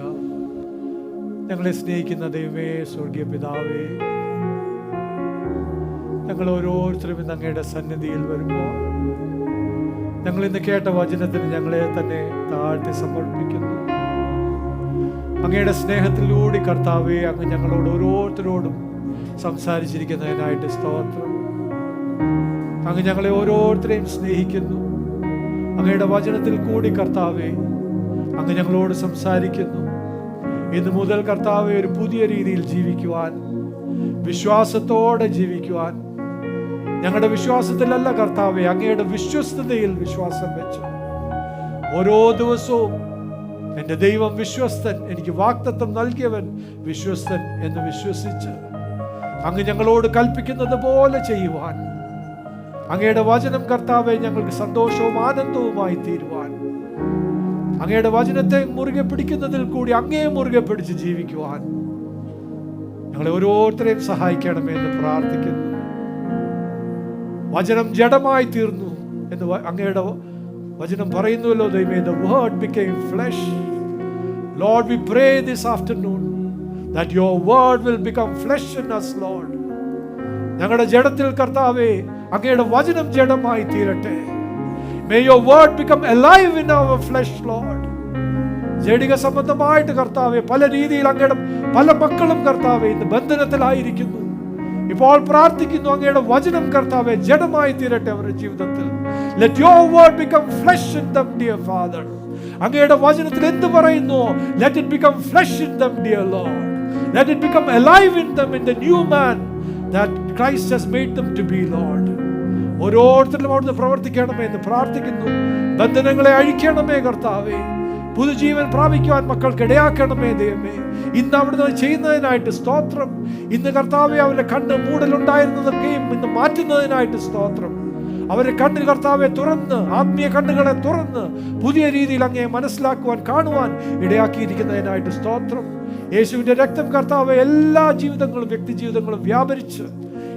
ഞങ്ങളെ സ്നേഹിക്കുന്ന ദൈവമേ, സ്വർഗീയ പിതാവേ, ഞങ്ങൾ ഓരോരുത്തരും ഇന്ന് അങ്ങയുടെ സന്നിധിയിൽ വരുമ്പോൾ ഞങ്ങൾ ഇന്ന് കേട്ട വചനത്തിന് ഞങ്ങളെ തന്നെ താഴ്ത്തി സമർപ്പിക്കുന്നു. അങ്ങയുടെ സ്നേഹത്തിലൂടെ കർത്താവേ, അങ്ങ് ഞങ്ങളോട് ഓരോരുത്തരോടും സംസാരിച്ചിരിക്കുന്നതിനായിട്ട് സ്തോത്രം. അങ്ങ് ഞങ്ങളെ ഓരോരുത്തരെയും സ്നേഹിക്കുന്നു. അങ്ങയുടെ വചനത്തിൽ കൂടി കർത്താവേ, അങ്ങ് ഞങ്ങളോട് സംസാരിക്കുന്നു. ഇന്ന് മുതൽ കർത്താവേ, ഒരു പുതിയ രീതിയിൽ ജീവിക്കുവാൻ, വിശ്വാസത്തോടെ ജീവിക്കുവാൻ, ഞങ്ങളുടെ വിശ്വാസത്തിലല്ല കർത്താവേ, അങ്ങയുടെ വിശ്വസ്തതയിൽ വിശ്വാസം വെച്ച് ഓരോ ദിവസവും എൻ്റെ ദൈവം വിശ്വസ്തൻ, എനിക്ക് വാഗ്ദത്തം നൽകിയവൻ വിശ്വസ്തൻ എന്ന് വിശ്വസിച്ച് അങ്ങ് ഞങ്ങളോട് കൽപ്പിക്കുന്നത് പോലെ ചെയ്യുവാൻ, അങ്ങയുടെ വചനം കർത്താവെ ഞങ്ങൾക്ക് സന്തോഷവും ആനന്ദവുമായി തീരുവാൻ, അങ്ങയുടെ വചനത്തെ മുറുകെ പിടിക്കുന്നതിൽ കൂടി അങ്ങയെ മുറുകെ പിടിച്ച് ജീവിക്കുവാൻ ഞങ്ങളെ ഓരോരുത്തരെയും സഹായിക്കണമേ എന്ന് പ്രാർത്ഥിക്കുന്നു. വചനം ജഡമായി തീർന്നു എന്ന് അങ്ങയുടെ വചനം പറയുന്നുവല്ലോ ദൈവമേ. The word became flesh. Lord, we pray this afternoon that your word will become flesh in us, Lord. ഞങ്ങളുടെ ജഡത്തിൽ കർത്താവേ, അങ്ങയുടെ വചനം ജഡമായി തീരട്ടെ. May your word become alive in our flesh, Lord. ജഡിക സംബന്ധമായിട്ട് കർത്താവേ, പല രീതിയിൽ അങ്ങയുടെ പല മക്കളും കർത്താവേ ഇന്ന് ബന്ധനത്തിലായിരിക്കുന്നു. ഇപ്പോൾ പ്രാർത്ഥിക്കുന്നു, അങ്ങയുടെ വചനം കർത്താവേ ജഡമായി തീരട്ടെ അവരുടെ ജീവിതത്തിൽ. Let your word become flesh in them, dear Father. അങ്ങയുടെ വചനത്തിൽ എന്ത് പറയുന്നു, let it become flesh in them, dear Lord. Let it become alive in them, in the new man that Christ has made them to be, Lord. ഓരോരുത്തരും അവിടുന്ന് പ്രവർത്തിക്കണമേ എന്ന് പ്രാർത്ഥിക്കുന്നു. ബന്ധനങ്ങളെ അഴിക്കണമേ കർത്താവേ. പുതുജീവൻ പ്രാപിക്കുവാൻ മക്കൾക്ക് ഇടയാക്കണമേ ദൈവമേ. ഇന്ന് അവിടുന്ന് ചെയ്യുന്നതിനായിട്ട് സ്തോത്രം. ഇന്ന് കർത്താവെ അവരുടെ കണ്ണ് മൂടലുണ്ടായിരുന്നതൊക്കെയും ഇന്ന് മാറ്റുന്നതിനായിട്ട് സ്തോത്രം. അവരുടെ കണ്ണ് കർത്താവെ തുറന്ന്, ആത്മീയ കണ്ണുകളെ തുറന്ന് പുതിയ രീതിയിൽ അങ്ങയെ മനസ്സിലാക്കുവാൻ, കാണുവാൻ ഇടയാക്കിയിരിക്കുന്നതിനായിട്ട് സ്തോത്രം. യേശുവിൻ്റെ രക്തം കർത്താവെ എല്ലാ ജീവിതങ്ങളും, വ്യക്തി ജീവിതങ്ങളും വ്യാപരിച്ച്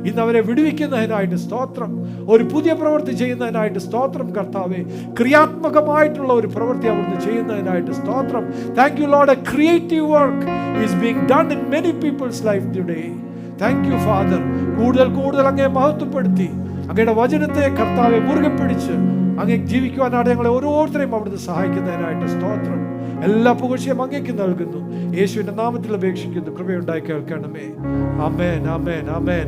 ഇന്ന് അവരെ വിടുവിക്കുന്നതിനായിട്ട് സ്തോത്രം. ഒരു പുതിയ പ്രവൃത്തി ചെയ്യുന്നതിനായിട്ട് സ്തോത്രം കർത്താവെ. ക്രിയാത്മകമായിട്ടുള്ള ഒരു പ്രവൃത്തി അവിടുന്ന് ചെയ്യുന്നതിനായിട്ട് സ്തോത്രം. Thank you lord. A creative work is being done in many people's life today. Thank you father. കൂടുതൽ കൂടുതൽ അങ്ങയെ മഹത്വപ്പെടുത്തി അങ്ങയുടെ വചനത്തെ കർത്താവെ മുറുകെ പിടിച്ച് അങ്ങേ ജീവിക്കുവാനാണ് ഞങ്ങളെ ഓരോരുത്തരെയും അവിടുന്ന് സഹായിക്കുന്നതിനായിട്ട് സ്തോത്രം. എല്ലാ പുകഴ്ചയും അങ്ങേക്ക് നൽകുന്നു. യേശുവിന്റെ നാമത്തിൽ അപേക്ഷിക്കുന്നു. കൃപയുണ്ടായി കേൾക്കണമേ. ആമേൻ, ആമേൻ, ആമേൻ.